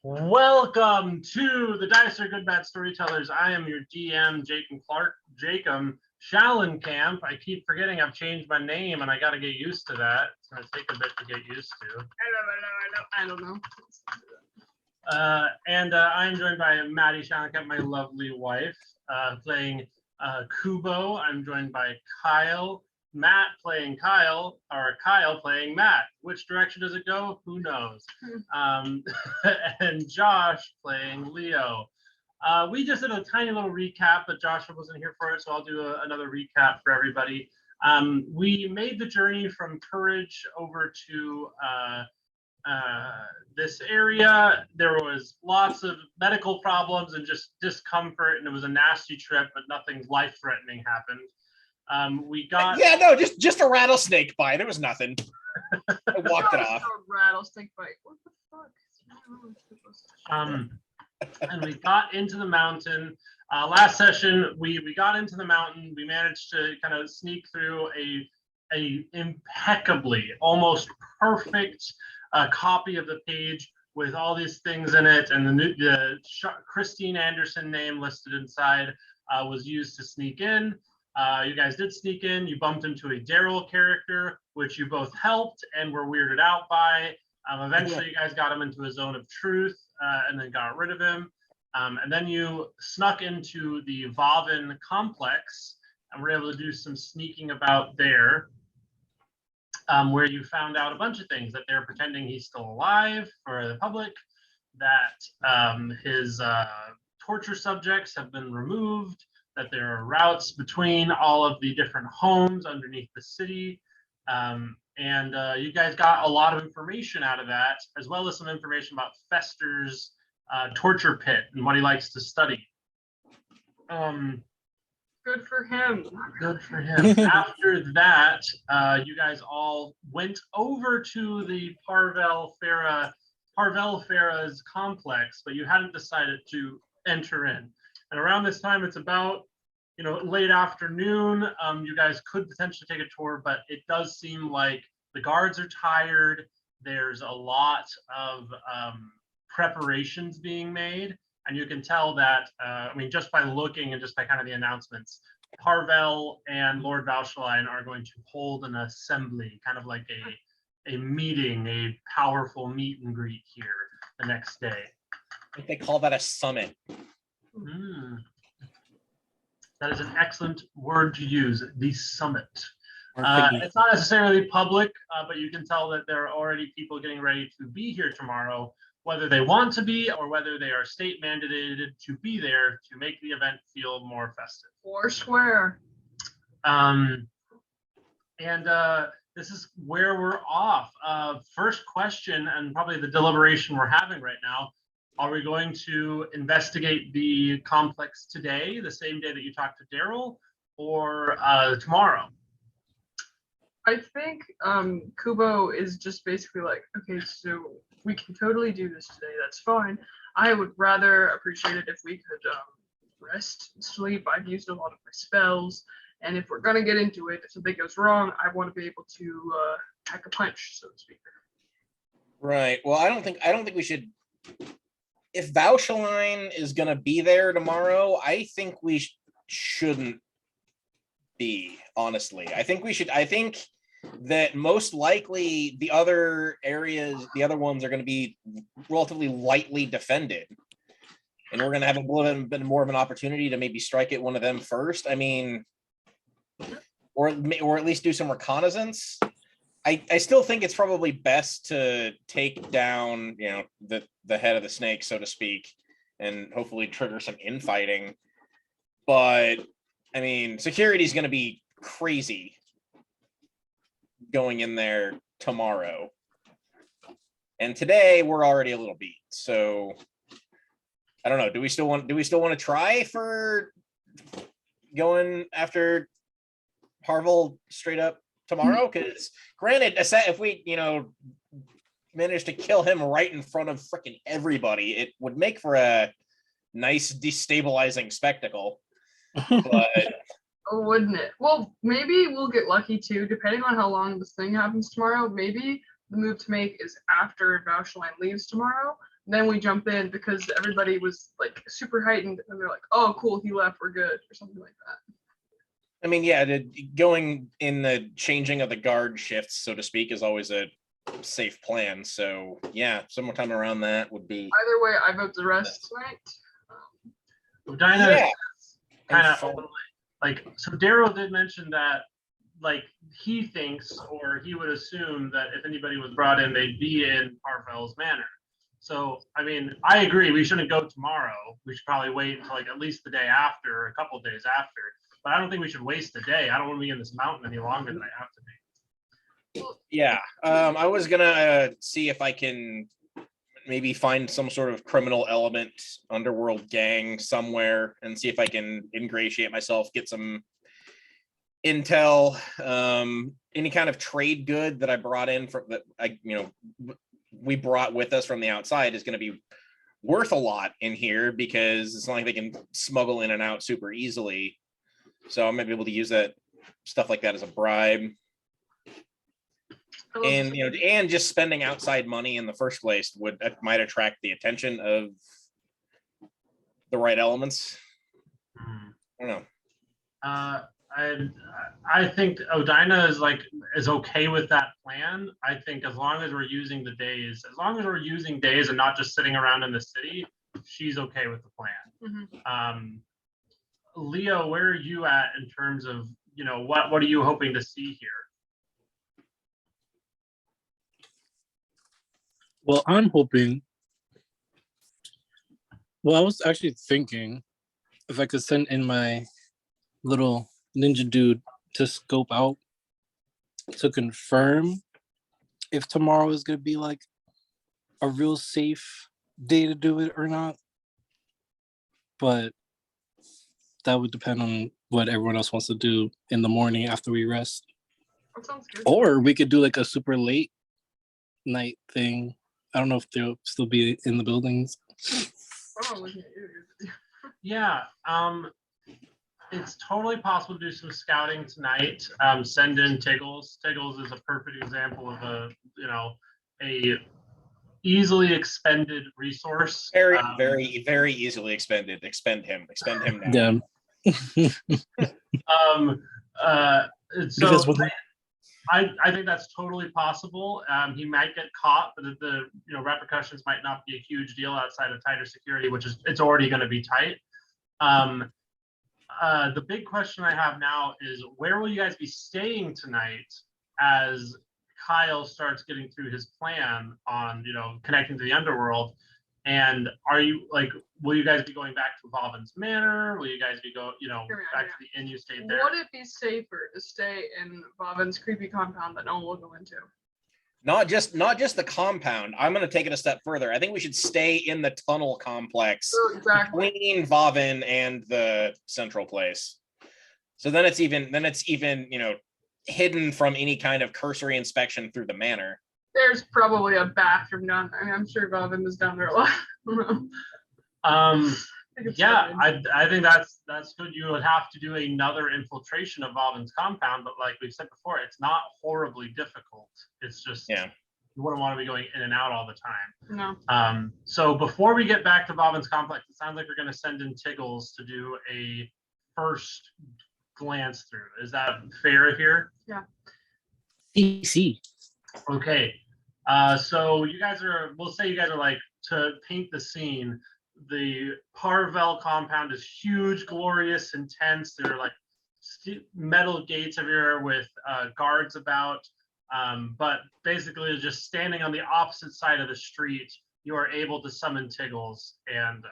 Welcome to the Dice Are Good Bad Storytellers. I am your DM, Jacob Schallenkamp. I keep forgetting I've changed my name, and I got to get used to that. It's going to take a bit to get used to. I don't know. I'm joined by Maddie Schallenkamp, my lovely wife, playing Kubo. I'm joined by Kyle. Matt playing Kyle, or Kyle playing Matt. Which direction does it go? Who knows? And Josh playing Leo. We just did a tiny little recap, but Joshua wasn't here for it, so I'll do another recap for everybody. We made the journey from Courage over to this area. There was lots of medical problems and just discomfort, and it was a nasty trip, but nothing life-threatening happened. We got just a rattlesnake bite. It was nothing. I walked it off. A rattlesnake bite. What the fuck? And we got into the mountain. Last session, we got into the mountain. We managed to kind of sneak through a impeccably, almost perfect copy of the page with all these things in it, and the Christine Anderson name listed inside was used to sneak in. You guys did sneak in. You bumped into a Daryl character, which you both helped and were weirded out by. Eventually, you guys got him into a zone of truth and then got rid of him. And then you snuck into the Vavin complex and were able to do some sneaking about there, where you found out a bunch of things, that they're pretending he's still alive for the public, that his torture subjects have been removed, that there are routes between all of the different homes underneath the city. And you guys got a lot of information out of that, as well as some information about Fester's torture pit and what he likes to study. Good for him. Good for him. After that, you guys all went over to the Parvel Farah's complex, but you hadn't decided to enter in. And around this time, it's about late afternoon. You guys could potentially take a tour, but it does seem like the guards are tired. There's a lot of preparations being made, and you can tell that, just by looking and just by kind of the announcements, Parvel and Lord Valshaline are going to hold an assembly, kind of like a meeting, a powerful meet and greet here the next day. I think they call that a summit. That is an excellent word to use, the summit. It's not necessarily public, but you can tell that there are already people getting ready to be here tomorrow, whether they want to be or whether they are state mandated to be there to make the event feel more festive. Or square. This is where we're off. First question, and probably the deliberation we're having right now. Are we going to investigate the complex today, the same day that you talked to Daryl, or tomorrow? I think Kubo is just basically like, okay, so we can totally do this today. That's fine. I would rather appreciate it if we could rest and sleep. I've used a lot of my spells, and if we're gonna get into it, if something goes wrong, I want to be able to pack a punch, so to speak. Right. Well, I don't think we should. If Valshaline is going to be there tomorrow, I think we shouldn't be, honestly. I think that most likely the other areas, the other ones are going to be relatively lightly defended. And we're going to have a little bit more of an opportunity to maybe strike at one of them first. Or at least do some reconnaissance. I still think it's probably best to take down, the head of the snake, so to speak, and hopefully trigger some infighting. But security is going to be crazy going in there tomorrow. And today we're already a little beat. So I don't know. Do we still want to try for going after Harville straight up tomorrow? Because granted, if we manage to kill him right in front of freaking everybody, it would make for a nice destabilizing spectacle. But Oh, wouldn't it? Well, maybe we'll get lucky too, depending on how long this thing happens tomorrow. Maybe the move to make is after Vaucheline leaves tomorrow. Then we jump in because everybody was like super heightened and they're like, oh, cool, he left, we're good, or something like that. I mean, yeah, going in the changing of the guard shifts, so to speak, is always a safe plan. So yeah, sometime around that would be. Either way, I vote the rest tonight. Dinah Yeah. kind And of fun. like, so Daryl did mention that like he thinks or he would assume that if anybody was brought in, they'd be in Parvell's manor. So I mean, I agree. We shouldn't go tomorrow. We should probably wait until like at least the day after, or a couple of days after. But I don't think we should waste a day. I don't want to be in this mountain any longer than I have to be. Yeah, I was gonna see if I can maybe find some sort of criminal element, underworld gang somewhere, and see if I can ingratiate myself, get some intel, any kind of trade good that I brought in from that we brought with us from the outside is going to be worth a lot in here because it's not like they can smuggle in and out super easily. So I might be able to use that stuff like that as a bribe. And and just spending outside money in the first place might attract the attention of the right elements. I don't know. I think Odina is okay with that plan. I think as long as we're using days and not just sitting around in the city, she's okay with the plan. Mm-hmm. Leo, where are you at in terms of what are you hoping to see here? Well, I'm hoping. Well, I was actually thinking if I could send in my little ninja dude to scope out to confirm if tomorrow is going to be like a real safe day to do it or not. But that would depend on what everyone else wants to do in the morning after we rest. That sounds good. Or we could do like a super late night thing. I don't know if they'll still be in the buildings. Yeah, it's totally possible to do some scouting tonight. Send in Tiggles. Tiggles is a perfect example of a easily expended resource. Very easily expended. Expend him now. Yeah. So I think that's totally possible. He might get caught, but the repercussions might not be a huge deal outside of tighter security, which is it's already going to be tight. The big question I have now is where will you guys be staying tonight as Kyle starts getting through his plan on connecting to the underworld? And will you guys be going back to Valvin's Manor? Will you guys be back to the inn you stayed there? Would it be safer to stay in Valvin's creepy compound that no one will go into? Not just the compound. I'm going to take it a step further. I think we should stay in the tunnel complex between Vavin and the central place. So then it's even hidden from any kind of cursory inspection through the manor. There's probably a bathroom down there. I mean, I'm sure Vavin was down there a lot. Yeah, I think that's good. You would have to do another infiltration of Valvin's compound, but like we've said before, it's not horribly difficult. It's just you wouldn't want to be going in and out all the time. No. So before we get back to Valvin's complex, it sounds like we're going to send in Tiggles to do a first glance through. Is that fair here? Yeah. Easy. Okay. So we'll say you guys are like, to paint the scene, the Parvel compound is huge, glorious, intense. There are like metal gates everywhere with guards about. But basically, just standing on the opposite side of the street, you are able to summon Tiggles and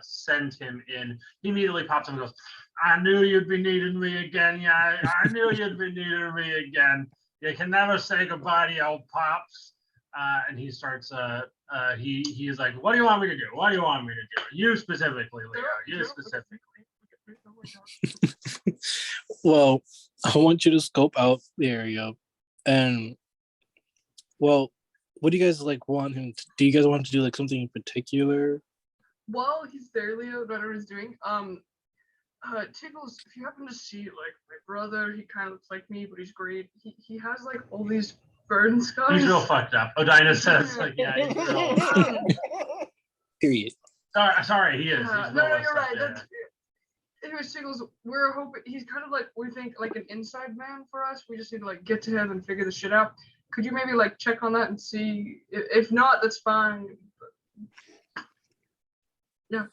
send him in. He immediately pops up and goes, I knew you'd be needing me again. Yeah, I knew you'd be needing me again. You can never say goodbye to your old pops. And he starts, he is like, what do you want me to do? What do you want me to do? You specifically, Leo. You specifically. Well, I want you to scope out the area. And, well, what do you guys want him to do? You guys want to do like something in particular? While he's there, Leo, whatever he's doing, Tiggles, if you happen to see like my brother, he kind of looks like me, but he's great. He has like all these burn scars. He's real fucked up. Odina says, like, yeah, he's real. Period. Sorry, he is. He's No, real no, messed you're up, right. yeah. That's anyways, Siggles, we're hoping he's kind of like we think like an inside man for us. We just need to like get to him and figure the shit out. Could you maybe like check on that and see? If not, that's fine. Yeah.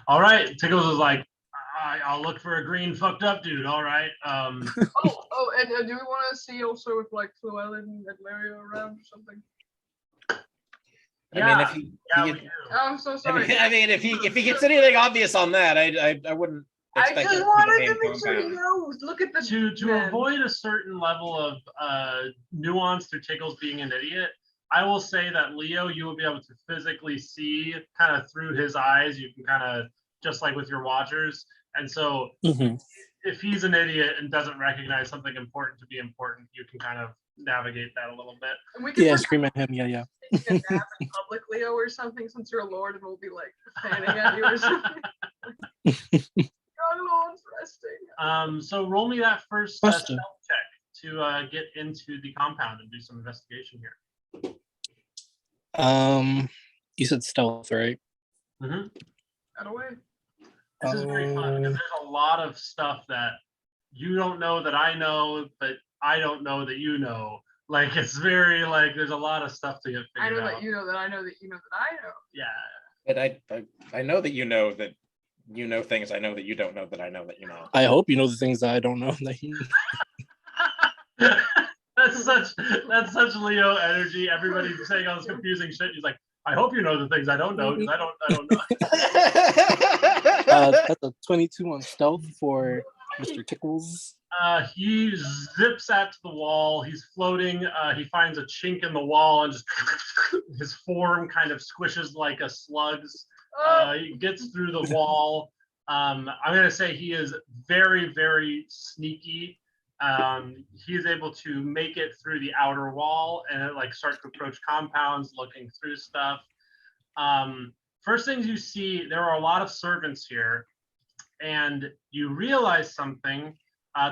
All right. Tickles is like, I'll look for a green fucked up dude. All right. Oh, and do we want to see also if like Llewellyn and Lario around or something? I mean, if he, we do. Oh, I'm so sorry. I mean, if he gets anything obvious on that, I wouldn't I expect just it wanted be the to main make sure he compound. knows. Look at the To man. avoid a certain level of nuance through Tickles being an idiot, I will say that Leo, you will be able to physically see kind of through his eyes. You can kind of, just like with your watchers. And so Mhm. if he's an idiot and doesn't recognize something important to be important, you can kind of navigate that a little bit. And we can Yeah, put scream at him. Yeah. a nap in public, Leo, or something, since you're a lord, and we'll be like fanning at you or something. God, Lord's resting. So roll me that first Question. stealth check to get into the compound and do some investigation here. You said stealth, right? Mm-hmm. Out of way. This is very fun because there's a lot of stuff that you don't know that I know, but I don't know that you know. Like, it's very like there's a lot of stuff to get I figured know out. that you know that I know that you know that I know. Yeah. But I know that you know things. I know that you don't know that I know that you know. I hope you know the things that I don't know. That you... That's such Leo energy. Everybody's saying all this confusing shit. He's like, I hope you know the things I don't know because I don't know. That's a 22 on stealth for Mr. Tickles. He zips out to the wall. He's floating. He finds a chink in the wall and just his form kind of squishes like a slug's. He gets through the wall. I'm gonna say he is very, very sneaky. He is able to make it through the outer wall and like start to approach compounds, looking through stuff. First things you see, there are a lot of servants here, and you realize something.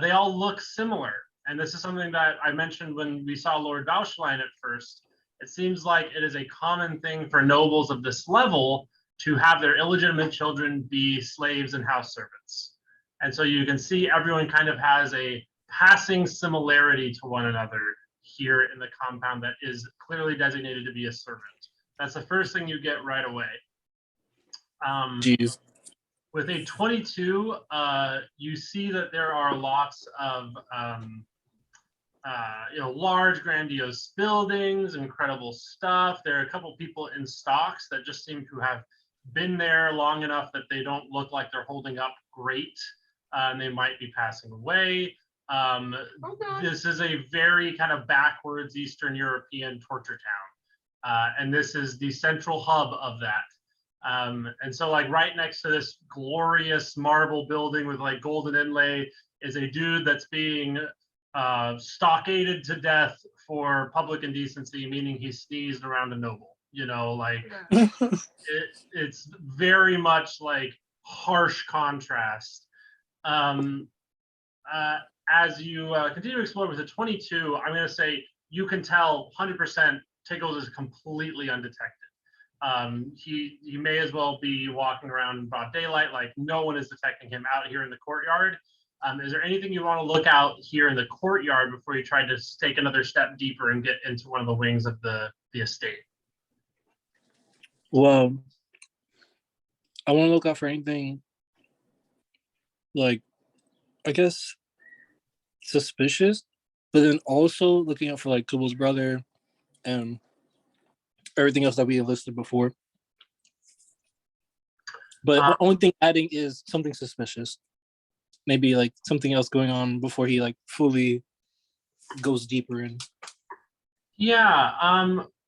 They all look similar, and this is something that I mentioned when we saw Lord Vauchlein at first. It seems like it is a common thing for nobles of this level to have their illegitimate children be slaves and house servants. And so you can see everyone kind of has a passing similarity to one another here in the compound that is clearly designated to be a servant. That's the first thing you get right away. Jeez. With a 22, you see that there are lots of large, grandiose buildings, incredible stuff. There are a couple people in stocks that just seem to have been there long enough that they don't look like they're holding up great, and they might be passing away. This is a very kind of backwards Eastern European torture town, and this is the central hub of that. And so like right next to this glorious marble building with like golden inlay is a dude that's being stockaded to death for public indecency, meaning he sneezed around a noble. You know, like it's very much like harsh contrast. As you continue to explore with the 22, I'm going to say you can tell 100% Tickles is completely undetected. He may as well be walking around in broad daylight, like no one is detecting him out here in the courtyard. Is there anything you want to look out here in the courtyard before you try to take another step deeper and get into one of the wings of the estate? Well, I want to look out for anything like, I guess, suspicious, but then also looking out for like Kubo's brother and everything else that we have listed before. But the only thing adding is something suspicious. Maybe like something else going on before he like fully goes deeper in. Yeah,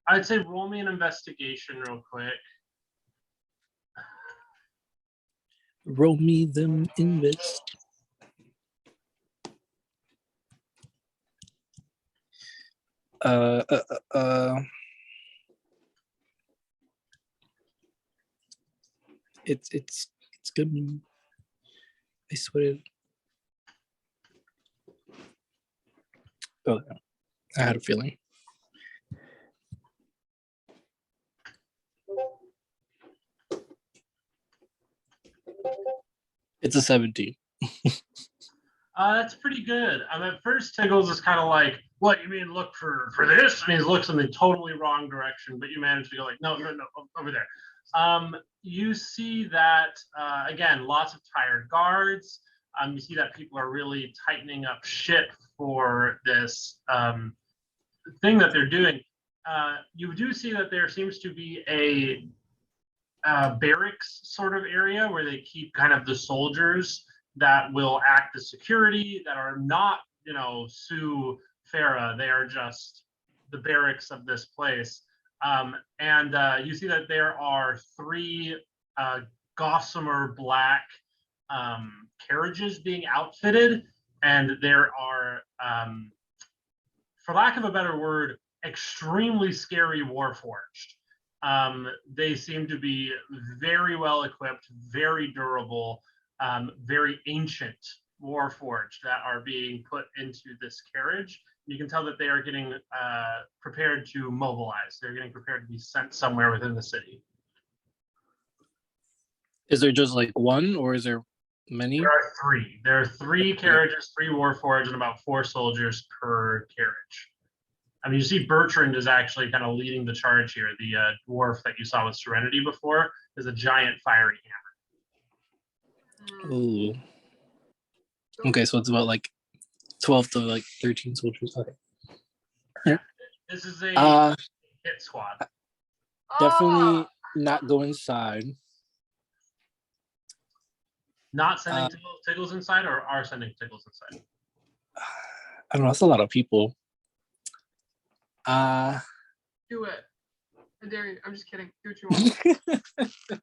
I'd say roll me an investigation real quick. Roll me them invest. It's good. I swear. Oh, I had a feeling. It's a 17. That's pretty good. At first, Tiggles is kind of like, "What you mean? Look for this?" And he looks in the totally wrong direction, but you manage to go like, "No, over there." You see that again, lots of tired guards. You see that people are really tightening up shit for this thing that they're doing. You do see that there seems to be a barracks sort of area where they keep kind of the soldiers that will act as security, that are not, Sue Farah. They are just the barracks of this place. And you see that there are 3 gossamer black carriages being outfitted, and there are, for lack of a better word, extremely scary warforged. They seem to be very well equipped, very durable, very ancient warforged that are being put into this carriage. You can tell that they are getting prepared to mobilize. They're getting prepared to be sent somewhere within the city. Is there just like one, or is there many? There are 3. There are 3 carriages, 3 warforged, and about 4 soldiers per carriage. You see Bertrand is actually kind of leading the charge here. The dwarf that you saw with Serenity before is a giant fiery hammer. Ooh. Okay, so it's about like 12 to like 13 soldiers. Okay. Yeah. This is a hit squad. Definitely not go inside. Not sending Tiggles inside, or are sending Tiggles inside? I don't know. That's a lot of people. Do it. I dare you. I'm just kidding. Do what you want. Can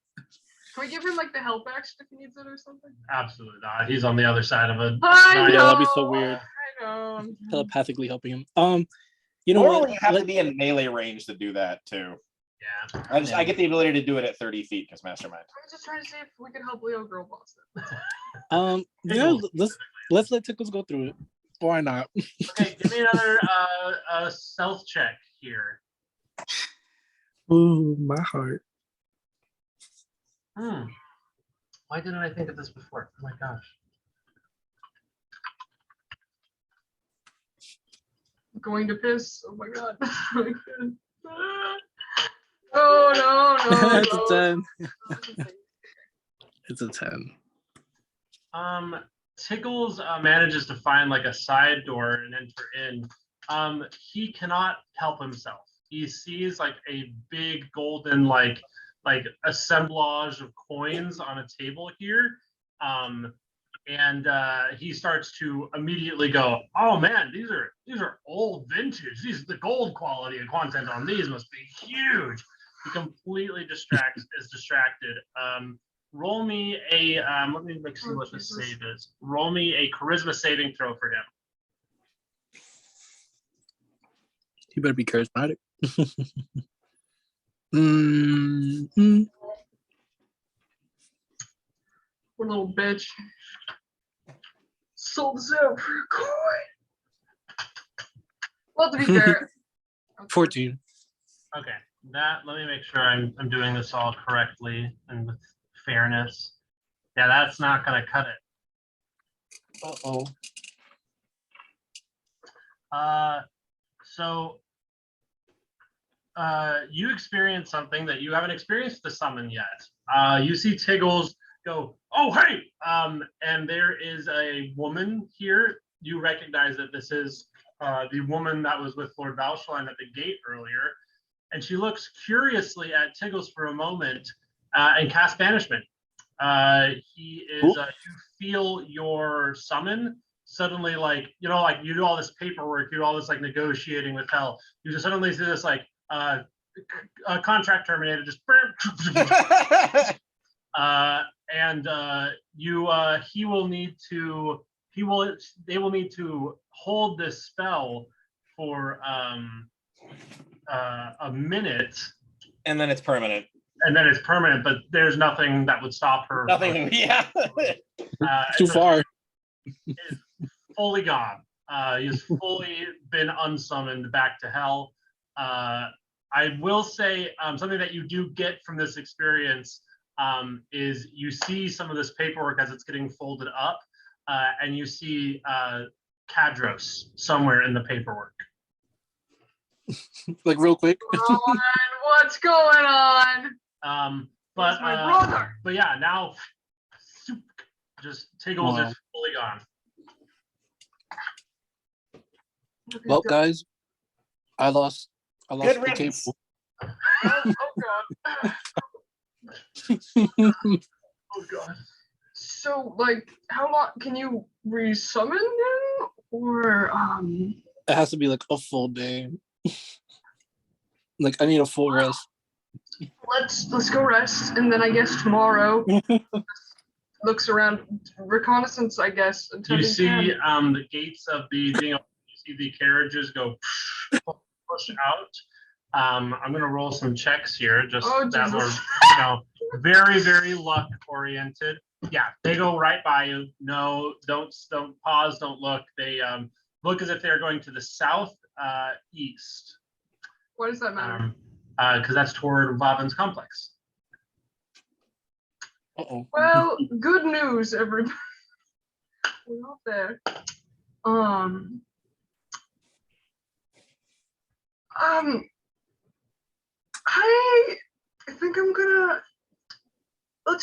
we give him like the help action if he needs it or something? Absolutely not. He's on the other side of a. I know. That'd be so weird. I know. Telepathically helping him. You know Normally what? you have to be in melee range to do that too. Yeah. I get the ability to do it at 30 feet because Mastermind. I was just trying to see if we could help Leo Girl boss it. Yeah, let's let Tickles go through it. Why not? Okay, give me another stealth check here. Ooh, my heart. Why didn't I think of this before? Oh my gosh. Going to piss. Oh my god. Oh no. It's a 10. It's a 10. Tiggles manages to find like a side door and enter in. He cannot help himself. He sees like a big golden like assemblage of coins on a table here. And he starts to immediatly go, "Oh man, these are old vintage. The gold quality of content on these must be huge." He completely is distracted. Roll me a let me see what the save is. Roll me a charisma saving throw for him. You better be charismatic. Poor little bitch. Sold this out for a coin. Well, to be fair. 14. Okay, let me make sure I'm doing this all correctly and with fairness. Yeah, that's not gonna cut it. So you experience something that you haven't experienced the summon yet. You see Tiggles go, "Oh hey!" And there is a woman here. You recognize that this is the woman that was with Lord Valshaline at the gate earlier, and she looks curiously at Tiggles for a moment and casts banishment. He is. You feel your summon suddenly, like you do all this paperwork, you do all this like negotiating with hell. You just suddenly see this like contract terminated, just and they will need to hold this spell for a minute, And then it's permanent. but there's nothing that would stop her. Nothing. Yeah. Too far. It's fully gone. He has fully been unsummoned back to hell. I will say something that you do get from this experience is you see some of this paperwork as it's getting folded up, and you see Cadros somewhere in the paperwork. Like real quick. Come on, what's going on? But Where's my brother? but yeah, now just Tiggles Wow. is fully gone. Well, guys, I lost Good the riddance. cable. Oh god. Oh god. So, like, how long can you resummon him, or It has to be like a full day. Like I need a full rest. let's go rest, and then I guess tomorrow looks around, reconnaissance, I guess. You attending see camp. the gates of the thing. You see the carriages go push out. I'm gonna roll some checks here, just Oh, that were Jesus. very, very luck oriented. Yeah, they go right by you. No, don't pause, don't look. They look as if they're going to the south east, Why does that matter? because that's toward Vavan's complex. Uh-oh. Well, good news, everybody. We're not there. I think I'm gonna.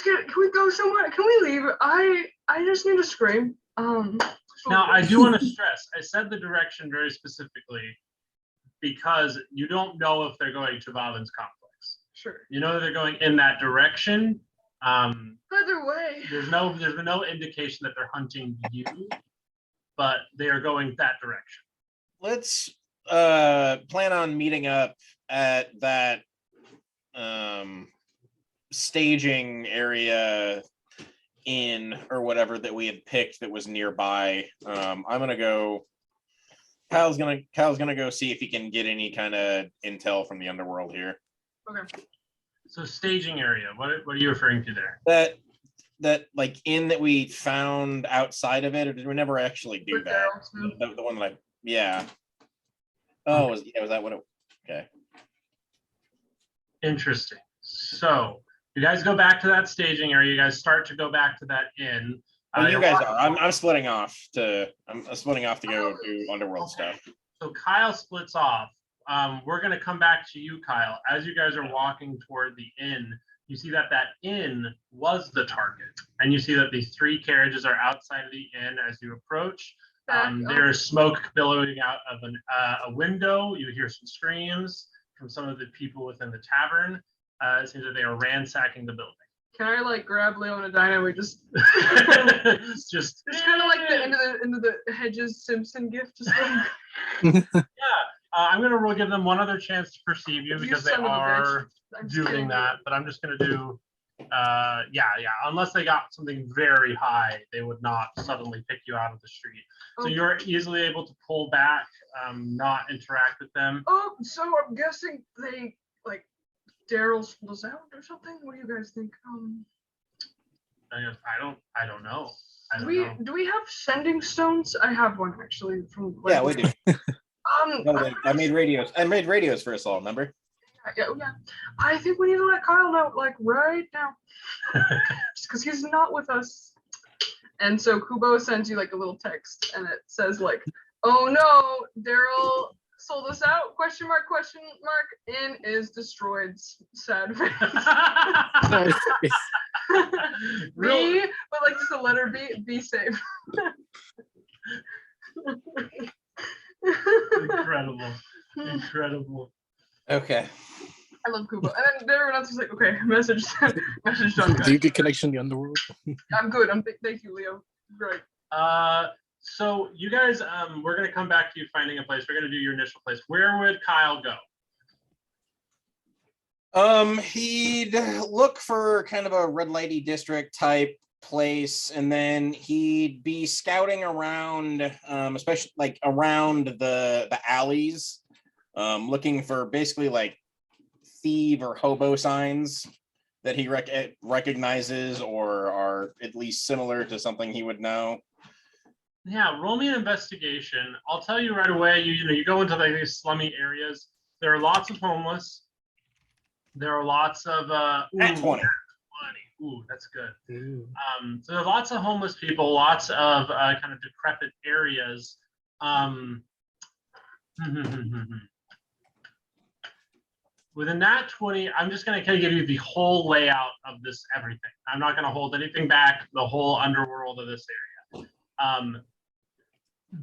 Can we go somewhere? Can we leave? I just need to scream. Now, I do want to stress, I said the direction very specifically because you don't know if they're going to Vavan's complex. Sure. You know they're going in that direction. Either way. There's been no indication that they're hunting you, but they are going that direction. Let's plan on meeting up at that staging area inn or whatever that we had picked that was nearby. I'm gonna go. Kyle's gonna go see if he can get any kind of intel from the underworld here. Okay. So staging area, what are you referring to there? That like inn that we found outside of it, or did we never actually do With that? Daryl, too. The one that yeah. Oh, was that what it? Okay. Interesting. So you guys go back to that staging area. You guys start to go back to that inn. Oh, you you're guys walking- are. I'm splitting off to. I'm splitting off to go do underworld stuff. So Kyle splits off. We're going to come back to you, Kyle. As you guys are walking toward the inn, you see that inn was the target. And you see that these 3 carriages are outside of the inn as you approach. There's smoke billowing out of a window. You hear some screams from some of the people within the tavern. It seems that they are ransacking the building. Can I like grab Leo and Adina and we just Just kind of like the into the Hedges Simpson gift, just like I'm gonna give them one other chance to perceive you You because they son of a are I'm just doing kidding. that. But I'm just gonna do, unless they got something very high, they would not suddenly pick you out of the street. So Okay. you're easily able to pull back, not interact with them. Oh, so I'm guessing they like Daryl's was out or something. What do you guys think? I don't know. I don't We know. do we have sending stones? I have one actually from. Yeah, we do. I'm I made radios. I made radios for us all. Remember? Yeah. I think we need to let Kyle know, like right now, just because he's not with us. And so Kubo sends you like a little text, and it says like, "Oh no, Daryl sold us out? Question mark? Inn is destroyed. Sad face." B, but like just a letter B. Be safe. Incredible. Okay. I love Kubo. And then everyone else was like, okay, message done, Do you guys. get connection in the underworld? I'm good. Thank you, Leo. Great. So you guys, we're gonna come back to you finding a place. We're gonna do your initial place. Where would Kyle go? He'd look for kind of a red lighty district type place, and then he'd be scouting around, especially like around the alleys, looking for basically like thief or hobo signs that he recognizes or are at least similar to something he would know. Yeah, roll me an investigation. I'll tell you right away. You go into like these slummy areas. There are lots of homeless. There are lots of At 20. 20. Ooh, that's good. So there are lots of homeless people, lots of kind of decrepit areas. With a nat 20, I'm just going to kind of give you the whole layout of this everything. I'm not going to hold anything back, the whole underworld of this area.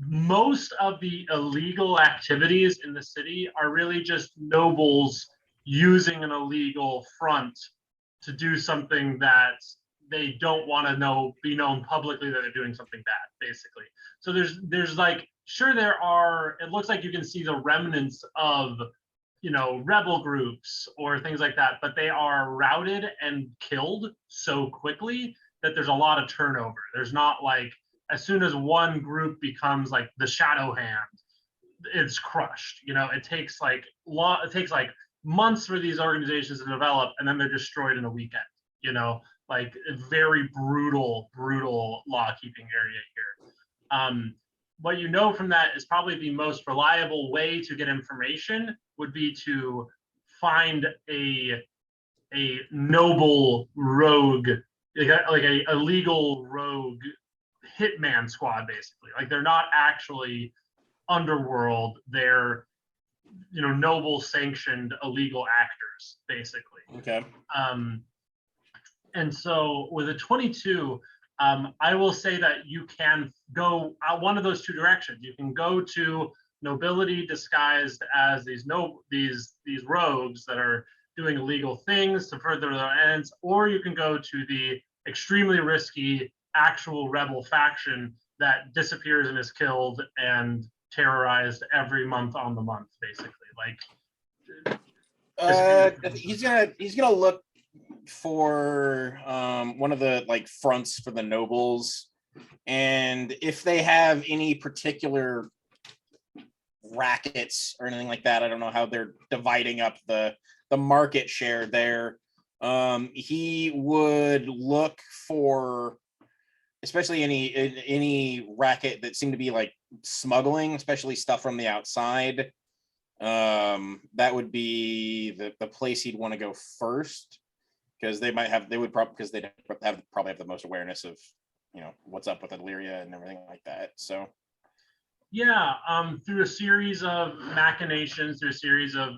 Most of the illegal activities in the city are really just nobles using an illegal front to do something that they don't want to be known publicly that they're doing something bad, basically. So there's like, sure, it looks like you can see the remnants of rebel groups or things like that, but they are routed and killed so quickly that there's a lot of turnover. There's not like, as soon as one group becomes like the shadow hand, it's crushed. It takes like months for these organizations to develop, and then they're destroyed in a weekend. Like a very brutal law keeping area here. What from that is probably the most reliable way to get information would be to find a noble rogue, like a legal rogue hitman squad, basically. Like they're not actually underworld, they're noble sanctioned illegal actors, basically. Okay. And so with a 22, I will say that you can go one of those two directions. You can go to nobility disguised as these rogues that are doing illegal things to further their ends, or you can go to the extremely risky actual rebel faction that disappears and is killed and terrorized every month on the month, basically. Like he's gonna look for one of the like fronts for the nobles, and if they have any particular rackets or anything like that, I don't know how they're dividing up the market share there. He would look for especially any racket that seemed to be like smuggling, especially stuff from the outside. That would be the place he'd want to go first, because they'd probably have the most awareness of what's up with Illyria and everything like that. So yeah, through a series of machinations, through a series of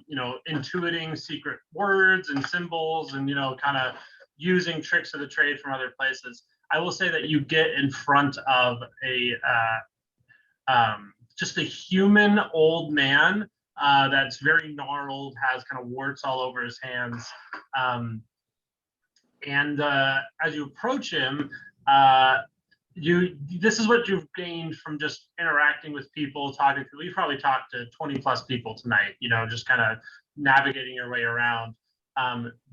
intuiting secret words and symbols, and kind of using tricks of the trade from other places, I will say that you get in front of just a human old man that's very gnarled, has kind of warts all over his hands. And as you approach him, this is what you've gained from just interacting with people, talking to people. You've probably talked to 20 plus people tonight, just kind of navigating your way around.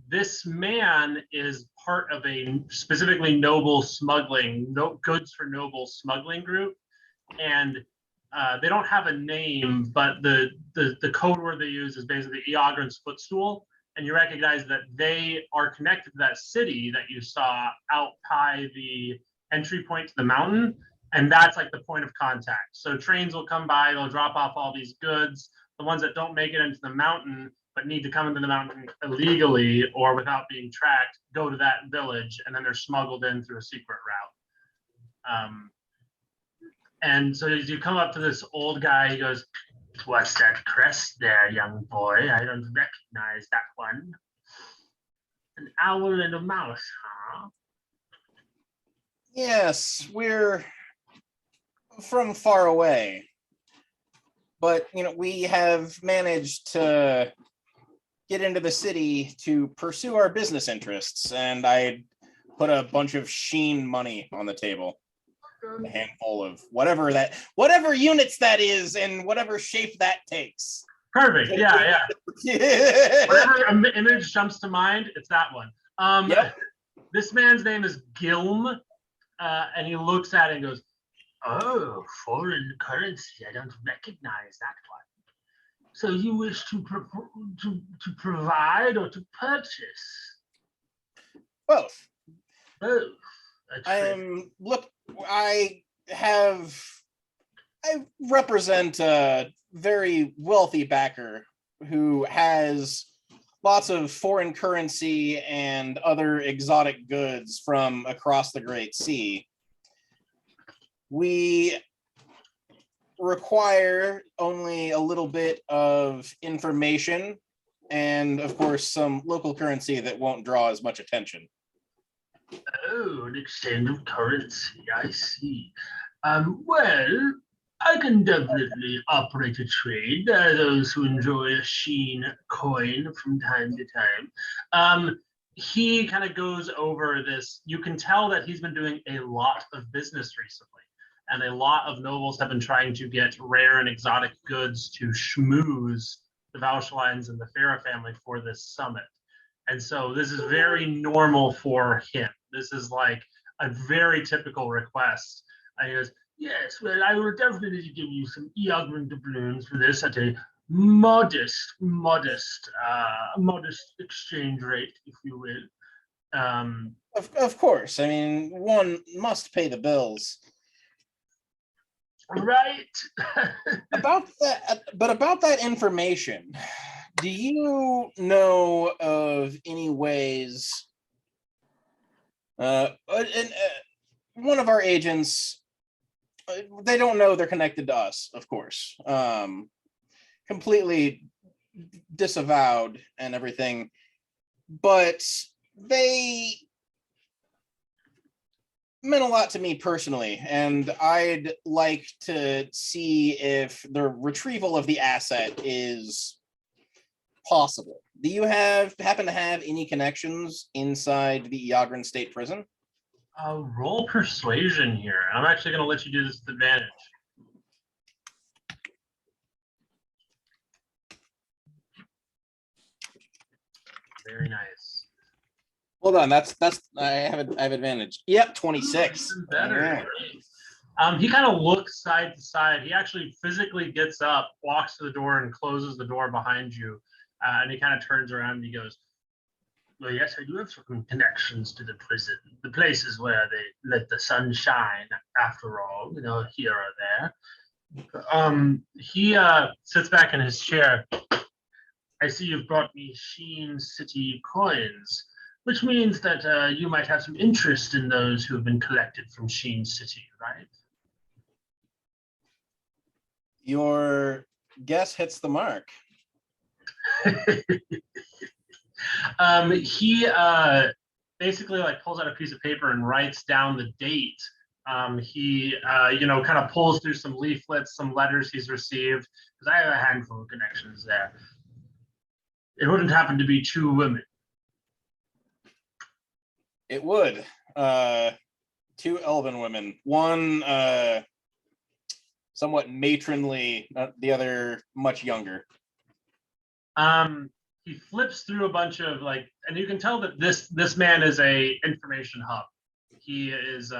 This man is part of a specifically noble smuggling, goods for noble smuggling group. And they don't have a name, but the code word they use is basically Eogren's footstool. And you recognize that they are connected to that city that you saw out by the entry point to the mountain. And that's like the point of contact. So trains will come by, they'll drop off all these goods. The ones that don't make it into the mountain but need to come into the mountain illegally or without being tracked, go to that village, and then they're smuggled in through a secret route. And so as you come up to this old guy, he goes, "What's that crest there, young boy? I don't recognize that one. An owl and a mouse, huh?" Yes, we're from far away, but we have managed to get into the city to pursue our business interests, and I put a bunch of sheen money on the table. A handful of whatever units that is, and whatever shape that takes. Perfect. Yeah. Whatever image jumps to mind, it's that one. Yep. This man's name is Gilm, and he looks at it and goes, "Oh, foreign currency. I don't recognize that one. So you wish to provide or to purchase?" Both. Both. I have I represent a very wealthy backer who has lots of foreign currency and other exotic goods from across the Great Sea. We require only a little bit of information and, of course, some local currency that won't draw as much attention. Oh, an exchange of currency. I see. Well, I can definitely operate a trade. There are those who enjoy a sheen coin from time to time. He kind of goes over this. You can tell that he's been doing a lot of business recently, and a lot of nobles have been trying to get rare and exotic goods to schmooze the Valschlines and the Farah family for this summit. And so this is very normal for him. This is like a very typical request. And he goes, yes, well, I will definitely give you some Eogrin doubloons for this at a modest exchange rate, if you will. Of course, I mean, one must pay the bills. Right. About that information, do you know of any ways? One of our agents, they don't know they're connected to us, of course. Completely disavowed and everything, but they meant a lot to me personally, and I'd like to see if the retrieval of the asset is possible. Do you happen to have any connections inside the Eogrin State Prison? Roll persuasion here. I'm actually going to let you do this with advantage. Very nice. Hold on, that's I have advantage. Yep, 26. Even better. Yeah. He kind of looks side to side. He actually physically gets up, walks to the door, and closes the door behind you. And he kind of turns around and he goes, well, yes, I do have certain connections to the prison, the places where they let the sun shine, after all, here or there. He sits back in his chair. I see you've brought me Sheen City coins, which means that you might have some interest in those who have been collected from Sheen City, right? Your guess hits the mark. He basically pulls out a piece of paper and writes down the date. He kind of pulls through some leaflets, some letters he's received, because I have a handful of connections there. It wouldn't happen to be 2 women. It would. 2 elven women. One somewhat matronly, the other much younger. He flips through a bunch of and you can tell that this man is a information hub. He is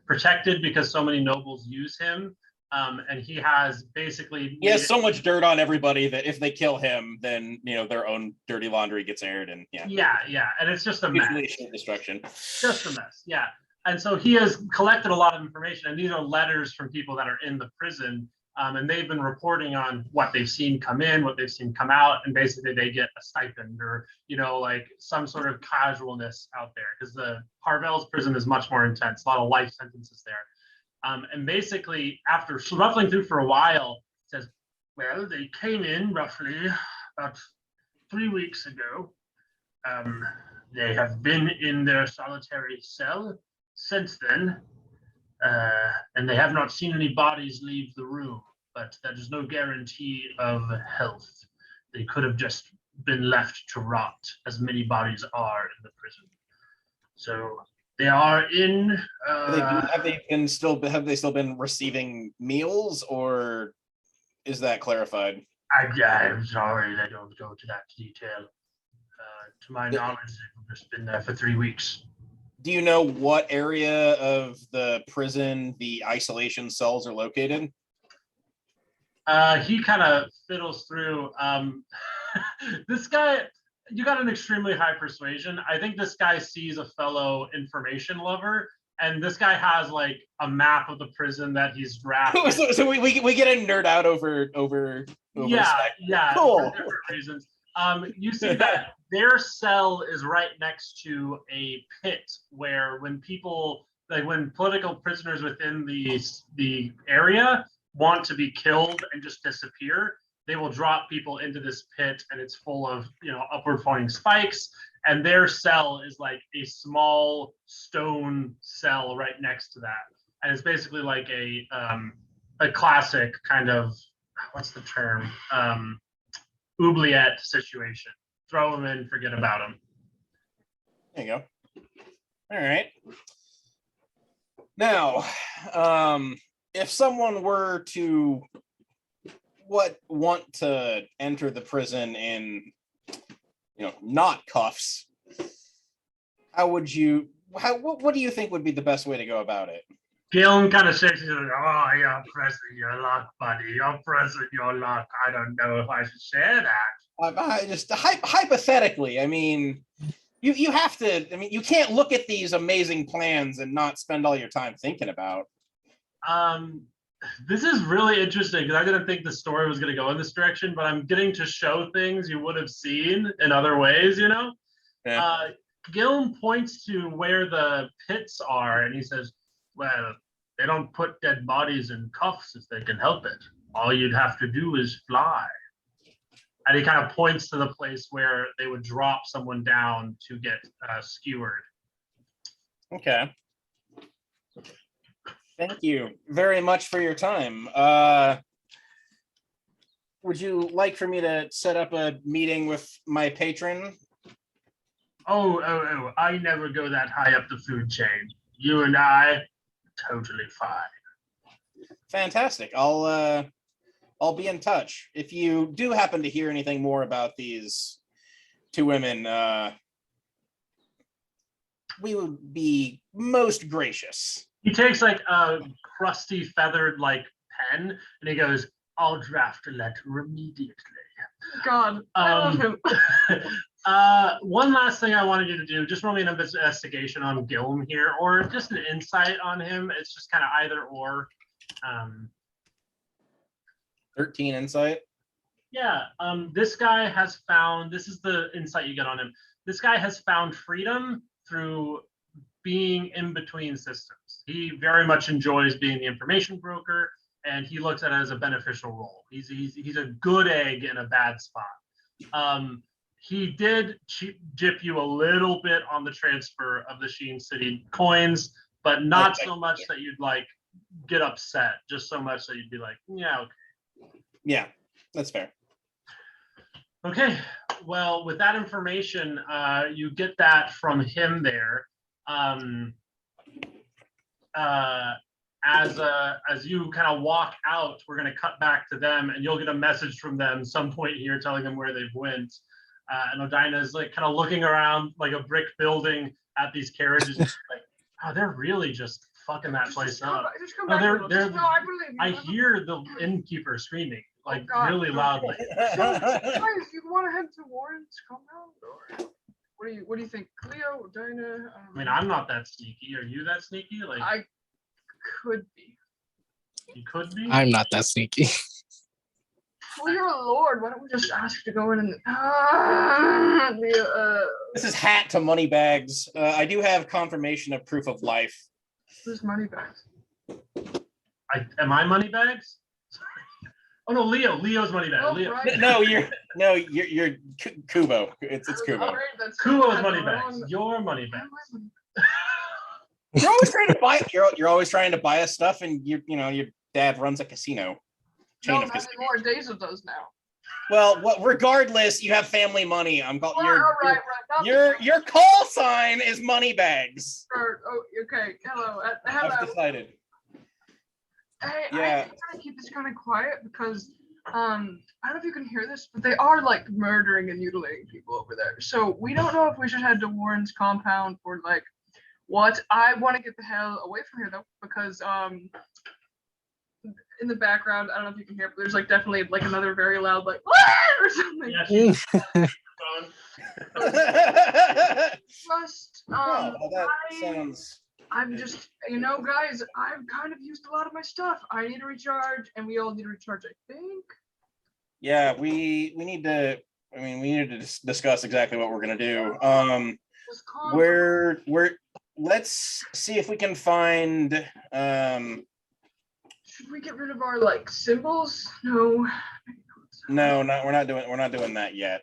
protected because so many nobles use him, and he has basically he has so much dirt on everybody that if they kill him, then their own dirty laundry gets aired, and yeah, and it's just a mess. Destruction. Just a mess, yeah. And so he has collected a lot of information, and these are letters from people that are in the prison. And they've been reporting on what they've seen come in, what they've seen come out, and basically they get a stipend or, some sort of casualness out there, because the Harvell's prison is much more intense, a lot of life sentences there. And basically, after ruffling through for a while, it says, well, they came in roughly about 3 weeks ago. They have been in their solitary cell since then. And they have not seen any bodies leave the room, but that is no guarantee of health. They could have just been left to rot, as many bodies are in the prison. So they are in. Have they still been receiving meals, or is that clarified? I'm sorry, they don't go to that detail. To my knowledge, they've just been there for 3 weeks. Do you know what area of the prison the isolation cells are located? He kind of fiddles through. This guy, you got an extremely high persuasion. I think this guy sees a fellow information lover and this guy has like a map of the prison that he's drafted. So we get a nerd out over Yeah, spec. yeah, Cool. for different reasons. You see that their cell is right next to a pit where when people, like when political prisoners within the area want to be killed and just disappear, they will drop people into this pit, and it's full of, you know, upward pointing spikes. And their cell is like a small stone cell right next to that, and it's basically like a classic kind of, what's the term, oubliette situation. Throw them in, forget about them. There you go. All right. Now, if someone were to want to enter the prison in, you know, not cuffs, what do you think would be the best way to go about it? Gillen kind of shakes his head, oh, you're pressing your luck, buddy. You're pressing your luck. I don't know if I should share that. Just hypothetically, I mean, you have to. I mean, you can't look at these amazing plans and not spend all your time thinking about. This is really interesting because I didn't think the story was going to go in this direction, but I'm getting to show things you would have seen in other ways, you know? Yeah. Gillen points to where the pits are, and he says, well, they don't put dead bodies in cuffs if they can help it. All you'd have to do is fly. And he kind of points to the place where they would drop someone down to get skewered. Okay. Thank you very much for your time. Would you like for me to set up a meeting with my patron? Oh, I never go that high up the food chain. You and I, totally fine. Fantastic. I'll be in touch. If you do happen to hear anything more about these two women, we would be most gracious. He takes like a crusty feathered like pen, and he goes, I'll draft a letter immediately. God, I love him. One last thing I wanted you to do, just roll me an investigation on Gilm here, or just an insight on him. It's just kind of either or. 13 insight. Yeah, this guy has found, this is the insight you get on him. This guy has found freedom through being in between systems. He very much enjoys being the information broker, and he looks at it as a beneficial role. He's a good egg in a bad spot. He did jip you a little bit on the transfer of the Sheen City coins, but not so much that you'd like get upset, just so much that you'd be like, yeah, okay. Yeah, that's fair. Okay, well, with that information, you get that from him there. As you kind of walk out, we're going to cut back to them, and you'll get a message from them some point here telling them where they've went. And Odina is like kind of looking around like a brick building at these carriages, like, oh, they're really just fucking that place up. No, I hear the innkeeper screaming like really loudly. So, guys, you want to head to Warren's compound, or what do you think, Cleo, Odina? I mean, I'm not that sneaky. Are you that sneaky? Like, I could be. You could be. I'm not that sneaky. Well, you're a lord. Why don't we just ask to go in and This is hat to money bags. I do have confirmation of proof of life. Who's money bags? Am I money bags? Oh no, Leo's money bag. Oh, Leo. right. You're Kubo. It's Kubo. Kubo's money bags. Your money bags. You're always trying to buy. You're always trying to buy us stuff, and your dad runs a casino. No, not anymore. Daisy does now. Well, regardless, you have family money. Right. Your call sign is money bags. Oh, okay. Hello. I've decided. Hey, Yeah. I'm trying to keep this kind of quiet because I don't know if you can hear this, but they are like murdering and mutilating people over there. So we don't know if we should head to Warren's compound or like what. I want to get the hell away from here though, because in the background, I don't know if you can hear, but there's like definitely like another very loud like or something. Yeah, Plus, that sounds I'm just, you know, guys, I've kind of used a lot of my stuff. I need to recharge, and we all need to recharge, I think. Yeah, we need to. I mean, we need to discuss exactly what we're gonna do. Just calm. We're let's see if we can find. Should we get rid of our like symbols? No. No, we're not doing that yet.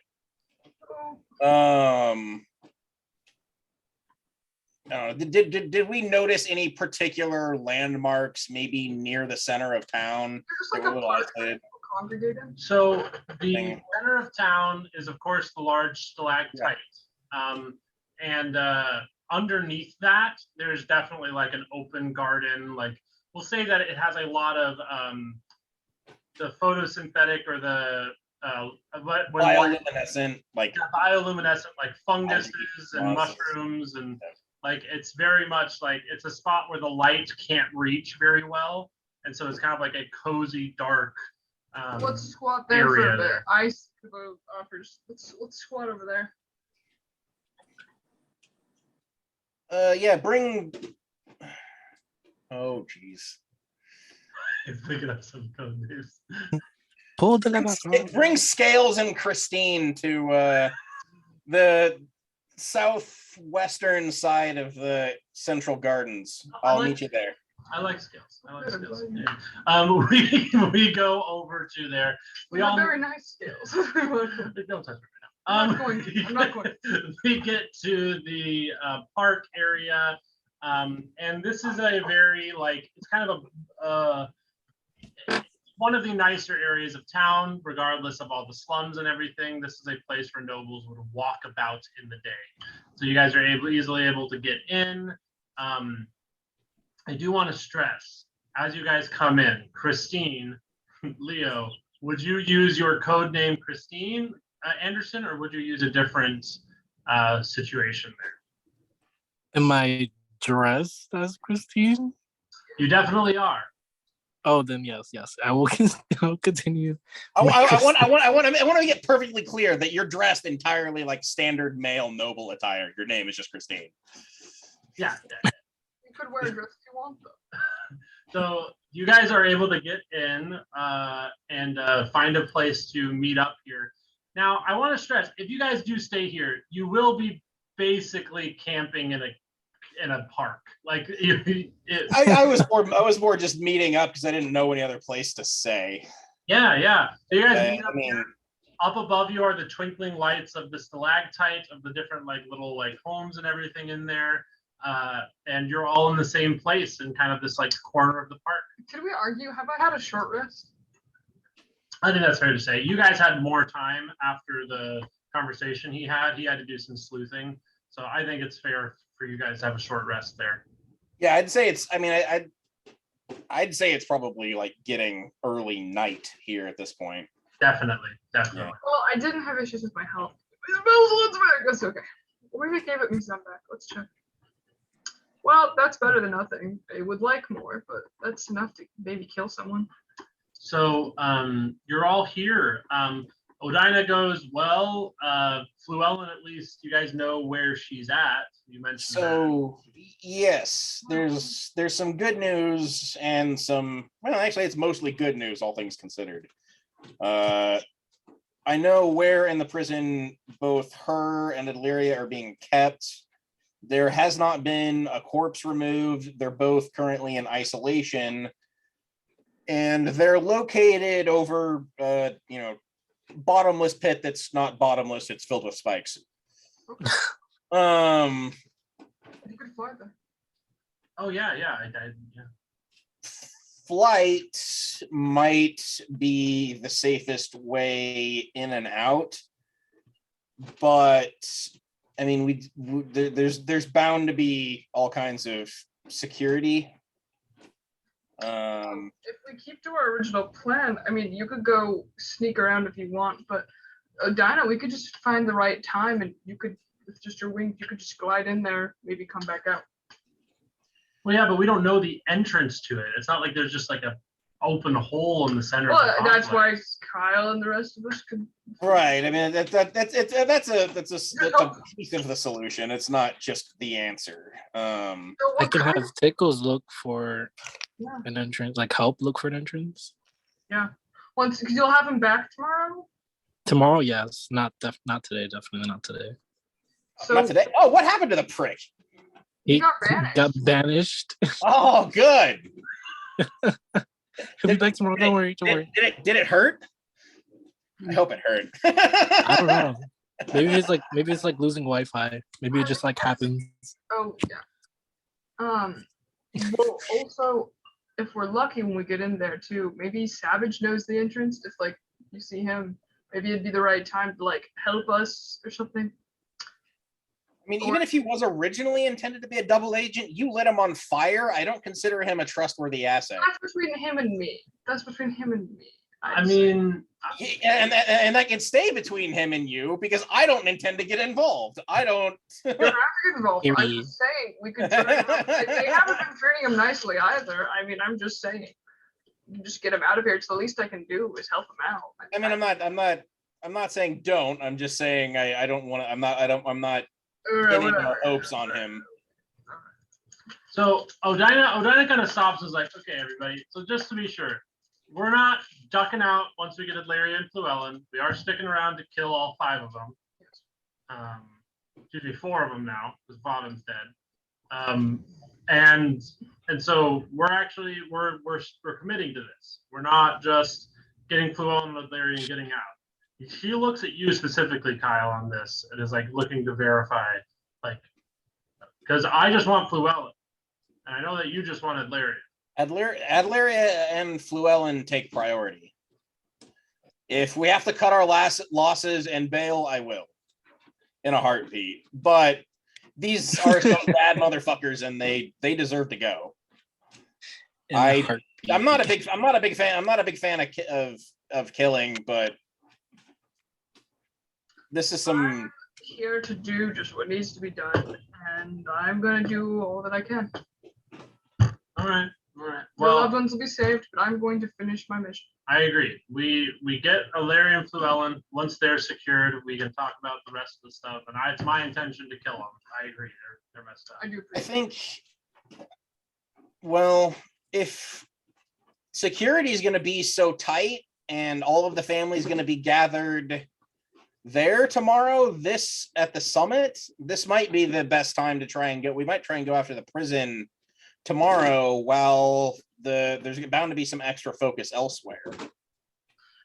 Oh, I don't know, did we notice any particular landmarks maybe near the center of town? there's that like were a little park isolated? congregating. So the Thing. center of town is, of course, the large stalactite. And underneath that, there's definitely like an open garden. Like we'll say that it has a lot of the photosynthetic or the Bioluminescent, like bioluminescent, like funguses and Monsters. mushrooms, and like it's very much like it's a spot where the light can't reach very well, and so it's kind of like a cozy, dark. Let's squat there for area a bit. there. Ice Kubo offers. Let's squat over there. yeah, bring. Oh, jeez. Picking up some code names. Pull the lever. Bring Scales and Christine to the southwestern side of the Central Gardens. I'll meet you there. I like Scales. I like Good, Scales. I'm Yeah. We go over to there. We They're all very nice scales. don't touch me right now. I'm not going to. I'm not going We get to the park area, and this is a very like it's kind of a one of the nicer areas of town, regardless of all the slums and everything. This is a place where nobles would walk about in the day. So you guys are easily able to get in. I do want to stress, as you guys come in, Christine, Leo, would you use your code name Christine Anderson, or would you use a different situation there? Am I dressed as Christine? You definitely are. Oh, then yes. I will I'll continue. I want to get perfectly clear that you're dressed entirely like standard male noble attire. Your name is just Christine. Yeah. You could wear a dress if you want, though. So you guys are able to get in and find a place to meet up here. Now, I want to stress, if you guys do stay here, you will be basically camping in a park. Like I was more just meeting up because I didn't know any other place to say. Yeah. So you guys meet up I mean, here. Up above you are the twinkling lights of the stalactite of the different like little like homes and everything in there. And you're all in the same place in kind of this like corner of the park. Could we argue? Have I had a short rest? I think that's fair to say. You guys had more time after the conversation he had. He had to do some sleuthing. So I think it's fair for you guys to have a short rest there. yeah, I'd say it's. I mean, I'd say it's probably like getting early night here at this point. Definitely. Yeah. Well, I didn't have issues with my health. Isabel's back. That's okay. Maybe gave it me some back. Let's check. Well, that's better than nothing. I would like more, but that's enough to maybe kill someone. So you're all here. Odina goes, well, Fluellen, at least you guys know where she's at. You mentioned that. So yes, there's some good news and some. Well, actually, it's mostly good news, all things considered. I know where in the prison both her and Illyria are being kept. There has not been a corpse removed. They're both currently in isolation, and they're located over, bottomless pit that's not bottomless. It's filled with spikes. You could fly there. Oh, yeah. Yeah. Flight might be the safest way in and out, but I mean, there's bound to be all kinds of security. If we keep to our original plan, I mean, you could go sneak around if you want, but Dinah, we could just find the right time, and you could, with just your wings, you could just glide in there, maybe come back out. Well, yeah, but we don't know the entrance to it. It's not like there's just like a open hole in the center. Well, of the that's why complex. Kyle and the rest of us could. Right. I mean, that's a piece of the solution. It's not just the answer. So I what can kind have Tickles look for Yeah. an entrance, like help look for an entrance. Once, because you'll have him back tomorrow. Tomorrow, yes. Not today. Definitely not today. So Not today. Oh, what happened to the prick? He got banished. Got banished. Oh, good. He'll be back tomorrow. Don't worry. Don't worry. Did it hurt? I hope it hurt. I don't know. Maybe it's like losing Wi-Fi. Maybe it just like happens. Oh yeah. Well, also, if we're lucky when we get in there too, maybe Savage knows the entrance. If like you see him, maybe it'd be the right time to like help us or something. I mean, even if he was originally intended to be a double agent, you lit him on fire. I don't consider him a trustworthy asset. That's between him and me. That's between him and me. I mean, And that can stay between him and you because I don't intend to get involved. I don't. you don't have to get involved. I'm Period. just saying we could turn him out. They haven't been treating him nicely either. I mean, I'm just saying, just get him out of here. It's the least I can do is help him out. I mean, I'm not saying don't. I'm just saying I don't want to. I'm not pinning our hopes on him. so Odina kind of stops and is like, okay, everybody. So just to be sure, we're not ducking out once we get Adlaria and Llewellyn. We are sticking around to kill all 5 of them. Excuse me, 4 of them now because Bottom's dead. And so we're committing to this. We're not just getting Llewellyn and Adlaria and getting out. She looks at you specifically, Kyle, on this and is like looking to verify, like, because I just want Llewellyn, and I know that you just want Adlaria. Adlaria and Llewellyn take priority. If we have to cut our last losses and bail, I will, in a heartbeat. But these are some bad motherfuckers, and they deserve to go. I'm not a big fan of killing, but this is some. I'm here to do just what needs to be done, and I'm gonna do all that I can. All right. Your Well, loved ones will be saved, but I'm going to finish my mission. I agree. We get Alaria and Llewellyn. Once they're secured, we can talk about the rest of the stuff. And it's my intention to kill them. I agree. They're messed up. I do I appreciate think. Well, if security is going to be so tight and all of the family is going to be gathered there tomorrow, this at the summit, this might be the best time to try and go. We might try and go after the prison tomorrow while there's bound to be some extra focus elsewhere.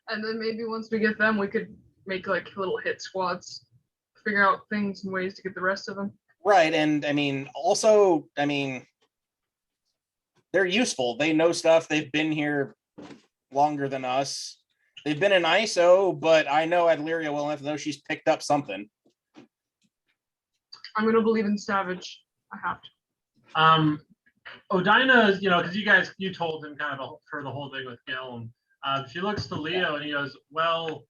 And then maybe once we get them, we could make like little hit squads, figure out things and ways to get the rest of them. Right. And I mean, also, I mean, they're useful. They know stuff. They've been here longer than us. They've been in ISO, but I know Adlaria well enough to know she's picked up something. I'm gonna believe in Savage. I have to. Odina, because you told him kind of for the whole thing with Gilm. She looks to Leo and he goes, well,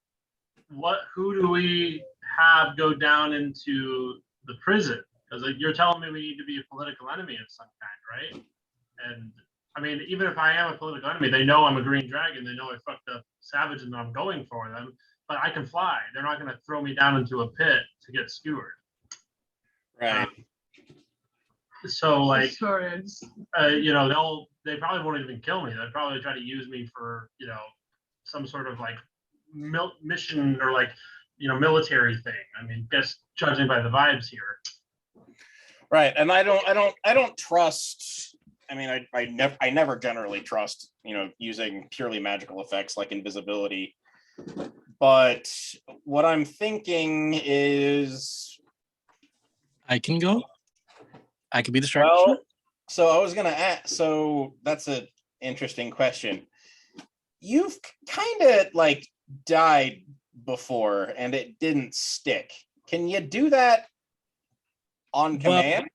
who do we have go down into the prison? Because you're telling me we need to be a political enemy of some kind, right? And I mean, even if I am a political enemy, they know I'm a green dragon. They know I fucked up Savage and I'm going for them. But I can fly. They're not going to throw me down into a pit to get skewered. Right. So like, Sorry, I just they probably won't even kill me. They'll probably try to use me for, some sort of like mission or like, military thing. I mean, just judging by the vibes here. Right. And I don't trust. I mean, I never generally trust, using purely magical effects like invisibility. But what I'm thinking is I can go. I could be the distraction. well, so I was gonna ask. So that's an interesting question. You've kind of like died before, and it didn't stick. Can you do that on command?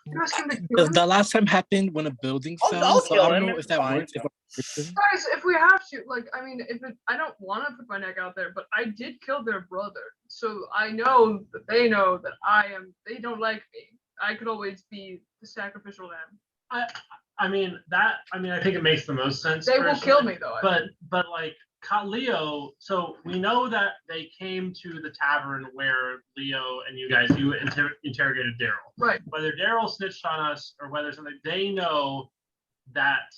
You're asking to kill him? The last time happened when a building I'll fell. So kill I don't him, know if it's that fine. works. Guys, if we have to, like, I mean, I don't want to put my neck out there, but I did kill their brother, so I know that they know that they don't like me. I could always be the sacrificial lamb. I mean, I think it makes the most sense. They will personally. kill me though. But like Leo, so we know that they came to the tavern where Leo and you guys interrogated Daryl. Right. Whether Daryl snitched on us or whether something, they know that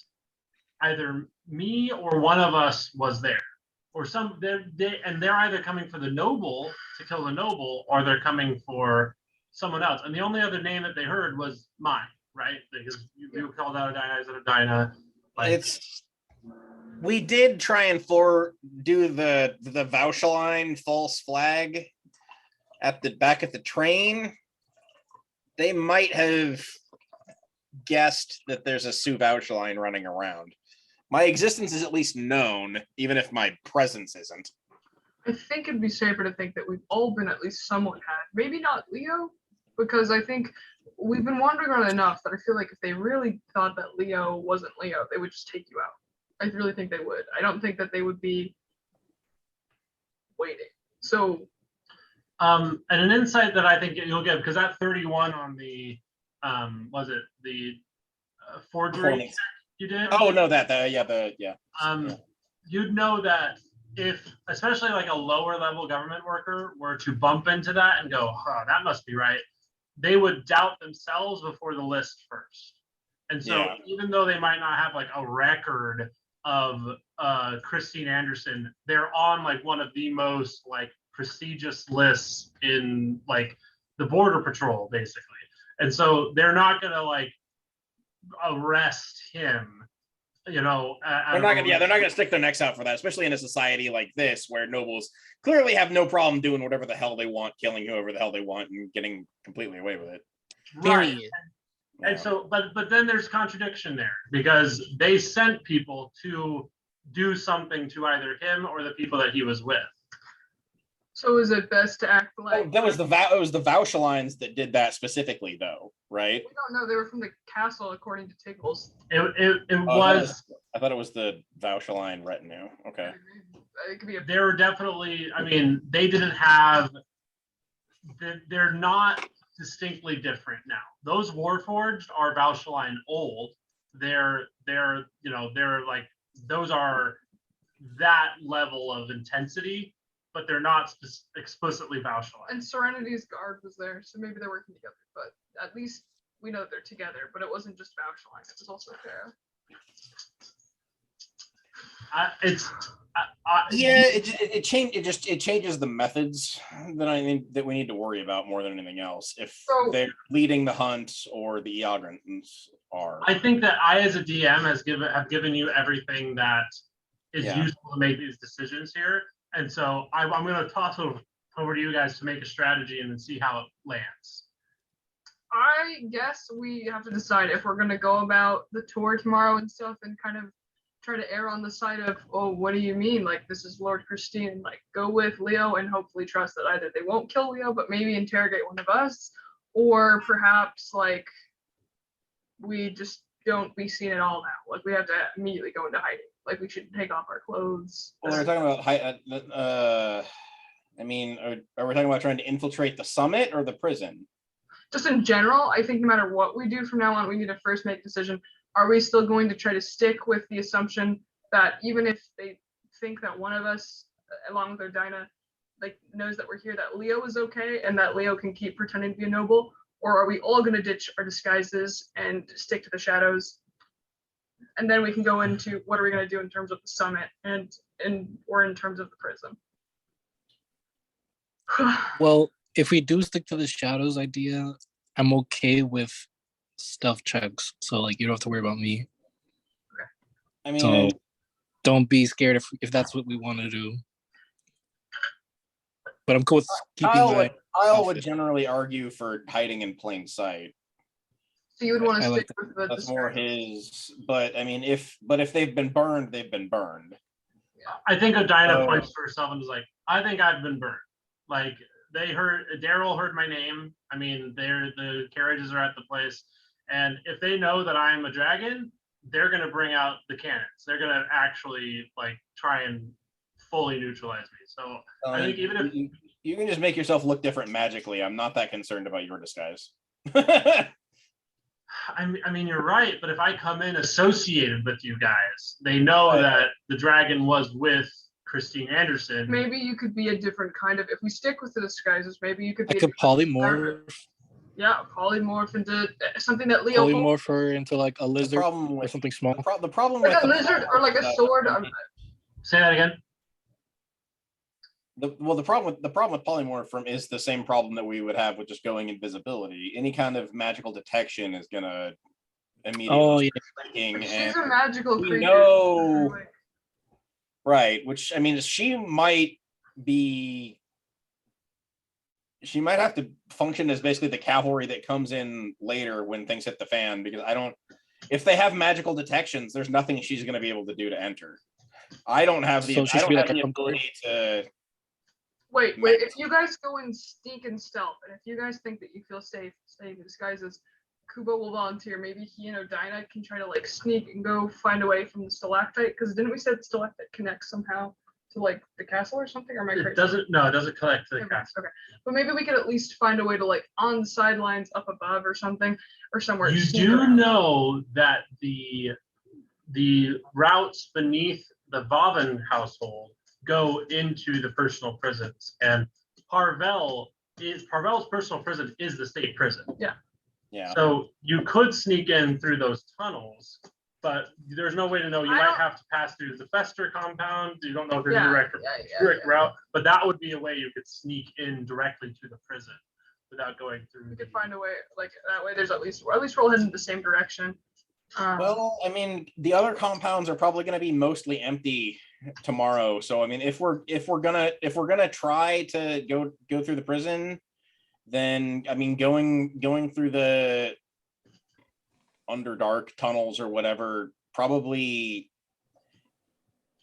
either me or one of us was there, or they're either coming for the noble to kill the noble, or they're coming for someone else. And the only other name that they heard was mine, right? Because you called out Adina as Adina. Like, we did try and do the Vaucheline false flag at the back at the train. They might have guessed that there's a Sue Vaucheline running around. My existence is at least known, even if my presence isn't. I think it'd be safer to think that we've all been at least somewhat had. Maybe not Leo, because I think we've been wandering around enough that I feel like if they really thought that Leo wasn't Leo, they would just take you out. I really think they would. I don't think that they would be waiting. So, and an insight that I think you'll get, because that 31 on the, was it the forgery check you did? Oh no, you'd know that if, especially like a lower level government worker were to bump into that and go, huh, that must be right, they would doubt themselves before the list first. And so even though they might not have like a record of Christine Anderson, they're on like one of the most like prestigious lists in like the border patrol, basically. And so they're not gonna like arrest him, you know. They're not gonna stick their necks out for that, especially in a society like this where nobles clearly have no problem doing whatever the hell they want, killing whoever the hell they want, and getting completely away with it. Right. And so, but then there's contradiction there, because they sent people to do something to either him or the people that he was with. So is it best to act like? That was it was the Vauchelines that did that specifically, though, right? We don't know. They were from the castle, according to Tickles. It was. I thought it was the Vaucheline retinue. Okay. It could be they were definitely. I mean, they didn't have. They're not distinctly different now. Those Warforged are Vaucheline old. They're like, those are that level of intensity, but they're not explicitly Vaucheline. And Serenity's guard was there, so maybe they're working together. But at least we know that they're together. But it wasn't just Vaucheline; it was also Farah. It changes the methods that I think that we need to worry about more than anything else. If they're leading the hunt or the Eogrants are. I think that I, as a DM, have given you everything that is useful to make these decisions here, and so I'm going to toss over to you guys to make a strategy and then see how it lands. I guess we have to decide if we're going to go about the tour tomorrow and stuff, and kind of try to err on the side of, oh, what do you mean? Like, this is Lord Christine. Like, go with Leo and hopefully trust that either they won't kill Leo, but maybe interrogate one of us, or perhaps like we just don't be seen at all now. Like, we have to immediately go into hiding. Like, we should take off our clothes. Well, they're talking about I mean, are we talking about trying to infiltrate the summit or the prison? Just in general, I think no matter what we do from now on, we need to first make a decision. Are we still going to try to stick with the assumption that even if they think that one of us, along with Ardina, like knows that we're here, that Leo is okay and that Leo can keep pretending to be a noble? Or are we all going to ditch our disguises and stick to the shadows? And then we can go into what are we going to do in terms of the summit or in terms of the prison. Well, if we do stick to the shadows idea, I'm okay with stealth checks. So like, you don't have to worry about me. I mean, so don't be scared if that's what we want to do. But I'm cool with keeping Kyle would generally argue for hiding in plain sight. So you would want to stick with the that's more his, but I mean, if they've been burned, they've been burned. I think Odina points to herself and is like, I think I've been burned. Like, Daryl heard my name. I mean, the carriages are at the place. And if they know that I'm a dragon, they're going to bring out the cannons. They're going to actually like try and fully neutralize me. So I think even if you can just make yourself look different magically, I'm not that concerned about your disguise. I mean, you're right, but if I come in associated with you guys, they know Right. that the dragon was with Christine Anderson. Maybe you could be a different kind of. If we stick with the disguises, maybe you could I be. could polymorph into something that Leo holds, polymorph her into like a lizard problem or with something small. the problem like with a the lizard or like a sword. Say that again. the problem with polymorph is the same problem that we would have with just going invisibility. Any kind of magical detection is gonna immediately Oh, yeah. start thinking, She's and a magical we creature. know- Like, right, which I mean, she might have to function as basically the cavalry that comes in later when things hit the fan, because if they have magical detections, there's nothing she's going to be able to do to enter. I don't have the So she should be like a ability to. wait. If you guys go and sneak and stealth, and if you guys think that you feel safe staying in disguises, Kubo will volunteer. Maybe he and Odina can try to like sneak and go find a way from the stalactite. Because didn't we say the stalactite connects somehow to like the castle or something? Or am I crazy? It doesn't connect to the castle. Okay, but maybe we could at least find a way to like on the sidelines up above or something or somewhere. You sneak do around. know that the routes beneath the Vavin household go into the personal prisons, and Parvel's personal prison is the state prison. Yeah. So you could sneak in through those tunnels, but there's no way to know. You might have to pass through the Fester compound. You don't know if there's a direct route, but that would be a way you could sneak in directly to the prison without going through. We could find a way like that way. There's at least we're all heading in the same direction. Well, I mean, the other compounds are probably going to be mostly empty tomorrow. So, I mean, if we're gonna try to go through the prison, then I mean, going through the Underdark tunnels or whatever,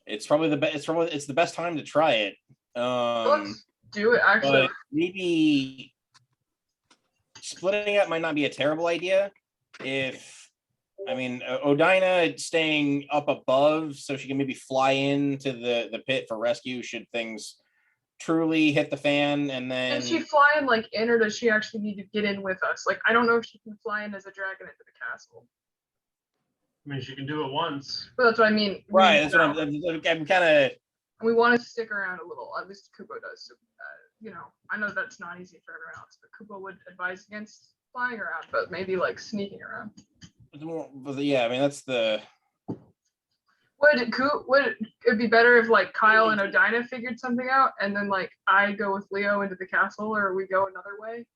it's the best time to try it. Let's do it. Actually, But maybe splitting up might not be a terrible idea. Odina staying up above so she can maybe fly into the pit for rescue should things truly hit the fan, and then. Can she fly in like in, or does she actually need to get in with us? Like, I don't know if she can fly in as a dragon into the castle. I mean, she can do it once. But that's what I mean. Right, that's what I'm kind of. We want to stick around a little. At least Kubo does. So, I know that's not easy for everyone else, but Kubo would advise against flying around, but maybe like sneaking around. Yeah, I mean that's the. Would it be better if like Kyle and Odina figured something out, and then like I go with Leo into the castle, or we go another way?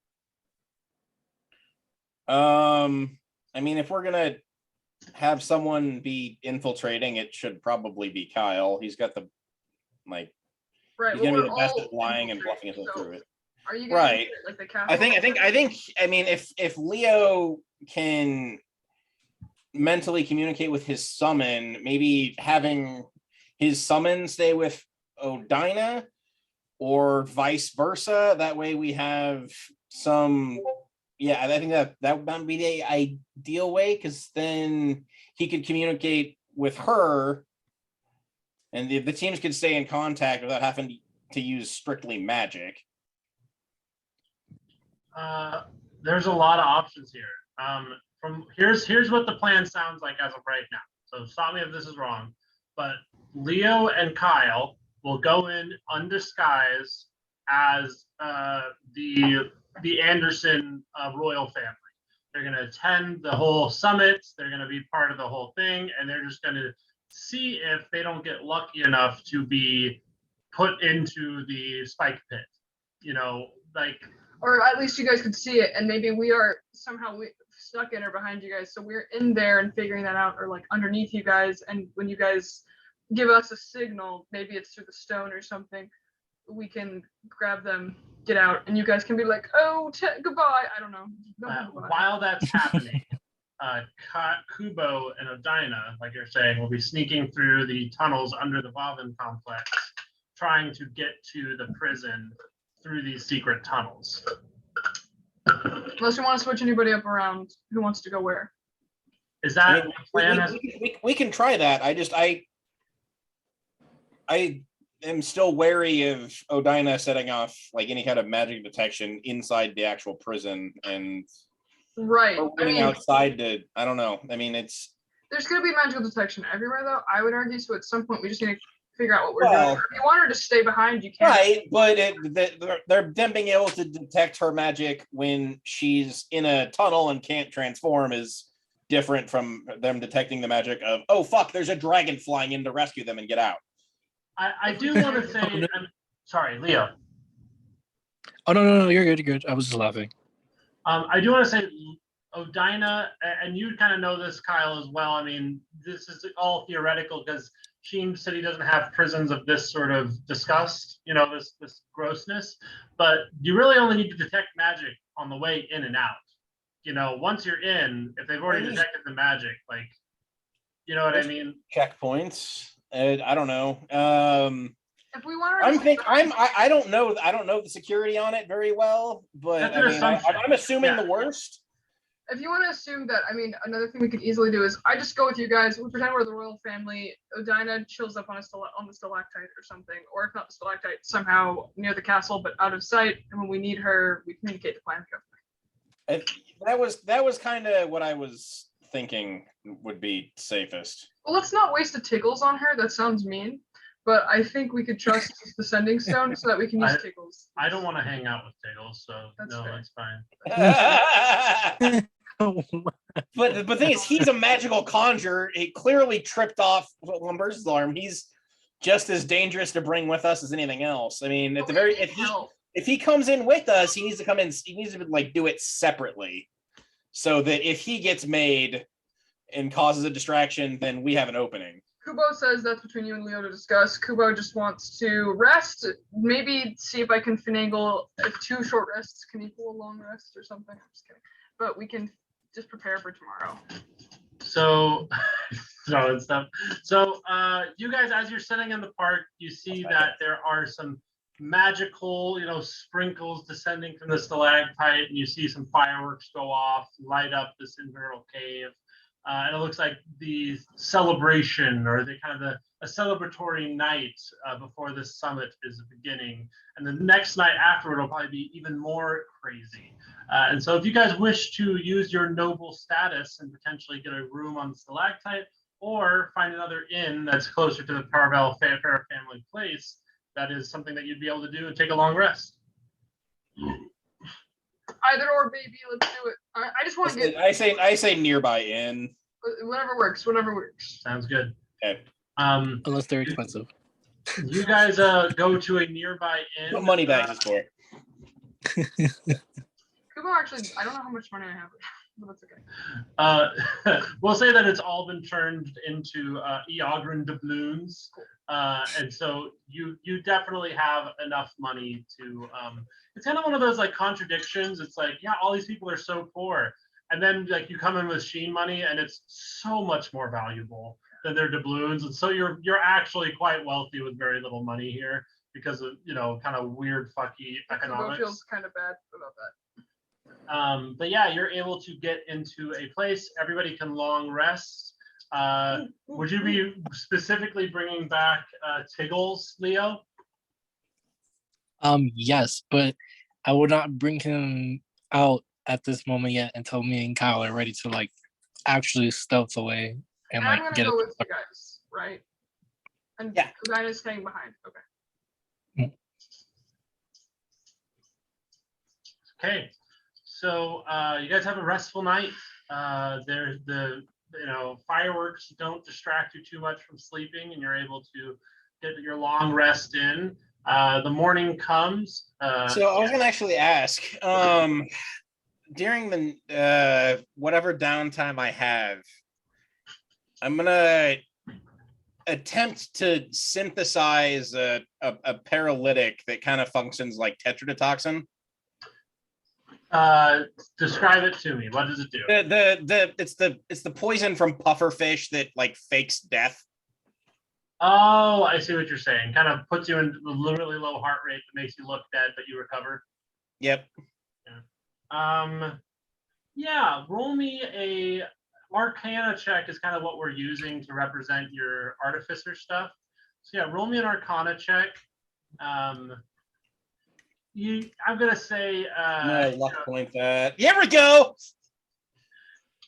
I mean, if we're gonna have someone be infiltrating, it should probably be Kyle. He's got the right. He's gonna be the best at lying and bluffing his way through it. Are you right? Like the castle? I think. I mean, if Leo can mentally communicate with his summon, maybe having his summon stay with Odina, or vice versa. That way we have some. Yeah, I think that would be the ideal way, because then he could communicate with her, and the teams could stay in contact without having to use strictly magic. There's a lot of options here. Here's what the plan sounds like as of right now. So stop me if this is wrong, but Leo and Kyle will go in undisguised as the Anderson royal family. They're going to attend the whole summit. They're going to be part of the whole thing, and they're just going to see if they don't get lucky enough to be put into the spike pit. Or at least you guys could see it, and maybe we are somehow stuck in or behind you guys, so we're in there and figuring that out, or like underneath you guys, and when you guys give us a signal, maybe it's through the stone or something, we can grab them, get out, and you guys can be like, goodbye. I don't know. While that's happening, Kubo and Odina, like you're saying, will be sneaking through the tunnels under the Vavin complex, trying to get to the prison through these secret tunnels. Unless you want to switch anybody up around, who wants to go where? Is that the plan? We can try that. I am still wary of Odina setting off like any kind of magic detection inside the actual prison, and Right. Or I waiting mean, outside to, I don't know. I mean, it's there's gonna be magical detection everywhere, though. I would argue. So at some point, we just need to figure out what we're Well, doing. If you want her to stay behind, you can. right, but they're them being able to detect her magic when she's in a tunnel and can't transform is different from them detecting the magic of, oh fuck, there's a dragon flying in to rescue them and get out. I do want to say, sorry, Leo. Oh no, you're good. You're good. I was just laughing. I do want to say, Odina, and you kind of know this, Kyle, as well. I mean, this is all theoretical because Sheen City doesn't have prisons of this sort of disgust, this grossness. But you really only need to detect magic on the way in and out. Once you're in, if they've already detected the magic, like, you know what I mean? Checkpoints. I don't know. If we want her, I don't know. I don't know the security on it very well, but That's an assumption. I'm assuming Yeah. the worst. if you want to assume that, I mean, another thing we could easily do is I just go with you guys. We pretend we're the royal family. Odina chills up on the stalactite or something, or if not the stalactite, somehow near the castle but out of sight. And when we need her, we communicate the plan. That was kind of what I was thinking would be safest. Well, let's not waste a Tiggles on her. That sounds mean. But I think we could trust the sending stone so that we can use Tiggles. I don't want to hang out with Tiggles, so That's no, fair. that's fine. But the thing is, he's a magical conjurer. He clearly tripped off Lumber's alarm. He's just as dangerous to bring with us as anything else. I mean, if he comes in with us, he needs to come in. He needs to like do it separately, so that if he gets made and causes a distraction, then we have an opening. Kubo says that's between you and Leo to discuss. Kubo just wants to rest, maybe see if I can finagle if 2 short rests can equal a long rest or something. I'm just kidding. But we can just prepare for tomorrow. So, throwing stuff. So, you guys, as you're sitting in the park, you see that there are some magical, sprinkles descending from the stalactite, and you see some fireworks go off, light up this infernal cave. And it looks like the celebration or a celebratory night before this summit is beginning. And the next night afterward will probably be even more crazy. And so if you guys wish to use your noble status and potentially get a room on the stalactite or find another inn that's closer to the Parvel Fair family place, that is something that you'd be able to do and take a long rest. Either or, baby, let's do it. I just want to get. I say nearby inn. Whatever works. Sounds good. Okay. Unless they're expensive. You guys go to a nearby inn. What money bags is for? Kubo, actually, I don't know how much money I have, but that's okay. We'll say that it's all been turned into Eogrin doubloons. And so you definitely have enough money to it's kind of one of those like contradictions. It's like, yeah, all these people are so poor, and then like you come in with Sheen money and it's so much more valuable than their doubloons, and so you're actually quite wealthy with very little money here because of kind of weird fucky economics. Kubo feels kind of bad about that. But yeah, you're able to get into a place. Everybody can long rest. Would you be specifically bringing back Tiggles, Leo? Yes, but I would not bring him out at this moment yet until me and Kyle are ready to like actually stealth away and I'm like gonna get go it. with you guys, right? And Yeah. Odina's staying behind. Okay. Okay. So you guys have a restful night. There's the fireworks don't distract you too much from sleeping, and you're able to get your long rest in. The morning comes. So I was gonna actually ask, during the whatever downtime I have, I'm gonna attempt to synthesize a paralytic that kind of functions like tetrodotoxin. Describe it to me. What does it do? It's the poison from pufferfish that like fakes death. Oh, I see what you're saying. Kind of puts you in a really low heart rate that makes you look dead, but you recover. Yep. Yeah. Roll me a Arcana check is kind of what we're using to represent your artificer stuff. So yeah, roll me an Arcana check. I'm gonna say No luck point that. Here we go.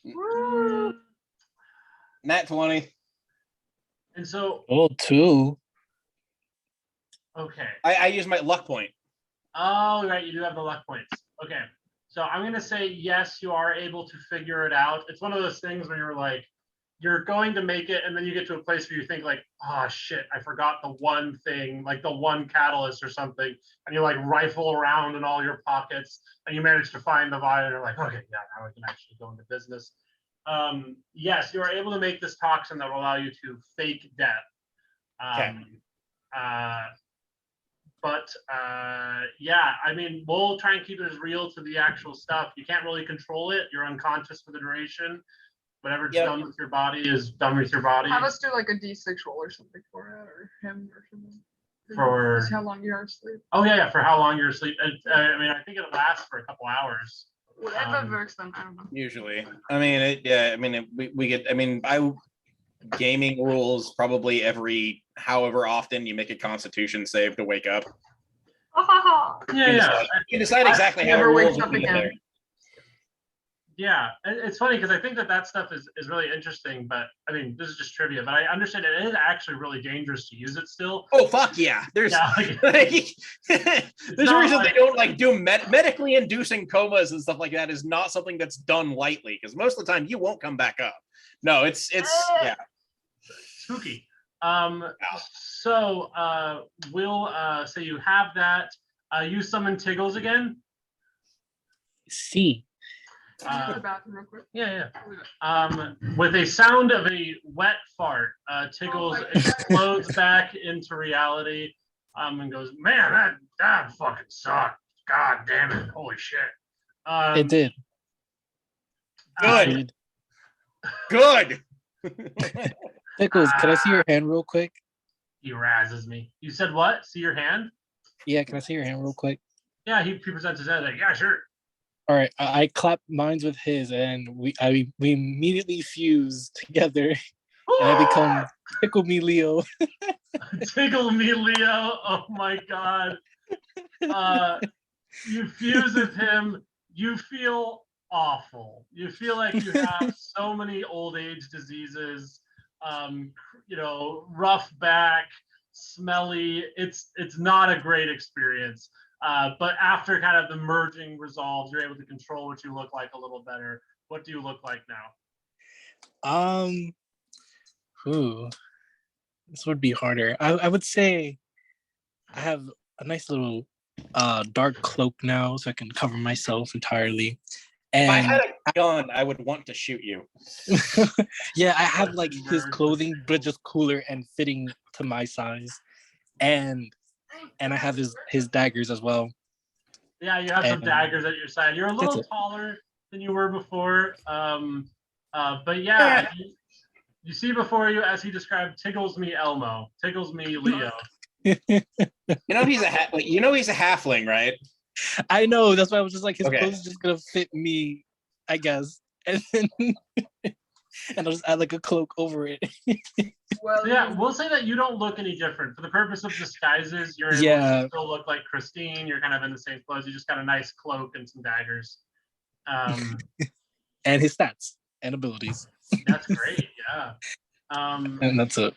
Woo! Nat 20. And so, Oh, two. okay. I use my luck point. Oh, right. You do have the luck points. Okay. So I'm going to say, yes, you are able to figure it out. It's one of those things where you're like, you're going to make it. And then you get to a place where you think like, oh shit, I forgot the one thing, like the one catalyst or something. And you like rifle around in all your pockets and you manage to find the vial. And you're like, okay, yeah, now I can actually go into business. Yes, you are able to make this toxin that will allow you to fake death. Okay. Yeah, I mean, we'll try and keep it as real to the actual stuff. You can't really control it. You're unconscious for the duration. Whatever's Yep. done with your body is done with your body. Have us do like a D6 roll or something for it, or him or something. For- See how long you're asleep. Oh yeah, for how long you're asleep. I mean, I think it lasts for a couple hours. Whatever works then, I don't know. Usually. I mean, we get, gaming rules probably every however often you make a constitution save to wake up. Yeah. You decide exactly how it Never wakes rolls up when you get again. there. Yeah, it's funny because I think that stuff is really interesting, but I mean, this is just trivia, but I understand it is actually really dangerous to use it still. Oh fuck yeah! There's Yeah, like, there's a not reason like- they don't like do medically inducing comas and stuff like that is not something that's done lightly because most of the time you won't come back up. No, it's yeah. spooky. So we'll say you have that. You summon Tiggles again. C. Can you go to the bathroom real quick? Yeah. With a sound of a wet fart, Tiggles explodes back into reality and goes, man, that fucking sucked. God damn it. Holy shit. It did. Good. Good. Pickles, can I see your hand real quick? He razzes me. You said what? See your hand? Yeah, can I see your hand real quick? Yeah, he presents his hand like, yeah, sure. All right, I clap mines with his, and we immediately fuse together, and I become Tickle Me Leo. Tickle me, Leo. Oh my god. You fuse with him. You feel awful. You feel like you have so many old age diseases. Rough back, smelly. It's not a great experience. But after kind of the merging resolves, you're able to control what you look like a little better. What do you look like now? This would be harder. I would say I have a nice little dark cloak now, so I can cover myself entirely. If I And had a gun, I would want to shoot you. yeah, I have like his Nerd. clothing, but just cooler and fitting to my size. And I have his daggers as well. Yeah, you have some And daggers at your side. You're a that's little it. taller than you were before. But yeah, you see before you, as he described, tickles me Elmo, tickles me Leo. You know he's a halfling, right? I know, that's why I was just like, his Okay. clothes is just gonna fit me, I guess. And then and I'll just add like a cloak over it. Well, Yeah, we'll say that you don't look any different. For the purpose of disguises, you're able Yeah. to still look like Christine. You're kind of in the same clothes. You just got a nice cloak and some daggers. And his stats and abilities. That's great. Yeah. And that's it.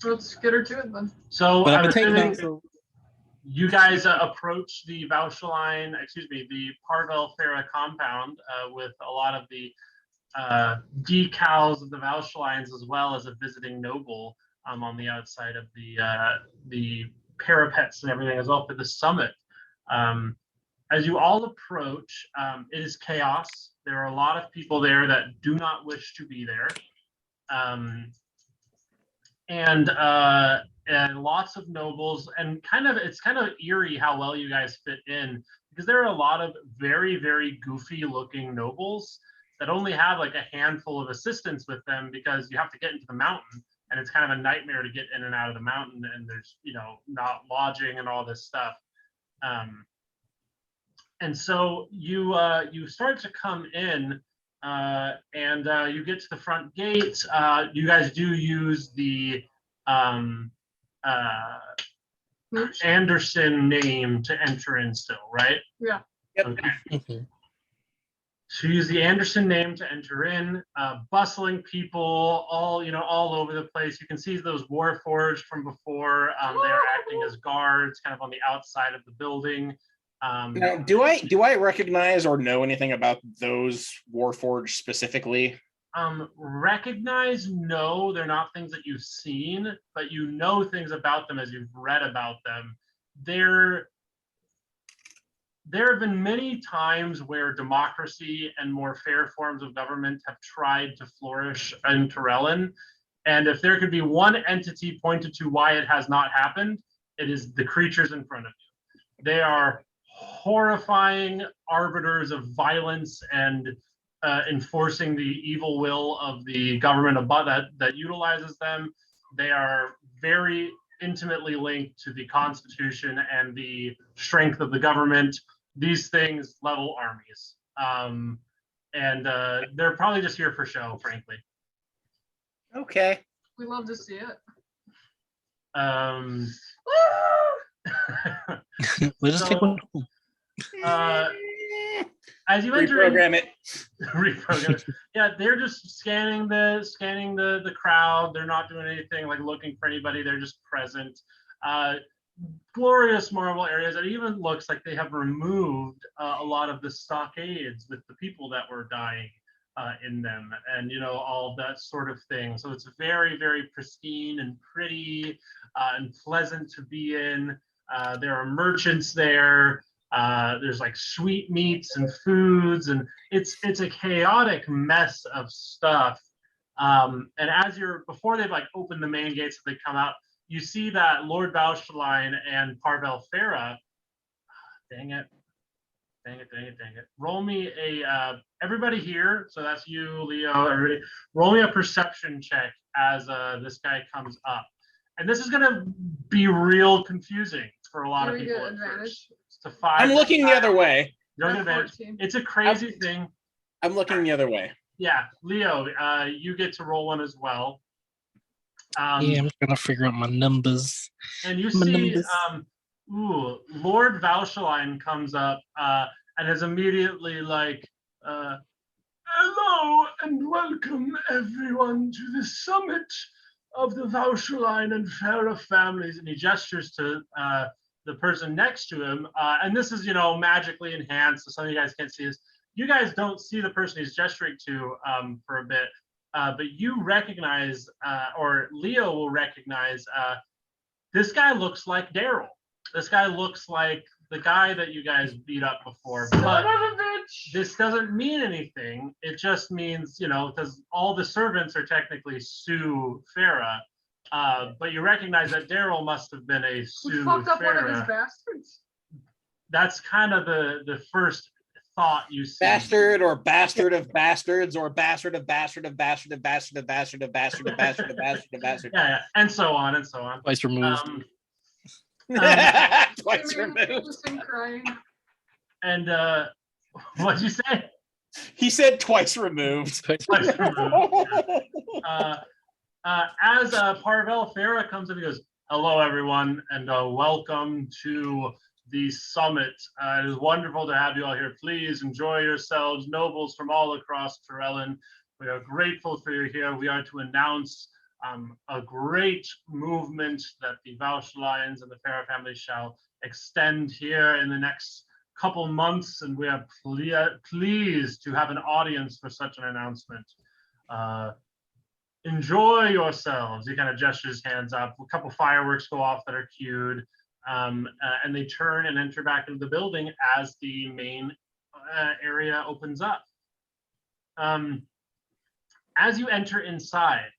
let's get her to it then. So But I'm I'm a tank now, assuming so you guys approach the the Parvel Farah compound with a lot of the decals of the Valshalines, as well as a visiting noble on the outside of the parapets and everything, as well for the summit. As you all approach, it is chaos. There are a lot of people there that do not wish to be there. And lots of nobles, and it's kind of eerie how well you guys fit in, because there are a lot of very, very goofy looking nobles that only have like a handful of assistants with them, because you have to get into the mountain, and it's kind of a nightmare to get in and out of the mountain, and there's not lodging and all this stuff. And so you start to come in, and you get to the front gate. You guys do use the Anderson name to enter in still, right? Yeah. Yep. Okay. Mhm. So use the Anderson name to enter in. Bustling people, all over the place. You can see those Warforged from before. They're acting as guards, kind of on the outside of the building. Now, do I recognize or know anything about those Warforged specifically? Recognize, no, they're not things that you've seen, but you know things about them as you've read about them. There have been many times where democracy and more fair forms of government have tried to flourish in Remalin. And if there could be one entity pointed to why it has not happened, it is the creatures in front of you. They are horrifying arbiters of violence and enforcing the evil will of the government above that utilizes them. They are very intimately linked to the Constitution and the strength of the government. These things level armies. And they're probably just here for show, frankly. Okay. We love to see it. We'll just take one. As you enter Reprogram it. reprogram it. Yeah, they're just scanning the crowd. They're not doing anything like looking for anybody. They're just present. Glorious marble areas. It even looks like they have removed a lot of the stockades with the people that were dying in them, and all that sort of thing. So it's very, very pristine and pretty and pleasant to be in. There are merchants there. There's like sweetmeats and foods, and it's a chaotic mess of stuff. And before they've like opened the main gates, that they come out, you see that Lord Valstein and Parvel Farah. Dang it. Roll me everybody here. So that's you, Leo, everybody. Roll me a perception check as this guy comes up. And this is gonna be real confusing for a lot of people at first. It's a 5. I'm looking the other way. You're looking at it's a crazy thing. I'm looking the other way. Yeah, Leo, you get to roll one as well. Yeah, I'm trying to figure out my numbers. And you see, Lord Valstein comes up and is immediately like, hello and welcome everyone to the summit of the Valstein and Farah families. And he gestures to the person next to him. And this is, magically enhanced. So some of you guys can't see this. You guys don't see the person he's gesturing to for a bit. But you recognize, or Leo will recognize, this guy looks like Daryl. This guy looks like the guy that you guys beat up before. But this doesn't mean anything. It just means, because all the servants are technically Sue Farah. But you recognize that Daryl must have been a Sue Farah. Fucked up one of his Farah. bastards. That's kind of the first thought you see. Bastard or bastard of bastards or bastard of bastard of bastard of bastard of bastard of bastard of bastard of bastard of bastard. Yeah, and so on and so on. Twice removed. Twice removed. Crying. And what'd you say? He said twice removed. Twice removed. As Parvel Farah comes in, he goes, hello, everyone, and welcome to the summit. It is wonderful to have you all here. Please enjoy yourselves, nobles from all across Remalin. We are grateful for you here. We are to announce a great movement that the Valsteins and the Farah family shall extend here in the next couple months, and we are pleased to have an audience for such an announcement. Enjoy yourselves. He kind of gestures hands up. A couple fireworks go off that are cued. And they turn and enter back into the building as the main area opens up. As you enter inside,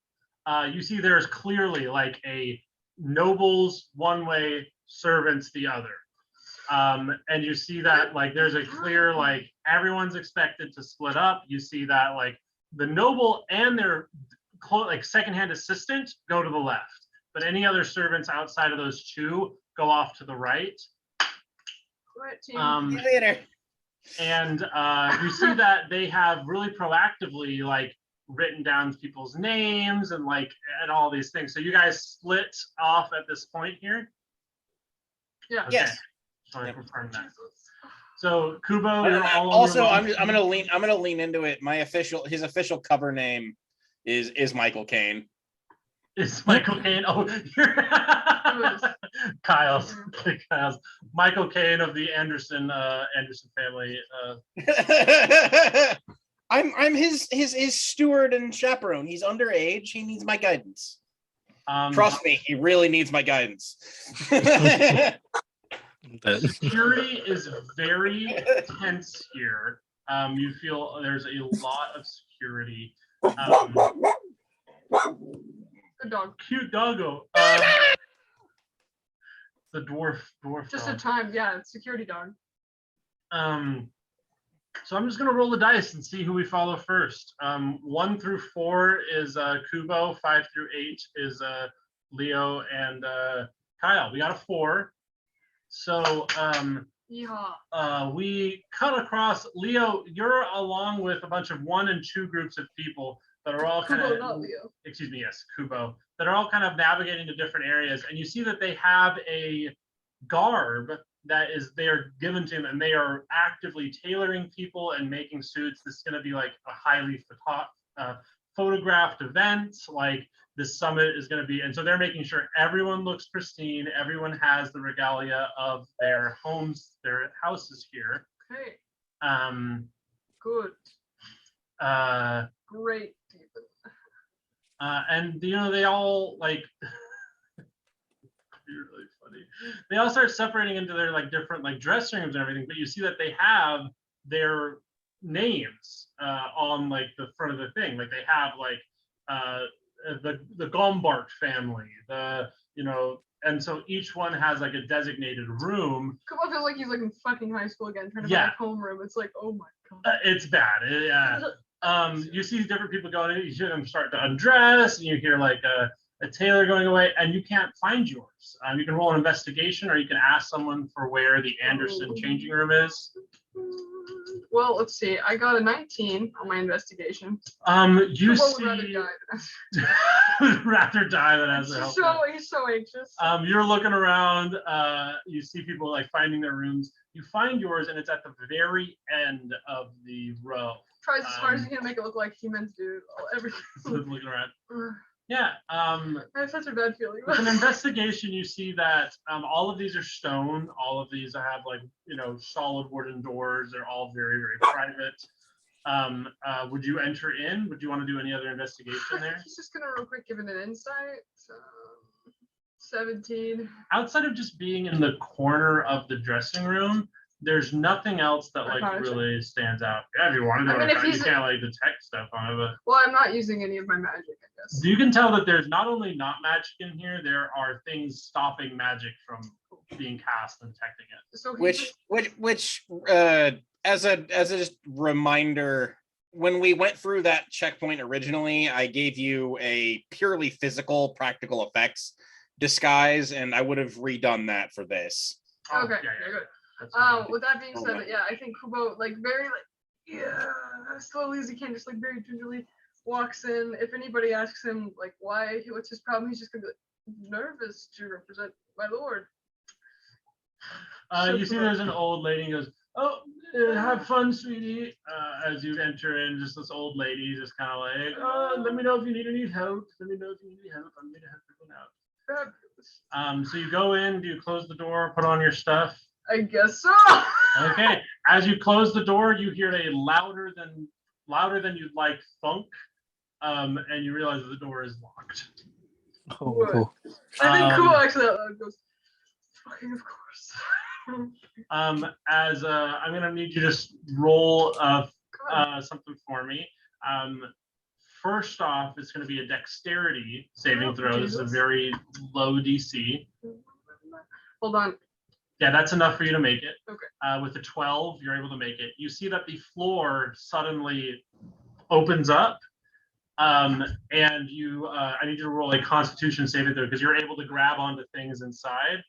you see there's clearly like a nobles one way, servants the other. And you see that like there's a clear like everyone's expected to split up. You see that like the noble and their like secondhand assistant go to the left, but any other servants outside of those two go off to the right. Later. And you see that they have really proactively like written down people's names and all these things. So you guys split off at this point here? Yeah. Okay. Yes. So I confirm that. So Kubo, you're all Also, over I'm Munson. gonna lean into it. His official cover name is Michael Caine. Is Michael Caine? Oh, Kyle's Michael Caine of the Anderson family. I'm his steward and chaperone. He's underage. He needs my guidance. Trust me, he really needs my guidance. Security is very tense here. You feel there's a lot of security. Good dog. Cute doggo. The dwarf Just dog. a time, yeah, security dog. So I'm just gonna roll the dice and see who we follow first. 1 through 4 is Kubo. 5 through 8 is Leo and Kyle. We got a 4. So Yeah. we cut across. Leo, you're along with a bunch of 1 and 2 groups of people that are all kind Kubo, of, not Leo. excuse me, yes, Kubo, that are all kind of navigating to different areas. And you see that they have a garb that is they're given to them, and they are actively tailoring people and making suits. This is going to be like a highly photographed event. Like this summit is going to be, and so they're making sure everyone looks pristine. Everyone has the regalia of their homes, their houses here. Okay. Good. Great. And you know, they all like really funny. They all start separating into their like different like dressing rooms and everything, but you see that they have their names on like the front of the thing. Like they have like the Gombart family, and so each one has like a designated room. Kubo feels like he's like in fucking high school again, trying to find a homeroom. It's like, oh my god. It's bad. Yeah. You see different people going in, you hear them start to undress, and you hear like a tailor going away, and you can't find yours. You can roll an investigation, or you can ask someone for where the Anderson changing room is. Well, let's see. I got a 19 on my investigation. You Kubo see, would rather die than would rather die than ask for help. He's so anxious. You're looking around. You see people like finding their rooms. You find yours, and it's at the very end of the row. Tries as hard as he can make it look like he meant to do everything. Looking around. Yeah. I have such a bad feeling. With an investigation, you see that all of these are stone. All of these have like solid wooden doors. They're all very, very private. Would you enter in? Would you want to do any other investigation there? He's just gonna real quick give it an insight. 17. Outside of just being in the corner of the dressing room, there's nothing else that like really stands out. Yeah, if you want to do it, you can't like detect stuff on it. But well, I'm not using any of my magic, I guess. You can tell that there's not only not magic in here, there are things stopping magic from being cast and detecting it. So which as a reminder, when we went through that checkpoint originally, I gave you a purely physical practical effects disguise, and I would have redone that for this. Okay, good. With that being said, yeah, I think Kubo like very slowly as he can, just like very gingerly walks in. If anybody asks him like what's his problem, he's just gonna be like, nervous to represent my lord. You see there's an old lady who goes, oh, have fun, sweetie. As you enter in, just this old lady just kind of like, oh, let me know if you need any help. I'm here to help everyone out. Fabulous. So you go in, do you close the door, put on your stuff? I guess so. Okay. As you close the door, you hear a louder than you'd like thunk, and you realize that the door is locked. Oh. I think Kubo actually goes, fucking of course. As I'm gonna need you to roll something for me. First off, it's going to be a dexterity saving throw. This is a very low DC. Hold on. Yeah, that's enough for you to make it. Okay. With a 12, you're able to make it. You see that the floor suddenly opens up, and I need you to roll a Constitution saving throw because you're able to grab onto things inside.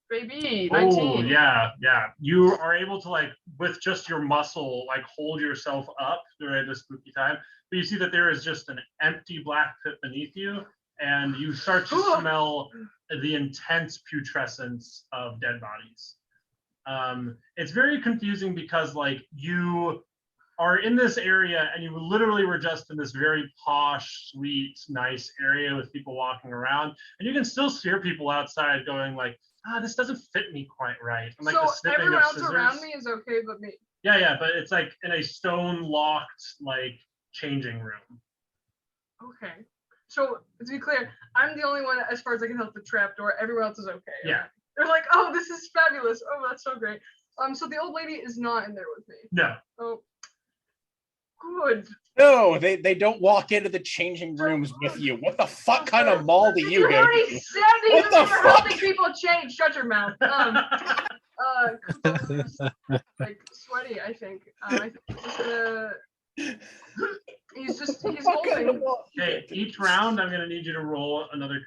Baby, 19. Oh, yeah. You are able to, like, with just your muscle, like, hold yourself up during this spooky time. But you see that there is just an empty black pit beneath you, and you start to smell the intense putrescence of dead bodies. It's very confusing because like you are in this area and you literally were just in this very posh, sweet, nice area with people walking around, and you can still hear people outside going like, this doesn't fit me quite right. And like the So snipping everyone of else scissors. around me is okay, but me. Yeah, but it's like in a stone locked like changing room. Okay. So to be clear, I'm the only one as far as I can help the trapdoor. Everyone else is okay. Yeah. They're like, oh, this is fabulous. Oh, that's so great. So the old lady is not in there with me. No. Oh, good. No, they don't walk into the changing rooms with you. What the fuck kind of mall do you You go already to? said he What was the never fuck? helping people change. Shut your mouth. Kubo's, like sweaty. I think. I think he's just he's holding. Okay, each round I'm gonna need you to roll another.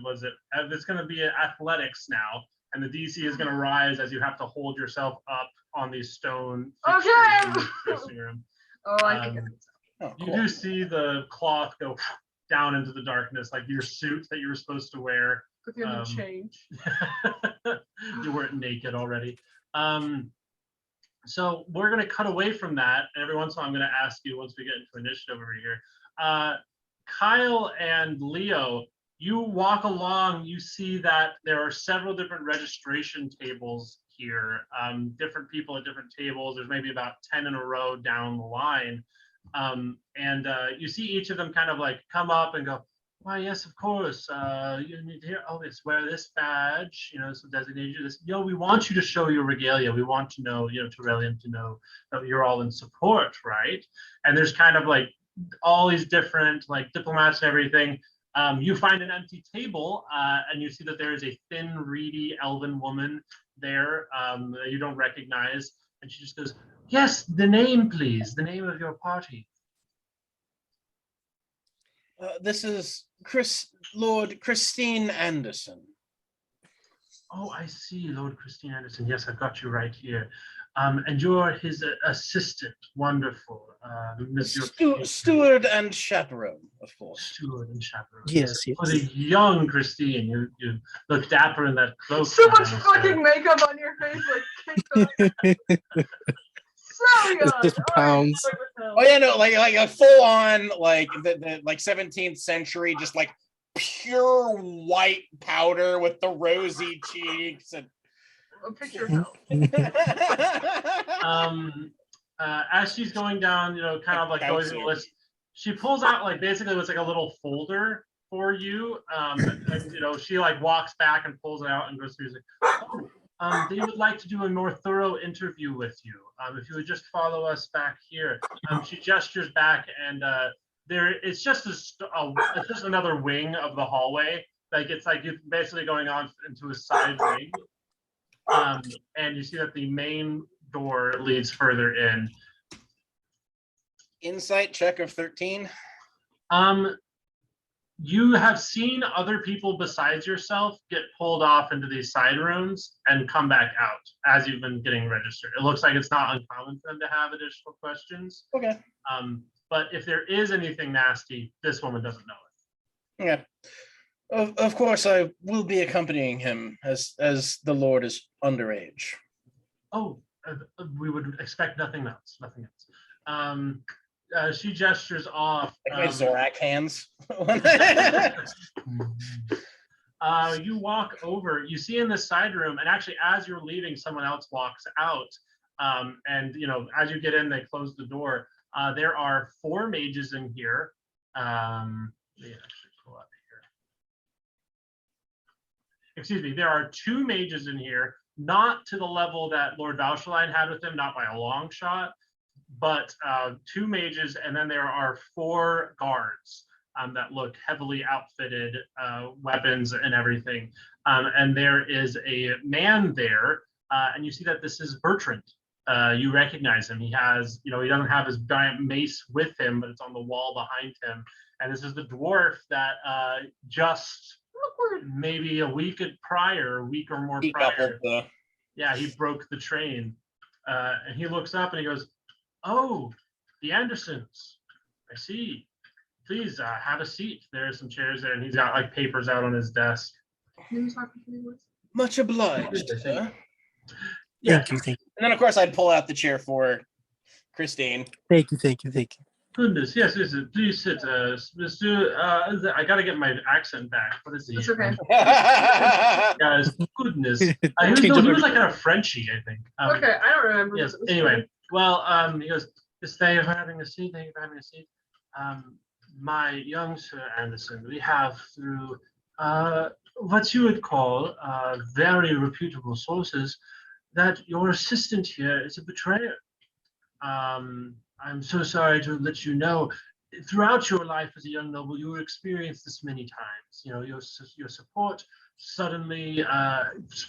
Was it? It's gonna be athletics now, and the DC is gonna rise as you have to hold yourself up on these stone. Okay. fixtures in the dressing room. Oh, I think. Oh, You cool. do see the cloth go down into the darkness, like your suit that you were supposed to wear. With him to change. You weren't naked already. So we're going to cut away from that. And every once in a while, I'm going to ask you once we get into initiative over here. Kyle and Leo, you walk along, you see that there are several different registration tables here, different people at different tables. There's maybe about 10 in a row down the line. And you see each of them kind of like come up and go, why, yes, of course. You need to hear, oh, it's wear this badge, this will designate you this. We want you to show your regalia. We want to know, Torellium to know that you're all in support, right? And there's kind of like all these different like diplomats and everything. You find an empty table and you see that there is a thin, reedy elven woman there that you don't recognize. And she just goes, yes, the name, please, the name of your party. This is Lord Christine Anderson. Oh, I see, Lord Christine Anderson. Yes, I've got you right here. And you're his assistant. Wonderful. Steward and chaperone, of course. Steward and chaperone. Yes. For the young Christine, you look dapper in that cloak. So much fucking makeup on your face, like kicked so young. Just pounds. Oh yeah, no, like a full on like the like 17th century, just like pure white powder with the rosy cheeks and A picture of as she's going down, kind of like going through the list, she pulls out like basically what's like a little folder for you. And she like walks back and pulls it out and goes through. She's like, they would like to do a more thorough interview with you. If you would just follow us back here. She gestures back, and it's just it's just another wing of the hallway. Like it's like you're basically going on into a side wing. And you see that the main door leads further in. Insight check of 13. You have seen other people besides yourself get pulled off into these side rooms and come back out as you've been getting registered. It looks like it's not uncommon for them to have additional questions. Okay. But if there is anything nasty, this woman doesn't know it. Yeah. Of course, I will be accompanying him as the Lord is underage. Oh, we would expect nothing else. Nothing else. She gestures off. Like my Zorak hands. You walk over. You see in the side room, and actually, as you're leaving, someone else walks out. And as you get in, they close the door. There are 4 mages in here. Let me actually pull up here. Excuse me. There are 2 mages in here, not to the level that Lord Valshaline had with him, not by a long shot, but 2 mages, and then there are 4 guards that look heavily outfitted, weapons and everything. And there is a man there, and you see that this is Bertrand. You recognize him. He has, he doesn't have his giant mace with him, but it's on the wall behind him. And this is the dwarf that just maybe a week or more prior. Yeah, he broke the train. And he looks up and he goes, oh, the Andersons. I see. Please have a seat. There are some chairs there, and he's got like papers out on his desk. Much obliged, sir. Yes. Thank you. And then, of course, I'd pull out the chair for Christine. Thank you. Goodness, yes, please sit, Mr. I gotta get my accent back. What is he? It's okay. Guys, goodness. He Change was up like a Frenchie, I think. Okay, I don't remember. Yes. what it was Anyway, well, he goes, "Yes, thank you for having a seat. Thank you for having a seat. My young Sir Anderson, we have through what you would call very reputable sources that your assistant here is a betrayer. I'm so sorry to let you know. Throughout your life as a young noble, you will experience this many times. You know, your support suddenly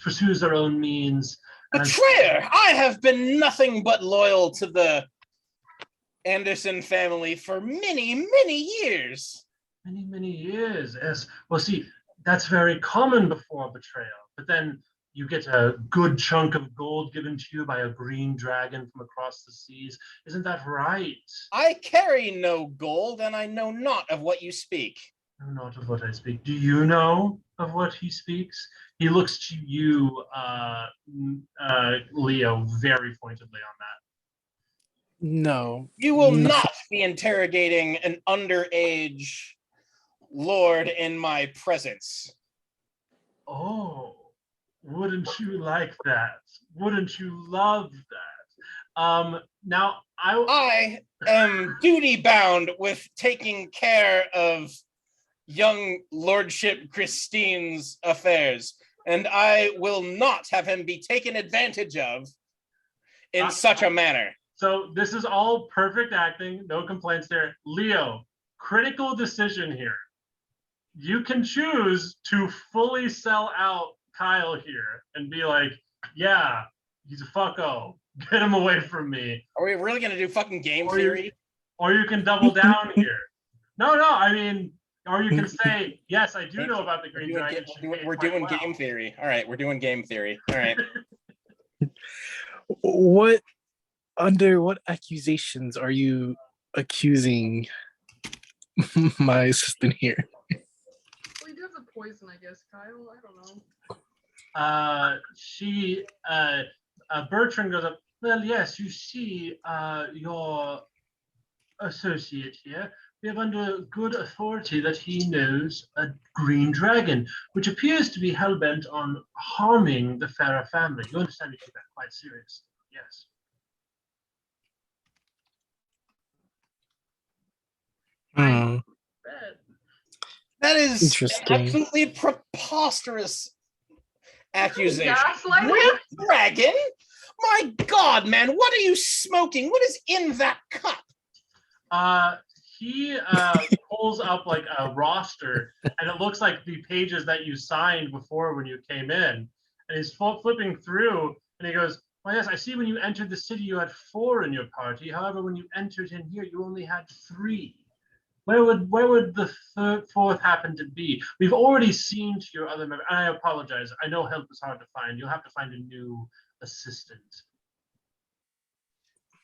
pursues their own means. Betrayer! I have been nothing but loyal to the Anderson family for many, many years. Many years. Yes. Well, see, that's very common before betrayal. But then you get a good chunk of gold given to you by a green dragon from across the seas. Isn't that right? I carry no gold, and I know not of what you speak. Not of what I speak. Do you know of what he speaks? He looks to you, Leo, very pointedly on that. No. You will not be interrogating an underage lord in my presence. Oh, wouldn't you like that? Wouldn't you love that? Now I am duty bound with taking care of young Lordship Christine's affairs, and I will not have him be taken advantage of in such a manner. So this is all perfect acting, no complaints there. Leo, critical decision here. You can choose to fully sell out Kyle here and be like, yeah, he's a fucko. Get him away from me. Are we really gonna do fucking game theory? Or you can double down here. No, I mean, or you can say, yes, I do know about the Green Dragon. We're doing game theory. All right, we're doing game theory. All right. Under what accusations are you accusing my assistant here? Well, he does a poison, I guess, Kyle. I don't know. Bertrand goes up, well, yes, you see, your associate here, we have under good authority that he knows a green dragon, which appears to be hell-bent on harming the Farah family. You understand we take that quite seriously, yes. Hmm. That is Interesting. absolutely preposterous accusation. Gaslighting? Green dragon? My God, man, what are you smoking? What is in that cup? He pulls up like a roster, and it looks like the pages that you signed before when you came in. And he's flipping through, and he goes, well, yes, I see when you entered the city, you had 4 in your party. However, when you entered in here, you only had 3. Where would the 4th happen to be? We've already seen to your other member, and I apologize. I know help is hard to find. You'll have to find a new assistant.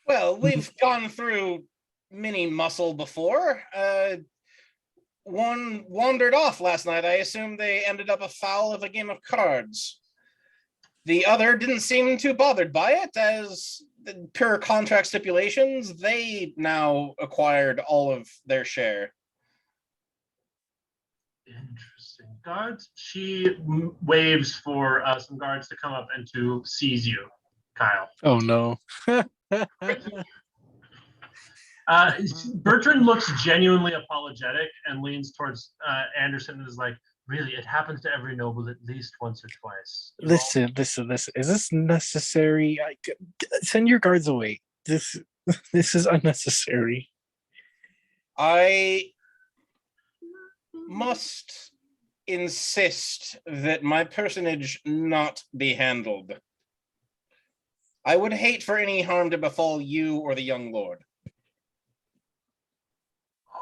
Well, we've gone through mini muscle before. One wandered off last night. I assume they ended up afoul of a game of cards. The other didn't seem too bothered by it, as per contract stipulations, they now acquired all of their share. Interesting. Guards? She waves for some guards to come up and to seize you, Kyle. Oh no. Bertrand looks genuinely apologetic and leans towards Anderson and is like, really, it happens to every noble at least once or twice. Listen. Is this necessary? Send your guards away. This is unnecessary. I must insist that my personage not be handled. I would hate for any harm to befall you or the young lord.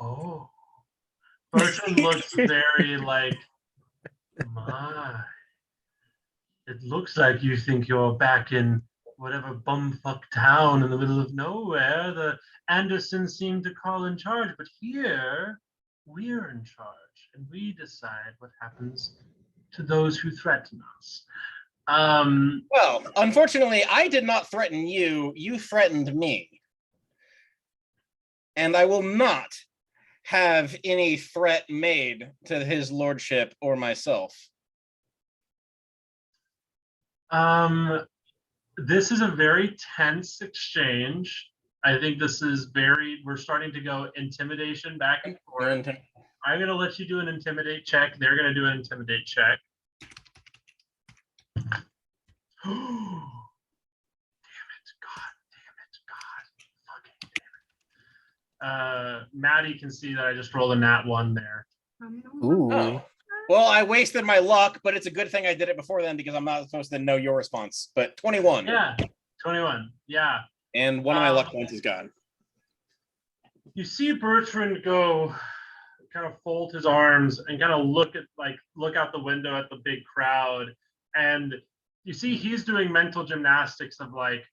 Oh. Bertrand looks very like, my. It looks like you think you're back in whatever bumfuck town in the middle of nowhere. The Andersons seem to call in charge, but here we're in charge and we decide what happens to those who threaten us. Well, unfortunately, I did not threaten you. You threatened me. And I will not have any threat made to his lordship or myself. This is a very tense exchange. I think this is we're starting to go intimidation back and forth. I'm going to let you do an intimidate check. They're going to do an intimidate check. Damn it, God, fucking damn it. Maddie can see that I just rolled a nat 1 there. Ooh. Oh. Well, I wasted my luck, but it's a good thing I did it before then because I'm not supposed to know your response. But 21. Yeah, 21. Yeah. And one of my luck points is gone. You see Bertrand go kind of fold his arms and kind of look out the window at the big crowd, and you see he's doing mental gymnastics of like,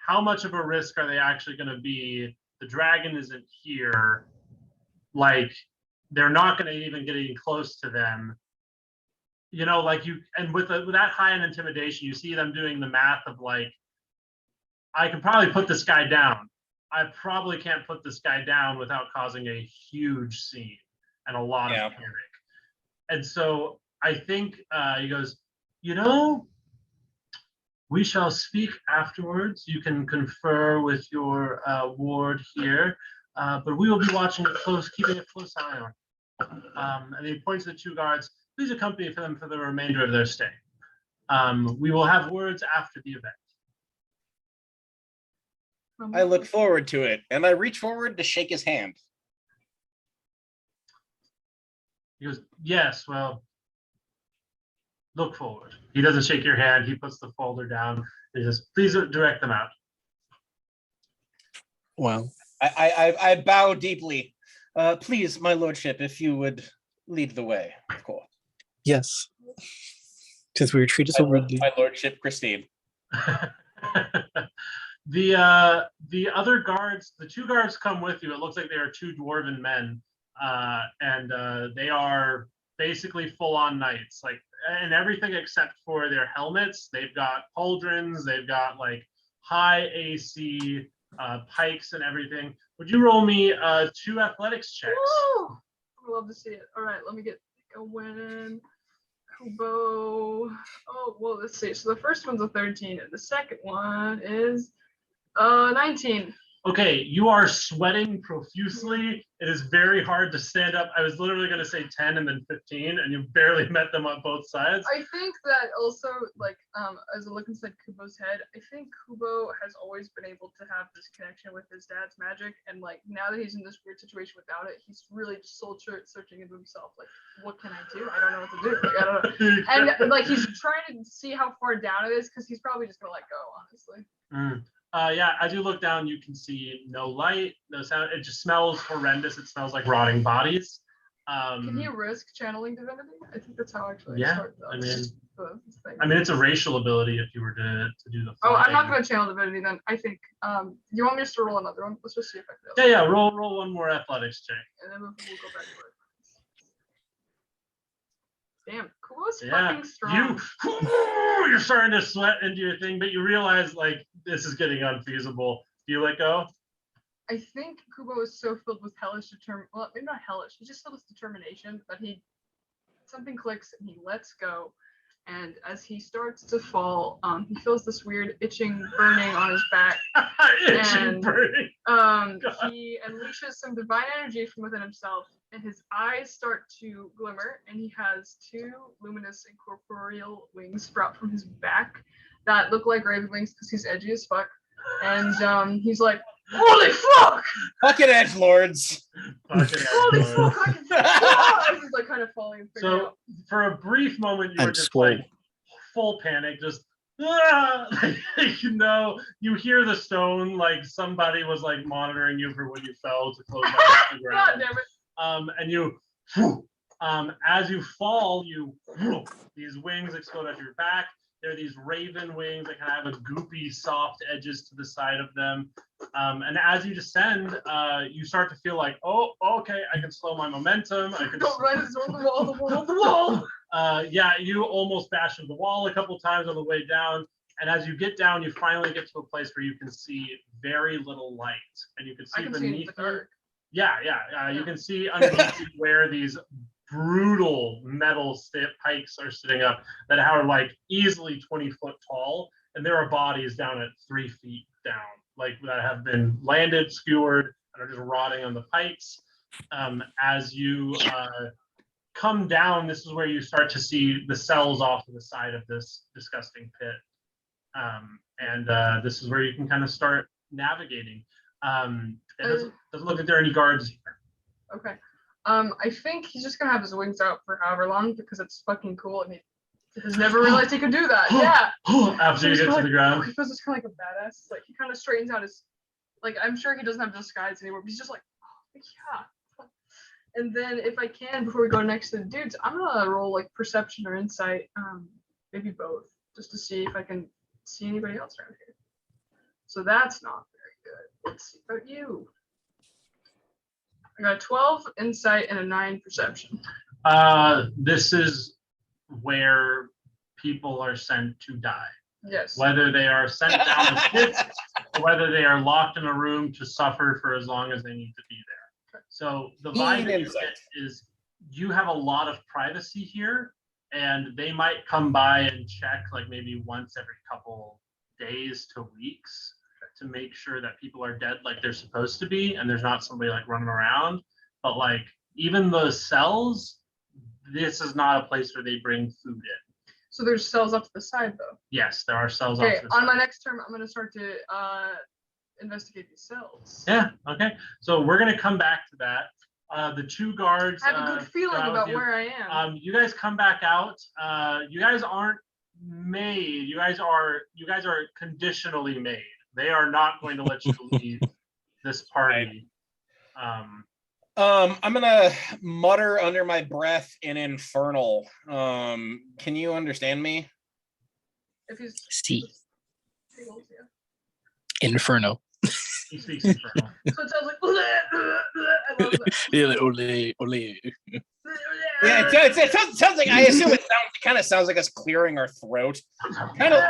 how much of a risk are they actually going to be? The dragon isn't here. Like, they're not going to even get any close to them. You know, like with that high in intimidation, you see them doing the math of like, I could probably put this guy down. I probably can't put this guy down without causing a huge scene and a lot of panic. And so I think he goes, you know, we shall speak afterwards. You can confer with your ward here, but we will be watching it close, keeping a close eye on. And he points to the 2 guards. Please accompany them for the remainder of their stay. We will have words after the event. I look forward to it, and I reach forward to shake his hand. He goes, yes, well, look forward. He doesn't shake your hand. He puts the folder down. He says, please direct them out. Well, I bow deeply. Please, my lordship, if you would lead the way, of course. yes. Since we were treated so rudely. My lordship, Christine. The other guards, the 2 guards come with you. It looks like they are 2 dwarven men, and they are basically full-on knights, like, and everything except for their helmets. They've got pauldrons. They've got like high AC pikes and everything. Would you roll me 2 athletics checks? Oh, I love to see it. All right, let me get going. Kubo. Oh, well, let's see. So the first one's a 13, and the second one is 19. Okay, you are sweating profusely. It is very hard to stand up. I was literally going to say 10 and then 15, and you barely met them on both sides. I think that also, like, as I look inside Kubo's head, I think Kubo has always been able to have this connection with his dad's magic, and like now that he's in this weird situation without it, he's really just soul searching into himself. Like, what can I do? I don't know what to do. Like, I don't know. And like he's trying to see how far down it is because he's probably just gonna let go, honestly. Yeah, as you look down, you can see no light, no sound. It just smells horrendous. It smells like rotting bodies. Can he risk channeling divinity? I think that's how actually. Yeah, start I mean, it's a racial ability if you were to do the. Oh, I'm not going to channel divinity then. I think. You want me just to roll another one? Let's just see if I Yeah, fail. yeah. Roll one more athletics check. And then we'll go back to it. Damn, Kubo's Yeah, fucking strong. you're starting to sweat into your thing, but you realize like this is getting unfeasible. Do you let go? I think Kubo is so filled with hellish determination. Well, maybe not hellish. He's just filled with determination that something clicks and he lets go. And as he starts to fall, he feels this weird itching, burning on his back. Burning. He unleashes some divine energy from within himself, and his eyes start to glimmer, and he has 2 luminous incorporeal wings sprout from his back that look like raven wings because he's edgy as fuck. And he's like, holy fuck! Fucking edgelords! Holy fuck! I can fly! He's like kind of falling. So for a brief moment, you were just swole. like full panic, just you know, you hear the stone, like somebody was like monitoring you for when you fell to close back the ground. God damn it! And you, as you fall, these wings explode at your back. They're these raven wings that kind of have a goopy, soft edges to the side of them. And as you descend, you start to feel like, oh, okay, I can slow my momentum. I can Don't run, it's on the wall, the wall, the wall. Yeah, you almost bash into the wall a couple times on the way down. And as you get down, you finally get to a place where you can see very little light. And you can I see can see in beneath the you. dark. Yeah. You can see underneath you where these brutal metal pikes are sitting up that are like easily 20 foot tall. And there are bodies down at 3 feet down, like that have been landed, skewered, and are just rotting on the pikes. As you come down, this is where you start to see the cells off to the side of this disgusting pit. This is where you can kind of start navigating. It doesn't look like there are any guards here. Okay. I think he's just gonna have his wings out for however long because it's fucking cool and he has never realized he could do that. Yeah. After you get to the ground. He feels just kind of like a badass. Like he kind of straightens out his, like I'm sure he doesn't have disguise anymore, but he's just like, oh, yeah. And then if I can, before we go next to the dudes, I'm gonna roll like perception or insight, maybe both, just to see if I can see anybody else around here. So that's not very good. Let's see about you. I got a 12 insight and a 9 perception. This is where people are sent to die. Yes. Whether they are sent down the pit, or whether they are locked in a room to suffer for as long as they need to be there. So the vibe that you get is you have a lot of privacy here, and they might come by and check like maybe once every couple days to weeks to make sure that people are dead like they're supposed to be and there's not somebody like running around. But like even the cells, this is not a place where they bring food in. So there's cells up to the side though. Yes, there are cells Okay, off to the on side. my next turn, I'm gonna start to investigate these cells. Yeah, okay. So we're gonna come back to that. The two guards. I have a good feeling about where I am. You guys come back out. You guys aren't made. You guys are conditionally made. They are not going to let you leave this party. I'm gonna mutter under my breath in infernal. Can you understand me? If he's See, yeah. Inferno. He speaks infernal. So it sounds like I love that. Yeah, like, ole, ole. Yeah, it sounds like, I assume it kind of sounds like us clearing our throat. Kind of.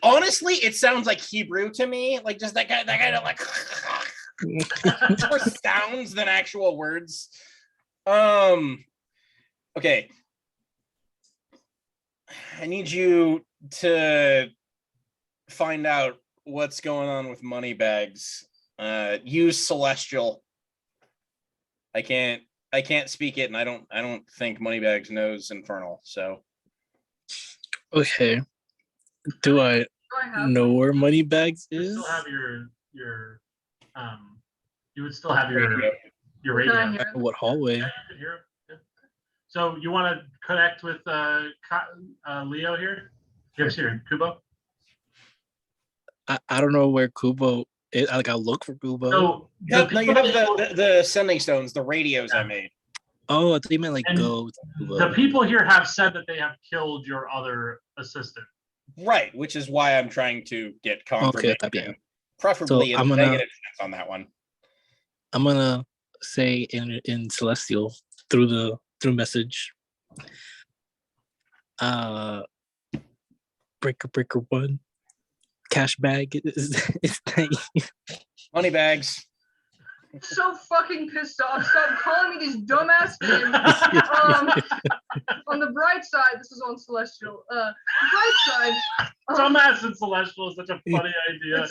Honestly, it sounds like Hebrew to me, like just that kind of like more sounds than actual words. Okay. I need you to find out what's going on with Moneybags. Use Celestial. I can't speak it, and I don't think Moneybags knows Infernal. So Okay. Do I know where Moneybags You is? still have your you would still have your Can I radio. hear What hallway? Yeah, you can hear it. Yeah. So you want to connect with Leo here? Yes, here, Kubo. I don't know where Kubo is. Like, I'll look for Kubo. So no, you have the sending stones, the radios I made. Oh, I thought you meant like And go to Kubo. the people here have said that they have killed your other assistant. Right, which is why I'm trying to get confirmation. yeah. Preferably So I'm in gonna- negative sense on that one. I'm gonna say in Celestial through message. Breaker 1. Cash bag is Moneybags. So fucking pissed off. Stop calling me these dumbass names. On the bright side, this is on Celestial. The bright side. Dumbass and Celestial is such a funny idea.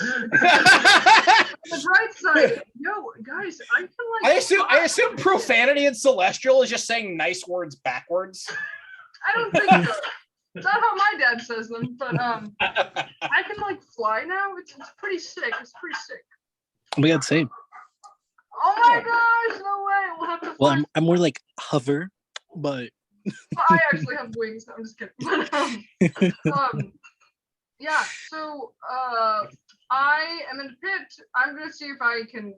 The bright side. Yo, guys, I can like. I assume profanity in Celestial is just saying nice words backwards. I don't think so. It's not how my dad says them, but I can like fly now. It's pretty sick. It's pretty sick. we got same. Oh my gosh, no way. We'll have to Well, fly. I'm more like hover, but I actually have wings. No, I'm just kidding. Yeah, so I am in the pit. I'm gonna see if I can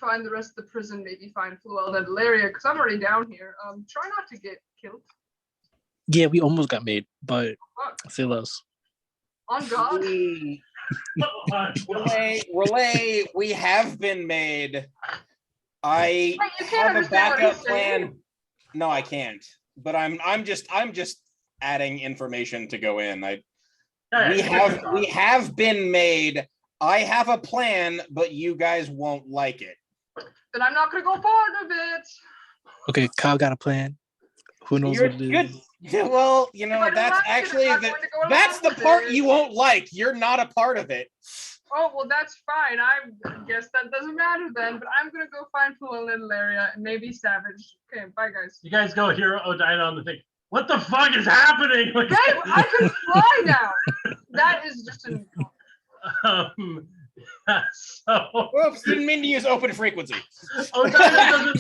find the rest of the prison, maybe find Fluel and Valeria, because I'm already down here. Try not to get killed. yeah, we almost got made, but Fuck. say less. On God. Relay, we have been made. I Wait, you can't have a understand what backup he's saying? plan. No, I can't. but I'm just adding information to go in. Yeah, We have been made. I have a plan, but you guys won't like it. Then I'm not gonna go part of it. Okay, Kyle got a plan. Who knows You're what it good. is? Yeah, well, If I don't that's like it, I'm actually not going to go that's along the with part it. you won't like. You're not a part of it. Oh, well, that's fine. I guess that doesn't matter then, but I'm gonna go find a little area and maybe Savage. Okay, bye, guys. You guys go hear Odina on the thing. What the fuck is happening? Like, Hey, I can fly now. That is just an. So Whoops, didn't mean to use open frequency. Odina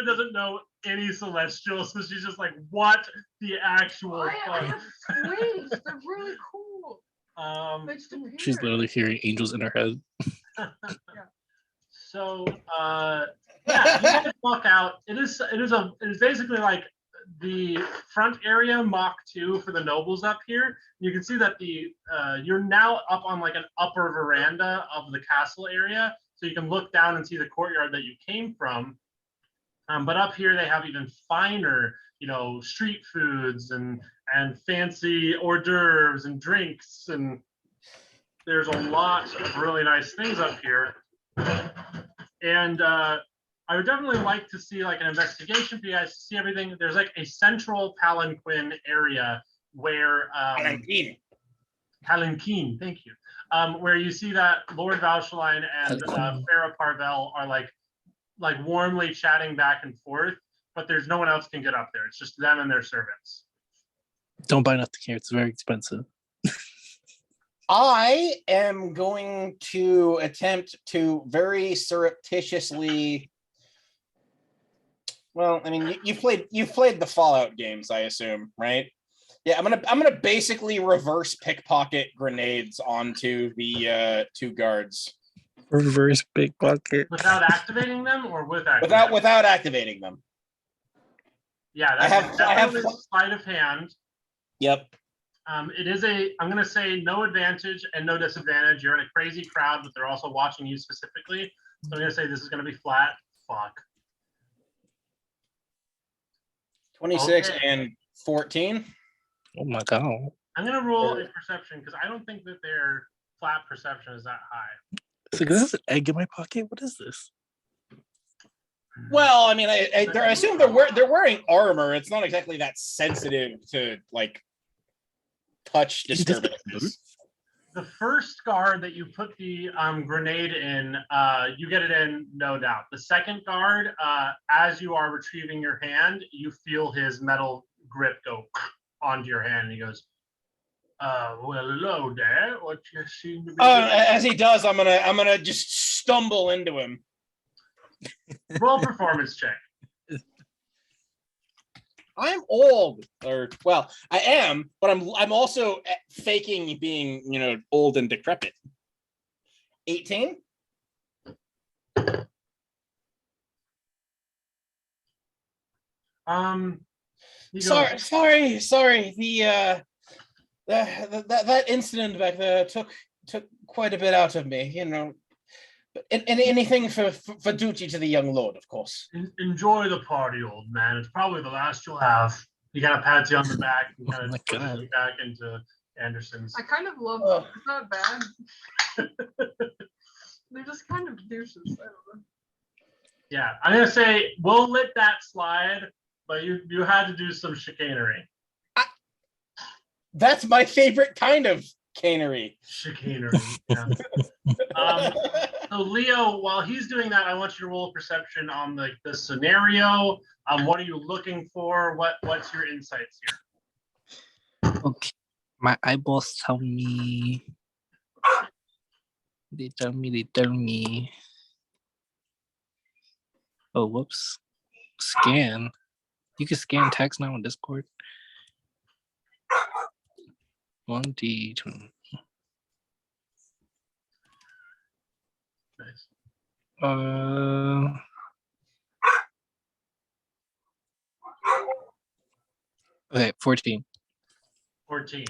doesn't know any celestial, so she's just like, what the actual I fuck? have wings. They're really cool. They just appear. She's literally hearing angels in her head. So yeah, you guys walk out. It is basically like the front area Mach 2 for the nobles up here. You can see that you're now up on like an upper veranda of the castle area, so you can look down and see the courtyard that you came from. But up here they have even finer, street foods and fancy hors d'oeuvres and drinks, and there's a lot of really nice things up here. And I would definitely like to see like an investigation for you guys to see everything. There's like a central palanquin area where Palanquin, thank you. Where you see that Lord Valshaline and Farah Parvel are like warmly chatting back and forth, but there's no one else can get up there. It's just them and their servants. Don't buy nothing here. It's very expensive. I am going to attempt to very surreptitiously. Well, I mean, you've played the Fallout games, I assume, right? Yeah, I'm gonna basically reverse pickpocket grenades onto the 2 guards. Reverse pickpocket. Without activating them, or with activating Without activating them. Yeah, I that's have sleight of hand. Yep. It is I'm going to say no advantage and no disadvantage. You're in a crazy crowd, but they're also watching you specifically. So I'm going to say this is going to be flat. Fuck. 26 Okay. and 14. Oh my god. I'm going to roll a perception because I don't think that their flat perception is that high. It's like, is this an egg in my pocket? What is this? Well, I mean, I assume they're wearing armor. It's not exactly that sensitive to like touch disturbances. The first guard that you put the grenade in, you get it in, no doubt. The second guard, as you are retrieving your hand, you feel his metal grip go onto your hand, and he goes, well, hello there. What you seem to be doing? As he does, I'm gonna just stumble into him. Roll performance check. I'm old, or well, I am, but I'm also faking being, old and decrepit. 18. Sorry. That incident back there took quite a bit out of me, But anything for duty to the young lord, of course. Enjoy the party, old man. It's probably the last you'll have. He kind of pats you on the back and kind of pushes you back into Anderson's. I kind of love them. It's not bad. They're just kind of douches. I don't know. Yeah, I'm gonna say we'll let that slide, but you had to do some chicanery. That's my favorite kind of canery. Chicanery. Yeah. So Leo, while he's doing that, I want you to roll a perception on the scenario. What are you looking for? What's your insights here? Okay. My eyeballs tell me. They tell me. Oh, whoops. Scan. You can scan text now on Discord. 1D. Nice. Okay, 14. 14.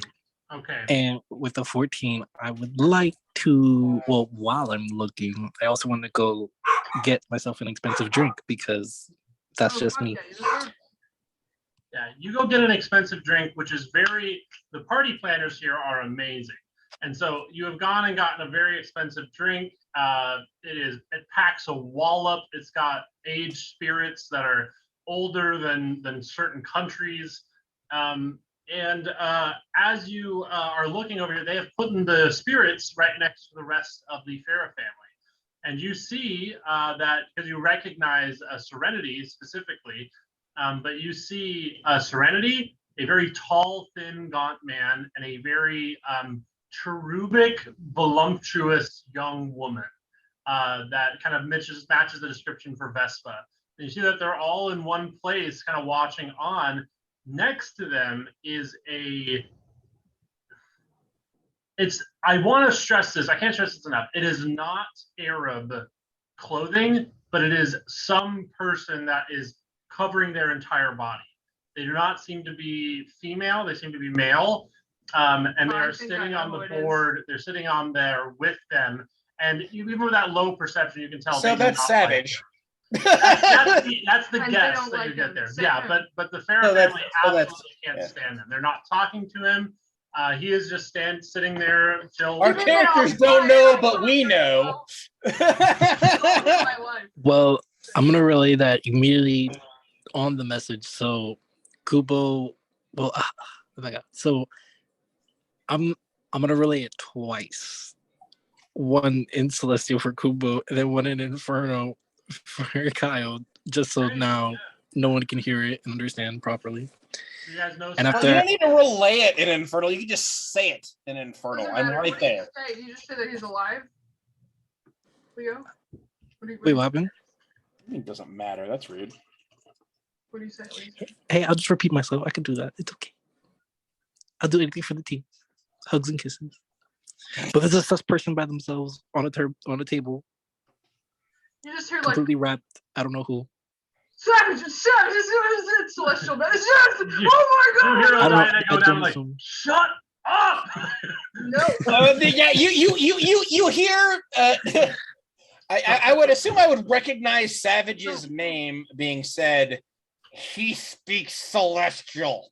Okay. And with the 14, I would like to, well, while I'm looking, I also want to go get myself an expensive drink because that's just me. Yeah, you go get an expensive drink, which is the party planners here are amazing. And so you have gone and gotten a very expensive drink. It packs a wallop. It's got aged spirits that are older than certain countries. And as you are looking over here, they have put in the spirits right next to the rest of the Farah family. And you see that because you recognize Serenity specifically, but you see Serenity, a very tall, thin, gaunt man, and a very cherubic, voluptuous young woman that kind of matches the description for Vespa. And you see that they're all in one place, kind of watching on. Next to them is I want to stress this, I can't stress this enough. It is not Arab clothing, but it is some person that is covering their entire body. They do not seem to be female, they seem to be male. And they are sitting on the board, they're sitting on there with them. And even with that low perception, you can tell. So that's Savage. That's the And guess don't that like you get him. there. Same Yeah, here. but the Farah family absolutely can't stand them. They're not talking to him. He is just sitting there till Our characters don't know, but we know. My life. Well, I'm gonna relay that immediately on the message. So, Kubo, well, oh my God. So, I'm gonna relay it twice. One in Celestial for Kubo, and then one in Inferno for Kyle, just so now no one can hear it and understand properly. You guys know. And Well, after you don't need to relay it in Infernal. You can just say it in Infernal. Doesn't I'm matter. right What did you there. say? Did you just say that he's alive? Leo? wait, what happened? It doesn't matter. That's rude. What do you say? Hey, I'll just repeat myself. I can do that. It's okay. I'll do anything for the team. Hugs and kisses. But there's a sus person by themselves on a table, You just hear like completely wrapped. I don't know who. savages, celestial men. Oh my You hear god! a I don't know. Diana go I down don't like, assume. shut up. No. Yeah, you hear. I would assume I would recognize Savage's name being said. He speaks Celestial.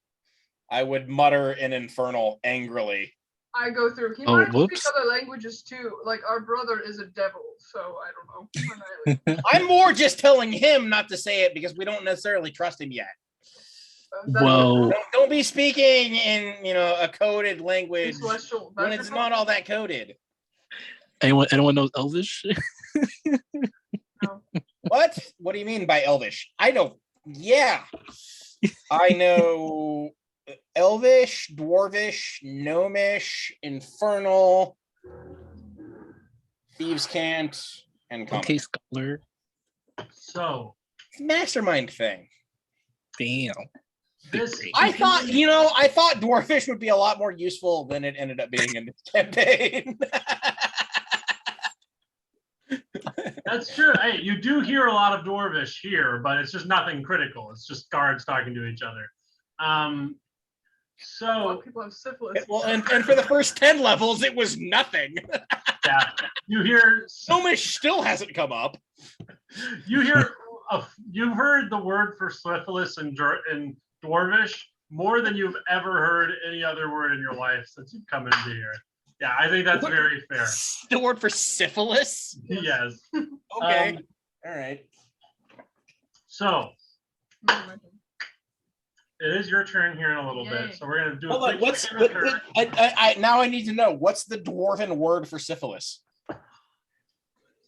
I would mutter in Infernal angrily. I go through. He Oh, might speak whoops. other languages too. Like our brother is a devil, so I don't know. I'm more just telling him not to say it because we don't necessarily trust him yet. Well, Don't be speaking in a coded language celestial. when it's not all that coded. anyone knows Elvish? No. What? What do you mean by Elvish? I don't. Yeah, I know Elvish, Dwarvish, Gnomish, Infernal, Thieves' Cant, and Common. Okay, scholar. So Mastermind thing. Damn. this I thought Dwarfish would be a lot more useful than it ended up being in this campaign. That's true. Hey, you do hear a lot of Dwarvish here, but it's just nothing critical. It's just guards talking to each other. A lot So of people have syphilis. Well, and for the first 10 levels, it was nothing. yeah, you hear Gnomish still hasn't come up. you've heard the word for syphilis in Dwarvish more than you've ever heard any other word in your life since you've come into here. Yeah, I think that's very fair. The word for syphilis? Yes. Okay. All right. So it is your turn here in a little Yay. bit. So we're gonna do Hold a on, quick now I need to know, what's the dwarven word for syphilis?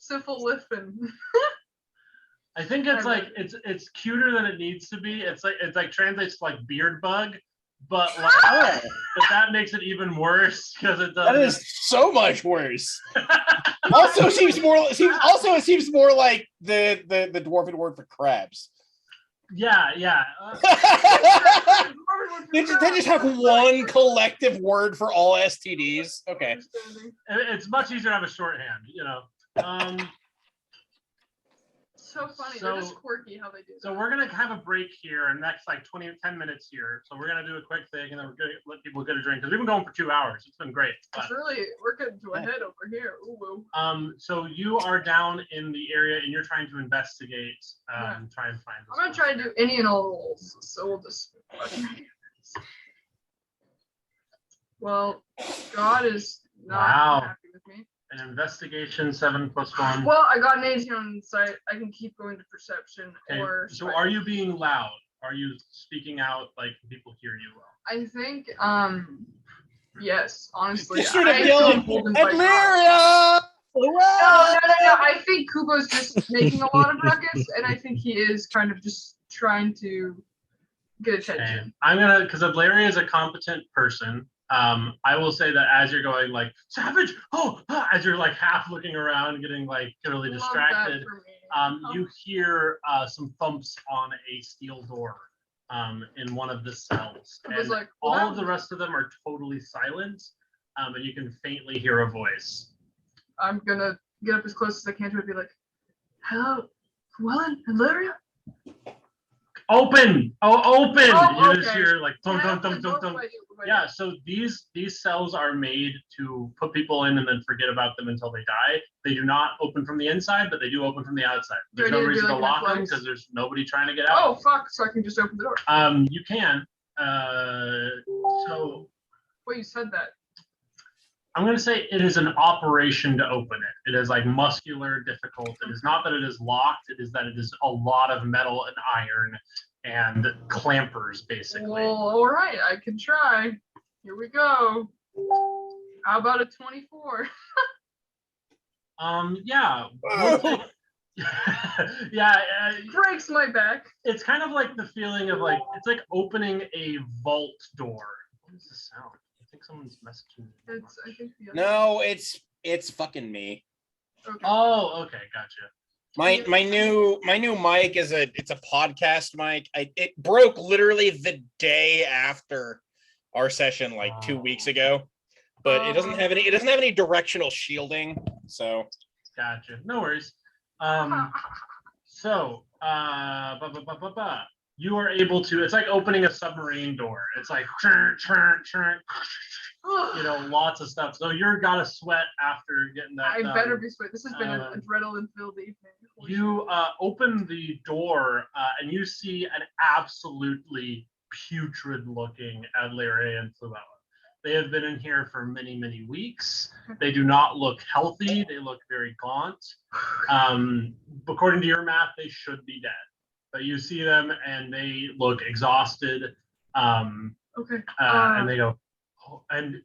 Syphilifin. I think it's like it's cuter than it needs to be. It's like translates to like beard bug, but that makes it even worse because it doesn't. That is so much worse. Also, it seems more like the dwarven word for crabs. Yeah. They just have one collective word for all STDs. Okay. It's much easier to have a shorthand, So funny. They're just quirky how they do So that. we're gonna have a break here in the next like 10 minutes here. So we're gonna do a quick thing and then we're gonna let people get a drink because we've been going for 2 hours. It's been great. It's really working to a head over here. Ooh, woo. So you are down in the area and you're trying to investigate, try and find this. I'm gonna try to do any and all roles. So we'll just Well, God is not Wow. happy with me. An investigation 7+1. Well, I got an 18 on insight. I can keep going to perception Okay, or. so are you being loud? Are you speaking out like people hear you well? I think, yes, honestly. Just straight up I feel yelling, emboldened by God. Adleria! No. I think Kubo's just making a lot of ruckus, and I think he is kind of just trying to get attention. Okay. I'm gonna, because Adlaria is a competent person. I will say that as you're going like Savage, as you're like half looking around, getting like really Love distracted, that for me. you hear some thumps on a steel door in one of the cells, I was and like, all well, of the rest of them are totally silent, and you can faintly hear a voice. I'm gonna get up as close as I can to it and be like, "Hello, Remalin, Hilaria." Open! Oh, open! Oh, You just okay. hear like Can dum I dum open dum the dum door? dum. What do I do? What do I Yeah, do? so these cells are made to put people in and then forget about them until they die. They do not open from the inside, but they do open from the outside. There's Do I no need to do reason to like an lock them athletics? because there's nobody trying to get out. Oh fuck! So I can just open the door. You can. So Wait, you said that. I'm gonna say it is an operation to open it. It is like muscular, difficult. It is not that it is locked. It is that it is a lot of metal and iron and clampers, basically. Well, all right, I can try. Here we go. How about a 24? Yeah. Whoa. Yeah, Breaks my back. it's kind of like the feeling of like it's like opening a vault door. What is the sound? I think someone's messaging me. It's. I think the. No, it's fucking me. Okay. Oh, okay, gotcha. My new mic is it's a podcast mic. It broke literally the day after our session like 2 weeks ago, but it doesn't have any directional shielding. So Gotcha. No worries. So you are able to. It's like opening a submarine door. It's like churn, churn, churn. You know, lots of stuff. So you're gotta sweat after getting that. I better be sweet. This has been an adrenaline-filled evening. Holy You open the door and you see an absolutely putrid-looking Adlaria and Fluella. They have been in here for many, many weeks. They do not look healthy. They look very gaunt. According to your math, they should be dead. But you see them and they look exhausted. Okay. And they go, and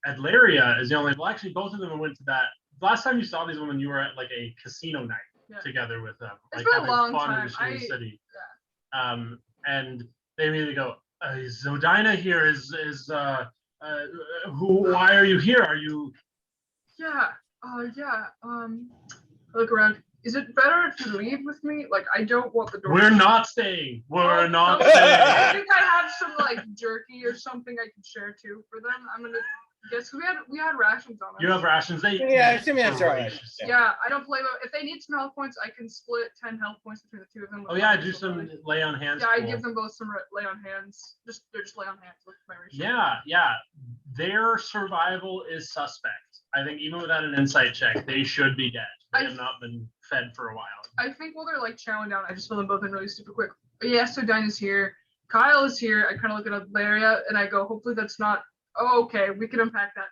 Adlaria is the only. Well, actually, both of them went to that. Last time you saw these women, you were at like a casino night together with them, It's like been a having long fun in time. Machine City. And they immediately go, Zodina here is who? Why are you here? Are you? Yeah. Yeah. I look around. Is it better if you leave with me? Like, I don't want the door. We're not staying. We're not I staying. think I have some like jerky or something I can share too for them. I'm gonna guess we had rations on us. You have rations. They yeah, assuming that's right. voracious. Yeah, I don't blame them. If they need some health points, I can split 10 health points between the two of them. Oh yeah, do some lay on hands. Yeah, I pool. give them both some lay on hands. They're just lay on hands with my ratio. Yeah. Their survival is suspect. I think even without an insight check, they should be dead. They have not been fed for a while. I think while they're like chowing down, I just fill them both in really super quick. But yeah, so Dinah's here. Kyle is here. I kind of look at Valeria and I go, hopefully that's not. Oh, okay, we can unpack that.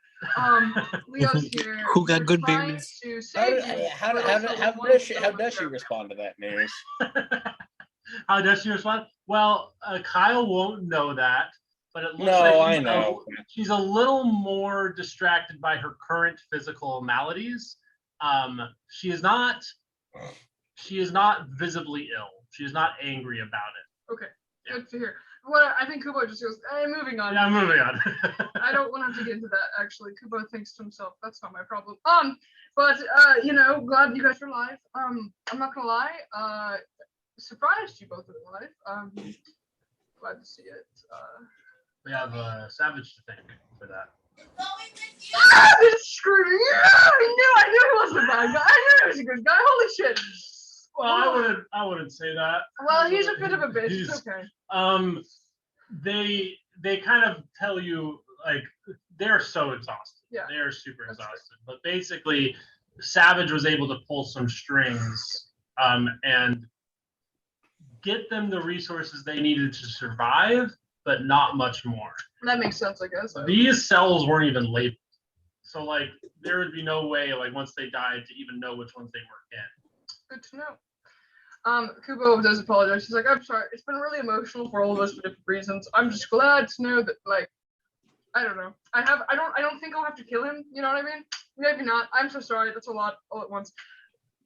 Leo's here. Who got We're good trying babies? to save you, How but also does she one of them- respond to that news? How does she respond? Well, Kyle won't know that, but it looks No, like I know. she's a little more distracted by her current physical maladies. She is not visibly ill. She is not angry about it. Okay, good to hear. Well, I think Kubo just goes, hey, moving on. Yeah, moving on. I don't want to have to get into that, actually. Kubo thinks to himself, that's not my problem. But glad you guys are alive. I'm not gonna lie, surprised you both are alive. Glad to see it. We have Savage to thank for that. It's screwed. Yeah, I knew he wasn't a bad guy. I knew he was a good guy. Holy shit. Well, I wouldn't say that. Well, he's a bit of a bitch. It's okay. They kind of tell you like they're so exhausted. Yeah. They are super exhausted. But basically, Savage was able to pull some strings, and get them the resources they needed to survive, but not much more. That makes sense, I guess. These cells weren't even labeled. So like there would be no way like once they died to even know which ones they were in. Good to know. Kubo does apologize. She's like, I'm sorry. It's been really emotional for all of us for different reasons. I'm just glad to know that, like, I don't know. I don't think I'll have to kill him. You know what I mean? Maybe not. I'm so sorry. That's a lot all at once.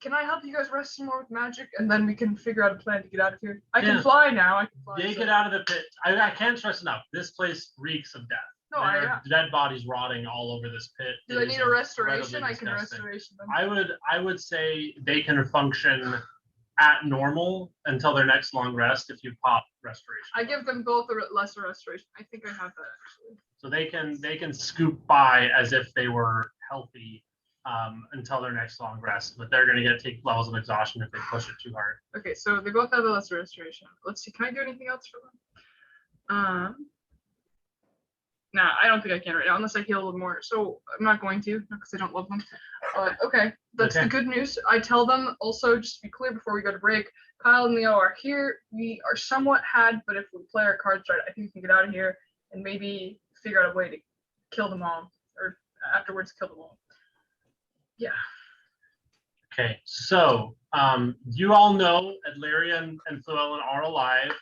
Can I help you guys rest some more with magic, and then we can figure out a plan to get out of here? I can fly now. I can fly. They get out of the pit. I can't stress enough. This place reeks of death. No, there are dead bodies rotting all over this pit. Do they need a restoration? I can restoration them. I would say they can function at normal until their next long rest if you pop restoration. I give them both a lesser restoration. I think I have that actually. So they can scoop by as if they were healthy until their next long rest, but they're going to take levels of exhaustion if they push it too hard. Okay, so they both have a lesser restoration. Let's see, can I do anything else for them? Nah, I don't think I can right now, unless I heal a little more. So I'm not going to, because I don't love them. But okay, that's the good news. I tell them also, just to be clear before we go to break, Kyle and Leo are here. We are somewhat had, but if we play our cards right, I think we can get out of here and maybe figure out a way to kill them all, or afterwards kill them all. Yeah. Okay, so you all know Adlarian and Llewellyn are alive.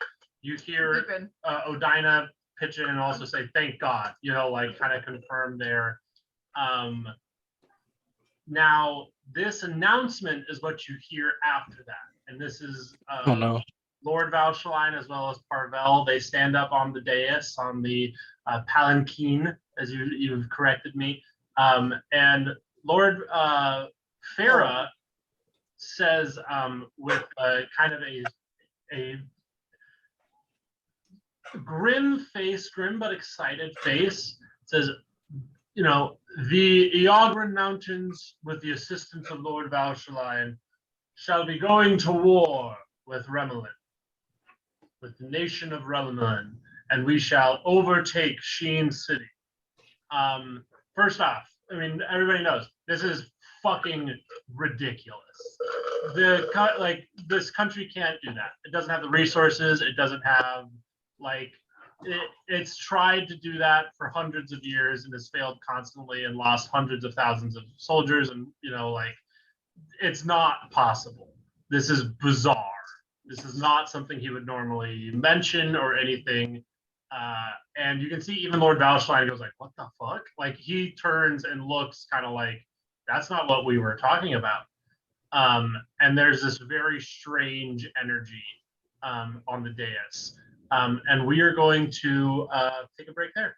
You hear Odina pitch in and also say, thank God, you know, like kind of confirm there. Now, this announcement is what you hear after that. And this is Lord Valshaline as well as Parvel. They stand up on the dais, on the palanquin, as you've corrected me. And Lord Farah says with kind of a grim but excited face, says, you know, the Iogran Mountains, with the assistance of Lord Valshaline, shall be going to war with Remalin, with the nation of Remalin, and we shall overtake Sheen City. First off, I mean, everybody knows this is fucking ridiculous. This country can't do that. It doesn't have the resources. It doesn't have it's tried to do that for hundreds of years and has failed constantly and lost hundreds of thousands of soldiers. And you know, like, it's not possible. This is bizarre. This is not something he would normally mention or anything. And you can see even Lord Valshaline goes like, what the fuck? Like, he turns and looks kind of like, that's not what we were talking about. And there's this very strange energy on the dais. And we are going to take a break there.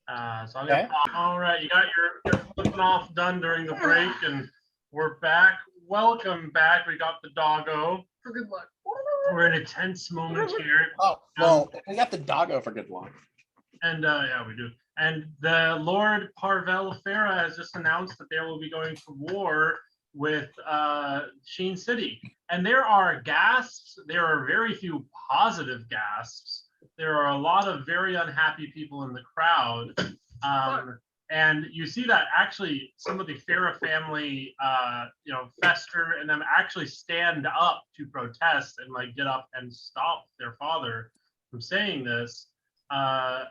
So I'm gonna, all right, you got your flipping off done during the break, and we're back. Welcome back. We got the doggo. For good luck. We're in a tense moment here. Oh, well, we got the doggo for good luck. And yeah, we do. And the Lord Parvel Farah has just announced that they will be going to war with Sheen City. And there are gasps. There are very few positive gasps. There are a lot of very unhappy people in the crowd. And you see that actually some of the Farah family, you know, Fester and them actually stand up to protest and like get up and stop their father from saying this. Yeah,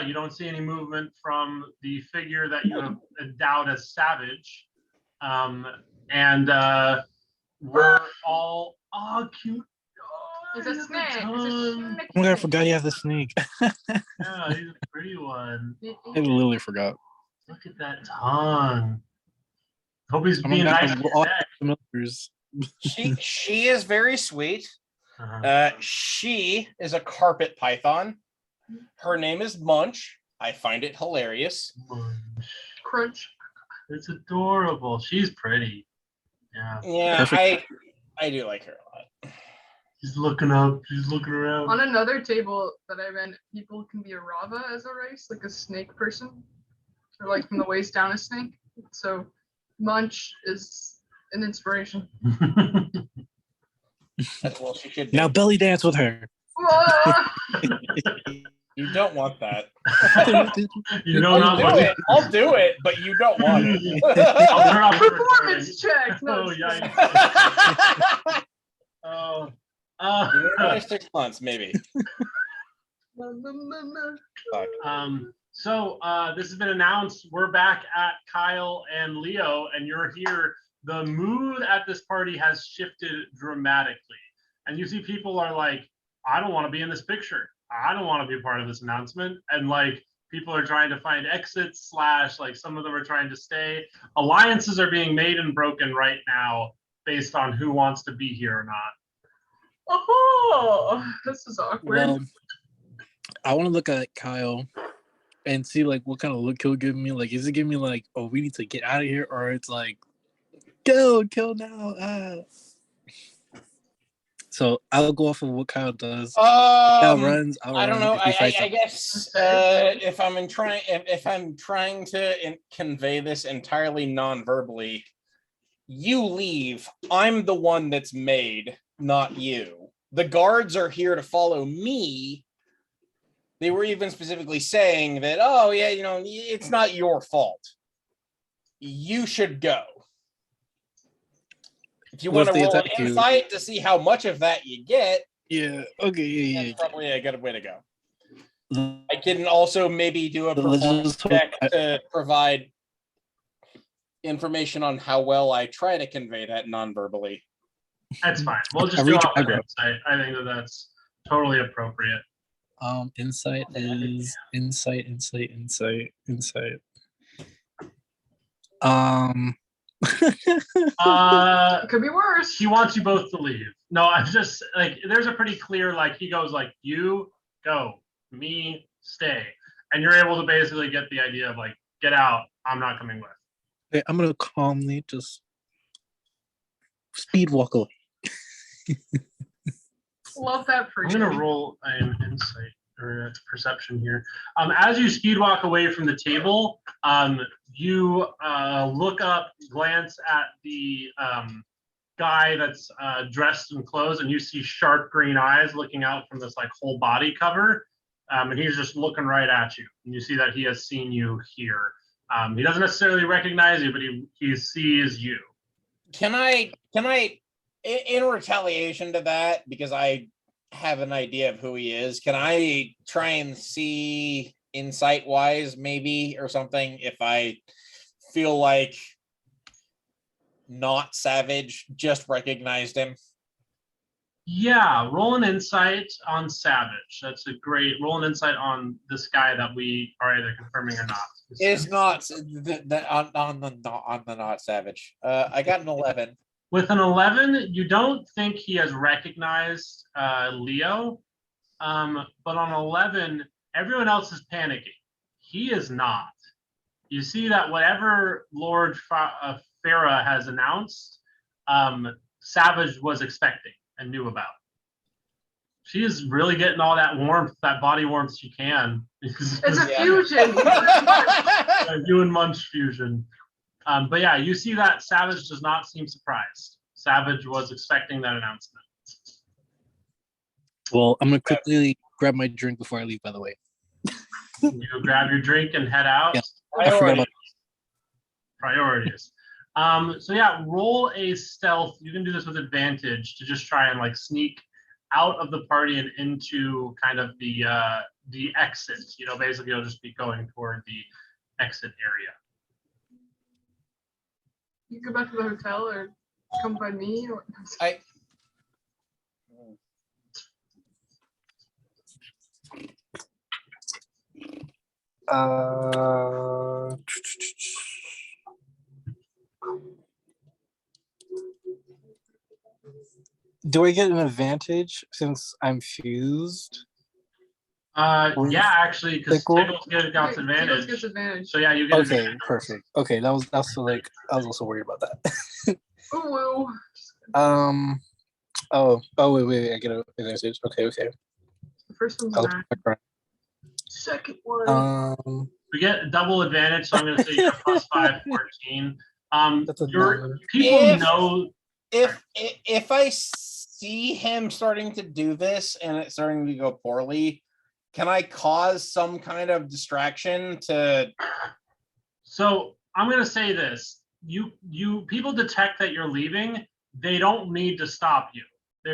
you don't see any movement from the figure that you have endowed as savage. We're all cute. It's a snake. It's a snake. Oh my God, I forgot you have the snake. Yeah, he's a pretty one. I literally forgot. Look at that tongue. Hope he's being nice. Familiars. She is very sweet. She is a carpet python. Her name is Munch. I find it hilarious. Crunch. It's adorable. She's pretty. Yeah. Yeah, Perfect. I do like her a lot. She's looking up. She's looking around. On another table that I'm in, people can be a Rava as a race, like a snake person, or like from the waist down a snake. So Munch is an inspiration. Well, she should Now belly dance with her. You don't want that. You know, I'll do it, but you don't want it. I'll turn off the Performance check. No, Oh, yeah. Oh. Give me another 6 months, maybe. Fuck. So this has been announced. We're back at Kyle and Leo, and you're here. The mood at this party has shifted dramatically. And you see people are like, I don't want to be in this picture. I don't want to be a part of this announcement. And like people are trying to find exits / like some of them are trying to stay. Alliances are being made and broken right now based on who wants to be here or not. Oh, this is awkward. Well, I want to look at Kyle and see like what kind of look he'll give me. Like, is it giving me like, oh, we need to get out of here, or it's like, go, kill now. So I'll go off of what Kyle does. Kyle runs. I don't know. I guess if I'm trying to convey this entirely non-verbally, you leave. I'm the one that's made, not you. The guards are here to follow me. They were even specifically saying that, oh yeah, you know, it's not your fault. You should go. If you want to roll an insight to see how much of that you get, yeah, okay, yeah, that's probably a good way to go. I can also maybe do a performance check to provide information on how well I try to convey that non-verbally. That's fine. We'll just do off an insight. I think that's totally appropriate. Insight is insight. It could be worse. He wants you both to leave. No, I'm just like, there's a pretty clear, like, he goes like, you go, me stay. And you're able to basically get the idea of like, get out, I'm not coming with. Okay, I'm gonna calmly just speed walk away. Love that for I'm you. gonna roll an insight or perception here. As you speed walk away from the table, you look up, glance at the guy that's dressed in clothes, and you see sharp green eyes looking out from this like whole body cover, and he's just looking right at you. And you see that he has seen you here. He doesn't necessarily recognize you, but he sees you. Can I, in retaliation to that, because I have an idea of who he is, can I try and see insight-wise maybe or something if I feel like not Savage just recognized him? Yeah, roll an insight on Savage. That's a great roll. An insight on this guy that we are either confirming or not. It's not on the not Savage. I got an 11. With an 11, you don't think he has recognized Leo, but on 11, everyone else is panicking. He is not. You see that whatever Lord Farah has announced, Savage was expecting and knew about. She is really getting all that warmth, that body warmth she can. It's a fusion. You and Munch fusion. But yeah, you see that Savage does not seem surprised. Savage was expecting that announcement. Well, I'm gonna quickly grab my drink before I leave, by the way. You grab your drink and head out. Yeah, I forgot about priorities. So yeah, roll a stealth. You can do this with advantage to just try and like sneak out of the party and into kind of the exit. You know, basically you'll just be going toward the exit area. You go back to the hotel or come by me or do I get an advantage since I'm fused? Yeah, actually, because Tickles gets advantage. Gets advantage. So yeah, you get okay, advantage. perfect. Okay, that's like I was also worried about that. Ooh. Wait, I get an advantage. Okay. The first one's I'll- 9. Second one. We get double advantage, so I'm going to say you're +5, 14. That's a Your nine. people know. If I see him starting to do this and it's starting to go poorly, can I cause some kind of distraction to? So I'm going to say this: you people detect that you're leaving. They don't need to stop you.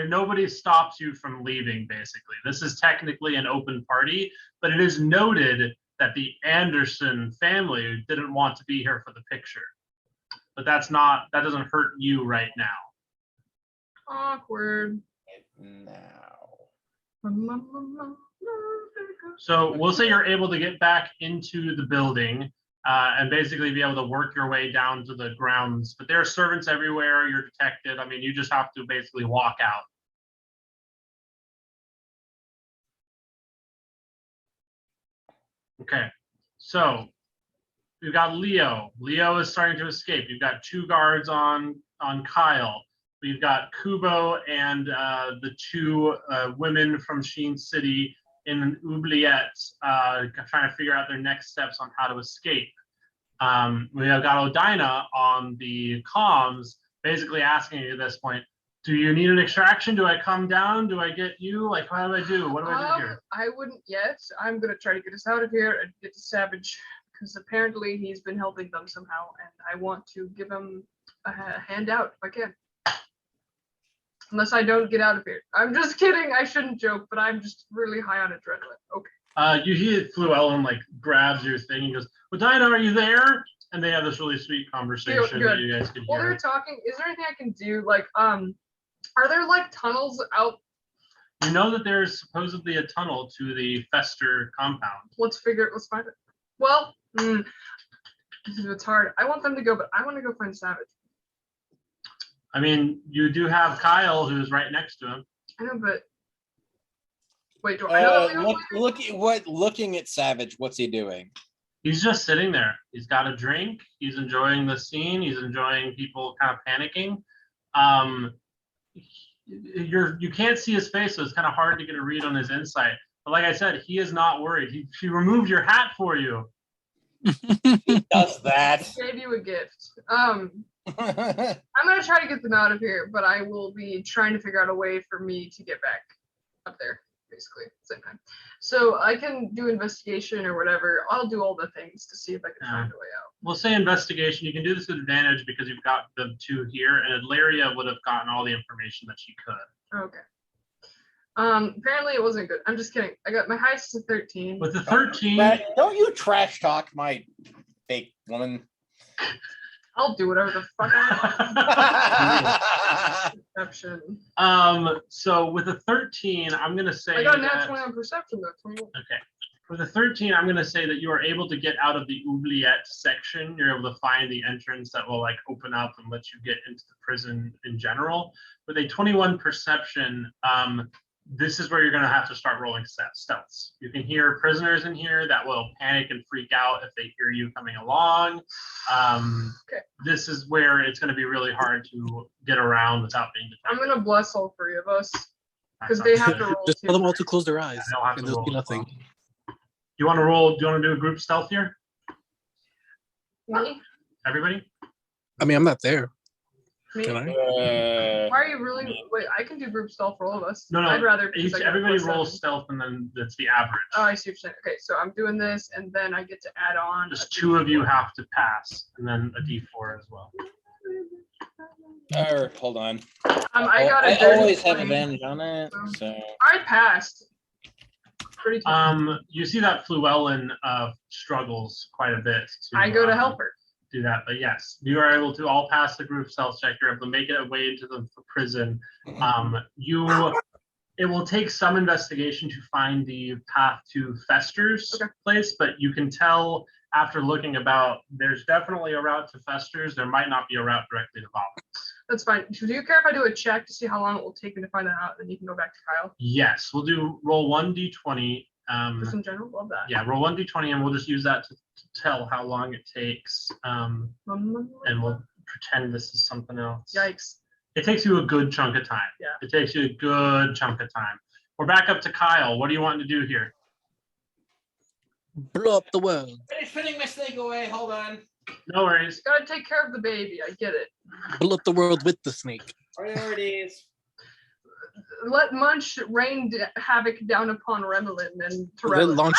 nobody stops you from leaving, basically. This is technically an open party, but it is noted that the Anderson family didn't want to be here for the picture. But that doesn't hurt you right now. Awkward. Now. So we'll say you're able to get back into the building and basically be able to work your way down to the grounds. But there are servants everywhere. You're detected. I mean, you just have to basically walk out. Okay, so we've got Leo. Leo is starting to escape. You've got 2 guards on Kyle. We've got Kubo and the 2 women from Sheen City in Oubliette trying to figure out their next steps on how to escape. We have got Odina on the comms, basically asking you at this point, do you need an extraction? Do I come down? Do I get you? Like, how do I do? What do I do here? I wouldn't yet. I'm gonna try to get us out of here and get to Savage, because apparently he's been helping them somehow, and I want to give him a handout if I can. Unless I don't get out of here. I'm just kidding. I shouldn't joke, but I'm just really high on adrenaline. Okay. You hear Fluellen like grabs your thing and goes, Odina, are you there? And they have this really sweet conversation that you guys could While they're hear. talking, is there anything I can do? Like, are there like tunnels out? You know that there's supposedly a tunnel to the Fester compound. Let's find it. Well, it's hard. I want them to go, but I want to go find Savage. I mean, you do have Kyle who's right next to him. I know, but wait, do I know that Leo's leaving? Looking at Savage, what's he doing? He's just sitting there. He's got a drink. He's enjoying the scene. He's enjoying people kind of panicking. You can't see his face, so it's kind of hard to get a read on his insight. But like I said, he is not worried. He removed your hat for you. He does that. Gave you a gift. I'm gonna try to get them out of here, but I will be trying to figure out a way for me to get back up there, basically, same time. So I can do investigation or whatever. I'll do all the things to see if I can find a way out. We'll say investigation. You can do this with advantage because you've got the 2 here, and Laria would have gotten all the information that she could. Okay. Apparently it wasn't good. I'm just kidding. I got my highest is a 13. With the 13, Don't you trash talk my fake woman. I'll do whatever the fuck I want. Perception. So with a 13, I'm gonna say I got a that, nat 20 on perception though. 21. okay. For the 13, I'm gonna say that you are able to get out of the oubliette section. You're able to find the entrance that will like open up and let you get into the prison in general. With a 21 perception, this is where you're going to have to start rolling stealths. You can hear prisoners in here that will panic and freak out if they hear you coming along. This is where it's going to be really hard to get around without being detected. I'm gonna bless all 3 of us because they have to roll. Just tell them all to too. close their eyes. They'll have to And there'll roll be as well. nothing. Do you want to roll? Do you want to do a group stealth here? Me? Everybody? I mean, I'm not there. Me? Can I? Why are you really? Wait, I can do group stealth for all of us. No. I'd rather. because I got Everybody +7. rolls stealth, and then that's the average. Oh, I see what you're saying. Okay, so I'm doing this, and then I get to add on. Just a 2 of you D4. have to pass, and then a D4 as well. Hold on. I got a I dirty always have 20. advantage on it. So I passed. Pretty tough. You see that Fluellen struggles quite a bit. I go to help her. Do that, but yes, you are able to all pass the group stealth check. You're able to make it a way into the prison. It will take some investigation to find the path to Fester's place, but you can tell after looking about, there's definitely a route to Fester's. There might not be a route directly to Bobbins. That's fine. Do you care if I do a check to see how long it will take me to find that out? Then you can go back to Kyle. Yes, we'll do roll 1d20. Just in general, love that. Yeah, roll 1d20, and we'll just use that to tell how long it takes. And we'll pretend this is something else. Yikes. It takes you a good chunk of time. Yeah. It takes you a good chunk of time. We're back up to Kyle. What do you want to do here? Blow up the world. Finish putting my snake away. Hold on. No worries. Gotta take care of the baby. I get it. Blow up the world with the snake. Priorities. Let Munch rain havoc down upon Remalin and Then Terrell. launch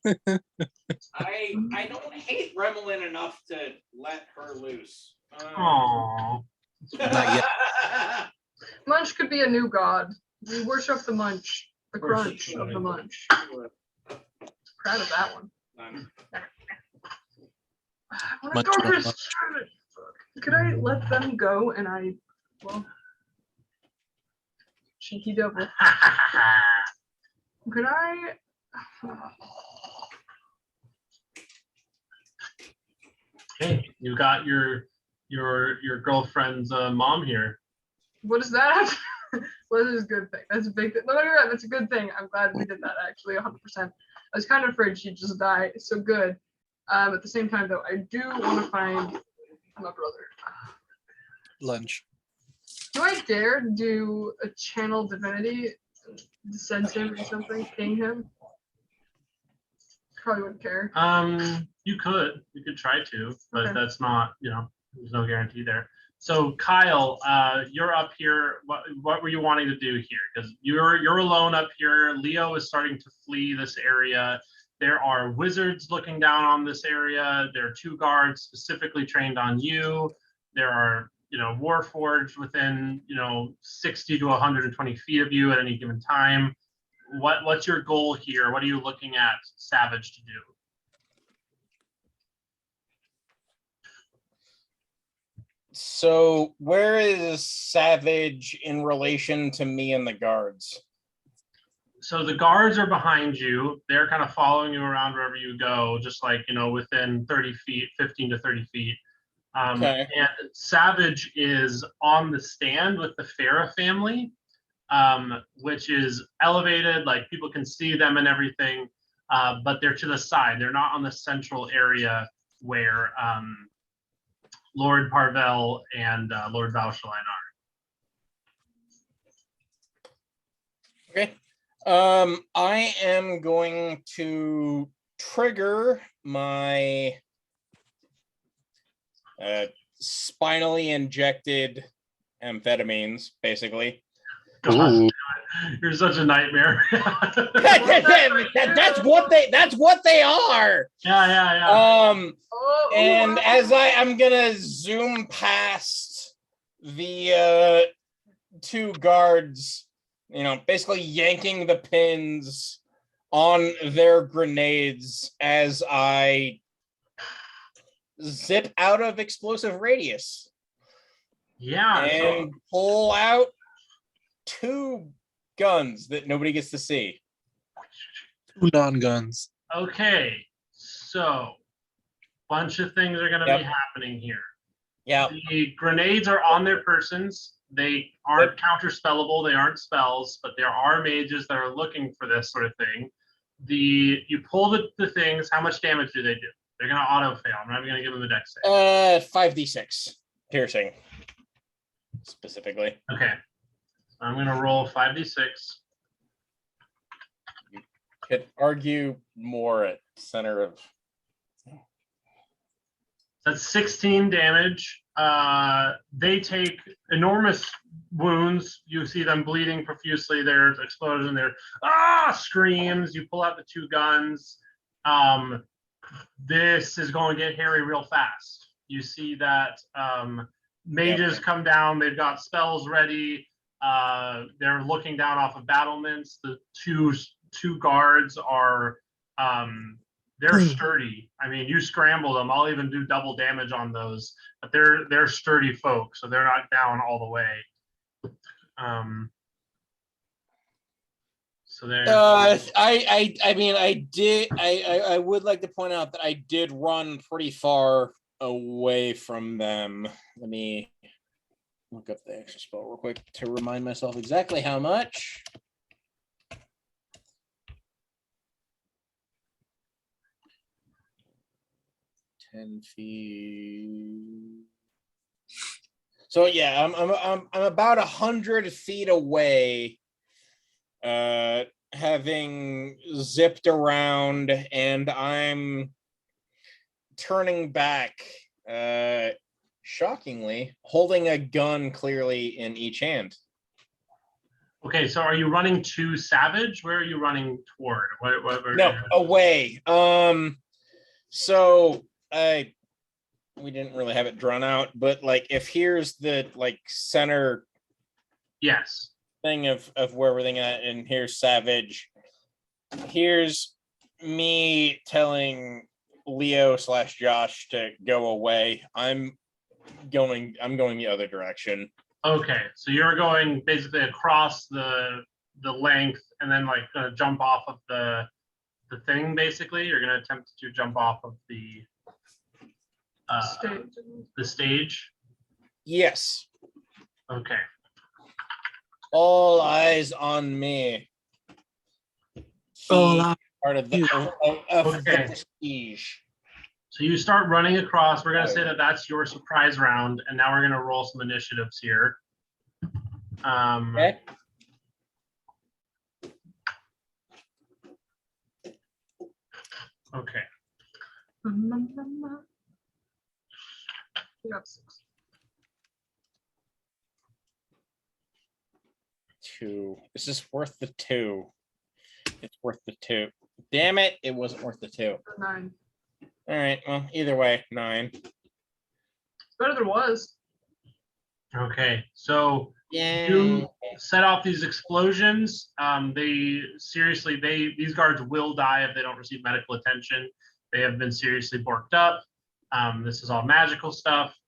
I don't hate Remalin enough to let her loose. Aww. Not yet. Munch could be a new god. We worship the munch, the Worship crunch the of the munch. munch. Proud of that one. I want to Munch, go for munch, his munch. strategy. Could I let them go and well, cheeky devil. Could I? Hey, you got your girlfriend's mom here. What is that? Well, this is a good thing. That's a big thing. No, you're right. That's a good thing. I'm glad we did that, actually, 100%. I was kind of afraid she'd just die. So good. At the same time, though, I do want to find my brother. Lunch. Do I dare do a channel divinity? Send him or something? Ping him? Probably wouldn't care. You could try to, but Okay. that's not, there's no guarantee there. So Kyle, you're up here. What were you wanting to do here? Because you're alone up here. Leo is starting to flee this area. There are wizards looking down on this area. There are 2 guards specifically trained on you. There are, Warforged within, 60 to 120 feet of you at any given time. What's your goal here? What are you looking at Savage to do? So where is Savage in relation to me and the guards? So the guards are behind you. They're kind of following you around wherever you go, just like, within 30 feet, 15 to 30 feet. Okay. And Savage is on the stand with the Farah family, which is elevated, like people can see them and everything, but they're to the side. They're not on the central area where Lord Parvel and Lord Valshaline are. Okay. I am going to trigger my spinally injected amphetamines, basically. God, you're such a nightmare. That's what they are. Yeah. And as I'm gonna zoom past the 2 guards, basically yanking the pins on their grenades as I zip out of explosive radius. Yeah. And pull out 2 guns that nobody gets to see. 2 non-guns. Okay. So, bunch of things are going to be happening here. Yeah. The grenades are on their persons. They aren't counterspellable. They aren't spells, but there are mages that are looking for this sort of thing. You pull the things. How much damage do they do? They're going to auto fail. I'm not even going to give them the dex save. 5d6 piercing specifically. Okay. So I'm going to roll 5d6. Could argue more at center of. That's 16 damage. They take enormous wounds. You see them bleeding profusely. There's explosion. There, screams. You pull out the 2 guns. This is going to get hairy real fast. You see that mages come down. They've got spells ready. They're looking down off of battlements. The two guards are they're sturdy. I mean, you scramble them. I'll even do double damage on those, but they're sturdy folk, so they're not down all the way. So there. I would like to point out that I did run pretty far away from them. Let me look up the extra spell real quick to remind myself exactly how much. $10 feet. So yeah, I'm about 100 feet away, having zipped around, and I'm turning back, shockingly, holding a gun clearly in each hand. Okay, so are you running to Savage? Where are you running toward? No, away. So we didn't really have it drawn out, but like if here's the like center Yes. thing of where everything at, and here's Savage. Here's me telling Leo/Josh to go away. I'm going the other direction. Okay, so you're going basically across the length, and then like gonna jump off of the thing. Basically, you're gonna attempt to jump off of the Stage. stage. Yes. Okay. All eyes on me. All He eyes part of the you. of Okay. the prestige. So you start running across. We're gonna say that that's your surprise round, and now we're gonna roll some initiatives here. Okay. Okay. You got 6. 2. This is worth the 2. It's worth the 2. Damn it! It wasn't worth the 2. 9. All right. Well, either way, 9. It's better than it was. Okay. So Yeah. you set off these explosions. These guards will die if they don't receive medical attention. They have been seriously borked up. This is all magical stuff.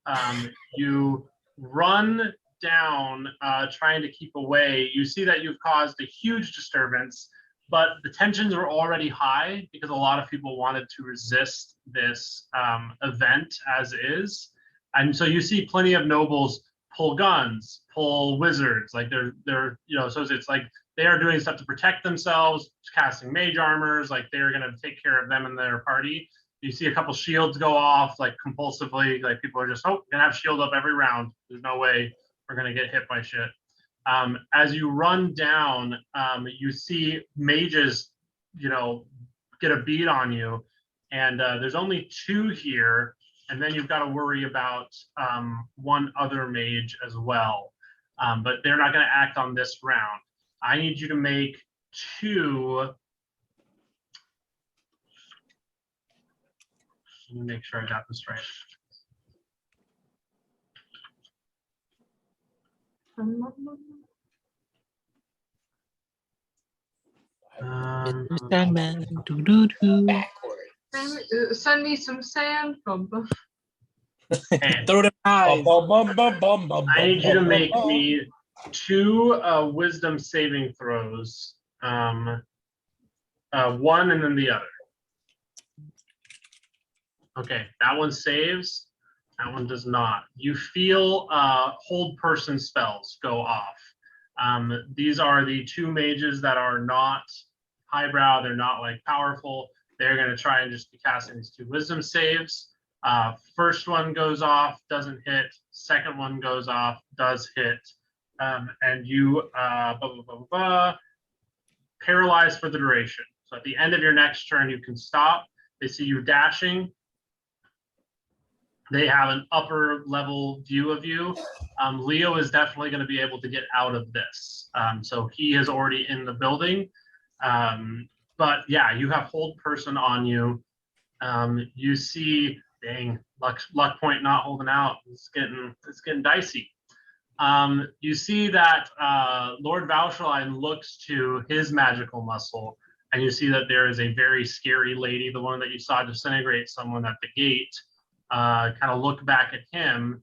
You run down, trying to keep away. You see that you've caused a huge disturbance, but the tensions were already high because a lot of people wanted to resist this event as is. And so you see plenty of nobles pull guns, pull wizards, like they're so it's like they are doing stuff to protect themselves, casting mage armors, like they're gonna take care of them and their party. You see a couple shields go off like compulsively, like people are just gonna have shield up every round. There's no way we're gonna get hit by shit. As you run down, you see mages, get a beat on you, and there's only 2 here. And then you've got to worry about one other mage as well. But they're not going to act on this round. I need you to make 2. Let me make sure I got this right. Sandman. Doo-doo-doo. Send me some sand. Okay. Throw the eyes. I need you to make me 2 wisdom saving throws. One and then the other. Okay, that one saves. That one does not. You feel hold person spells go off. These are the 2 mages that are not highbrow. They're not like powerful. They're going to try and just be casting these 2 wisdom saves. First one goes off, doesn't hit. Second one goes off, does hit. And you paralyzed for the duration. So at the end of your next turn, you can stop. They see you dashing. They have an upper level view of you. Leo is definitely going to be able to get out of this. So he is already in the building. But yeah, you have hold person on you. You see, dang, luck point not holding out. It's getting dicey. You see that Lord Valshaline looks to his magical muscle, and you see that there is a very scary lady, the one that you saw disintegrate someone at the gate, kind of look back at him,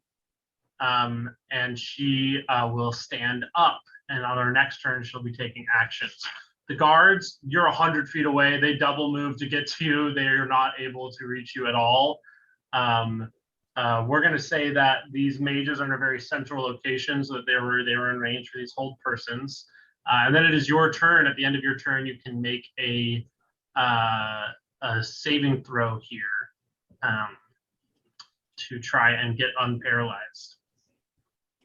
and she will stand up, and on her next turn, she'll be taking actions. The guards, you're 100 feet away. They double move to get to you. They're not able to reach you at all. We're going to say that these mages are in a very central location, so that they were in range for these hold persons. And then it is your turn. At the end of your turn, you can make a saving throw here to try and get unparalyzed.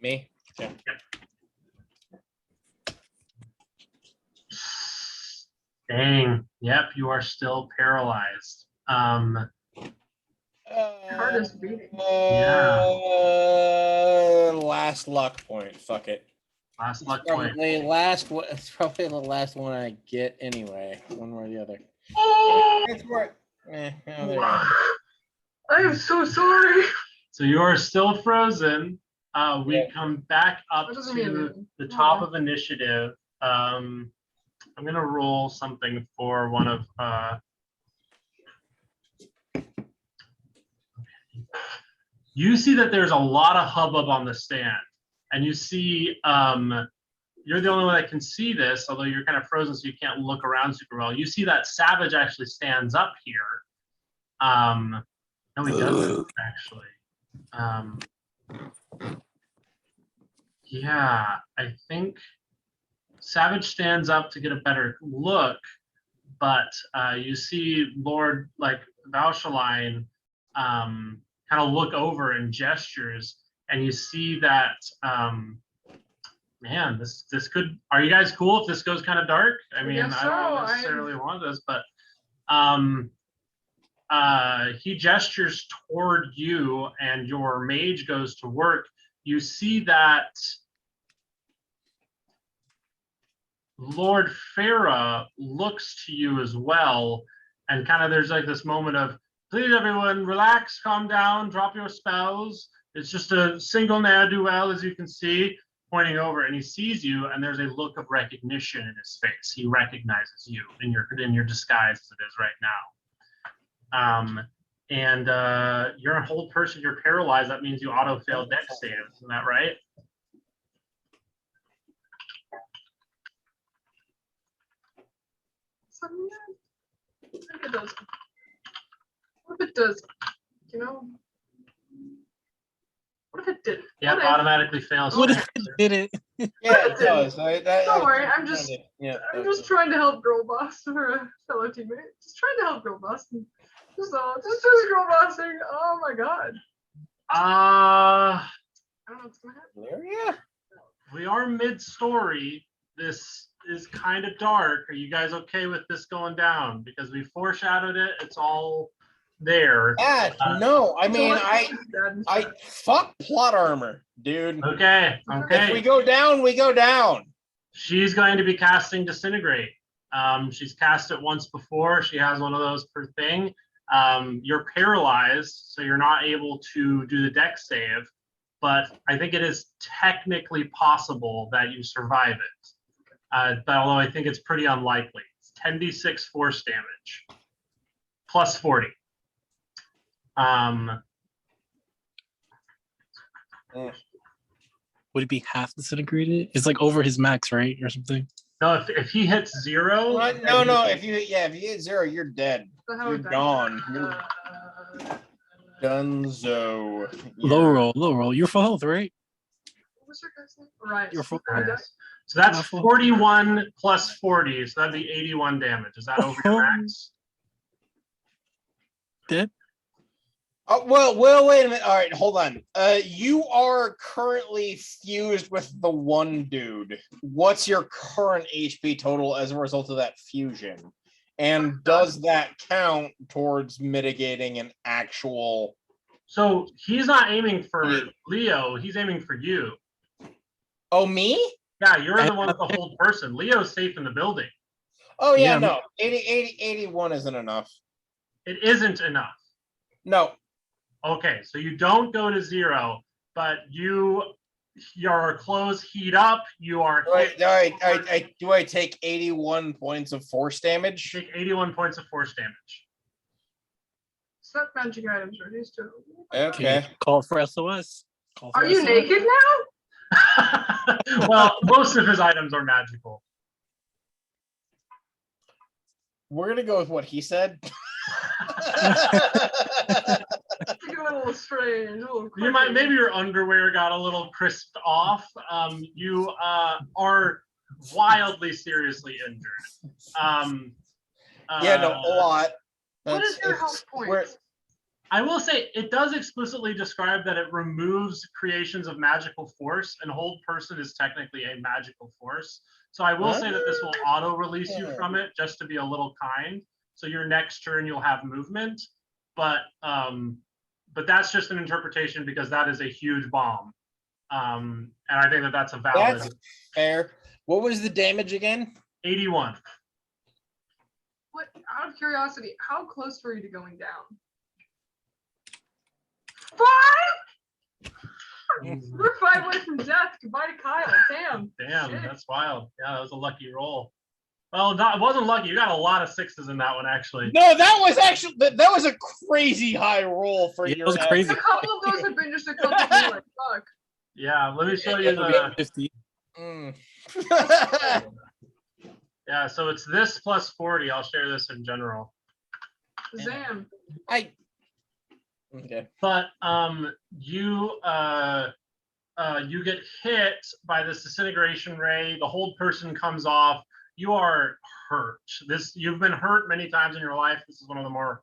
Me? Yeah. Dang. Yep, you are still paralyzed. Hardest beating. Last luck point. Fuck it. Last luck point. It's probably the last one I get anyway. One way or the other. Oh! It's worth. There you go. I am so sorry. So you are still frozen. We come back up That doesn't mean to anything. the top Oh. of initiative. I'm gonna roll something for one of. You see that there's a lot of hubbub on the stand, and you see you're the only one that can see this, although you're kind of frozen, so you can't look around super well. You see that Savage actually stands up here. No, he doesn't actually. Yeah, I think Savage stands up to get a better look, but you see Lord like Valshaline kind of look over and gestures, and you see that man, this could. Are you guys cool if this goes kind of dark? I mean, guess I so. don't necessarily want this, but he gestures toward you, and your mage goes to work. You see that Lord Farah looks to you as well, and kind of there's like this moment of, please everyone, relax, calm down, drop your spells. It's just a single ne'er-do-well, as you can see, pointing over, and he sees you, and there's a look of recognition in his face. He recognizes you in your disguise as it is right now. And you're a whole person, you're paralyzed. That means you auto-fail dex saves, isn't that right? Maybe it does. What if it does? You know? What if it didn't? Yeah, What if- automatically fails. What saves. if it did it? Yeah, it does. Don't worry, I'm just Yeah. trying to help Girl Boss, or a fellow teammate. Just trying to help Girl Boss. Just Girl Bossing. Oh my god. I don't know what's gonna happen. Yeah. We are mid-story. This is kind of dark. Are you guys okay with this going down? Because we foreshadowed it. It's all there. Yeah, no, I mean, Dad. I fuck plot armor, dude. Okay. If we Okay. go down, we go down. She's going to be casting Disintegrate. She's cast it once before. She has one of those per thing. You're paralyzed, so you're not able to do the dex save. But I think it is technically possible that you survive it. But although I think it's pretty unlikely. It's 10d6 force damage. Plus 40. Would it be half disintegrated? It's like over his max, right, or something? No, if he hits 0. What? No, no. If you hit 0, you're dead. So how You're would that- gone. You're Dunzo. Low roll. You're full health, right? What was your guy's name? Right. You're full. Okay. So that's Awful. 41 plus 40, so that'd be 81 damage. Is that over your max? Dead? Oh, well, wait a minute. All right, hold on. You are currently fused with the one dude. What's your current HP total as a result of that fusion? And does that count towards mitigating an actual? So he's not aiming for Leo, he's aiming for you. Oh, me? Yeah, you're the one with the whole person. Leo's safe in the building. Oh, yeah, Yeah. no. 81 isn't enough. It isn't enough. No. Okay, so you don't go to 0, but your clothes heat up. You are All right. Do I take 81 points of force damage? take 81 points of force damage. Set magic items ready to. Okay. Call for SOS. Call for Are you SOS. naked now? Well, most of his items are magical. We're gonna go with what he said. It's a little strange. A little You might, quirky. maybe your underwear got a little crisped off. You are wildly seriously injured. Yeah, no, a lot. What is your It's- health we're- points? I will say it does explicitly describe that it removes creations of magical force, and hold person is technically a magical force. So I will say that this will auto release you from it, just to be a little kind. So your next turn you'll have movement, but that's just an interpretation because that is a huge bomb, and I think that that's a valid That's fair. What was the damage again? 81. What? Out of curiosity, how close were you to going down? 5? We're 5 away from death. Goodbye to Kyle. Damn. Damn, Shit. that's wild. Yeah, that was a lucky roll. Well, it wasn't lucky. You got a lot of 6s in that one, actually. No, that was actually that was a crazy high roll for Yeah, your that was average. crazy. A couple of those have been just a couple of like, fuck. Yeah, let me show you It'll be the. 50. Mm. Yeah, so it's this plus 40. I'll share this in general. Zam. Okay. But you get hit by this disintegration ray. The hold person comes off. You are hurt. You've been hurt many times in your life. This is one of the more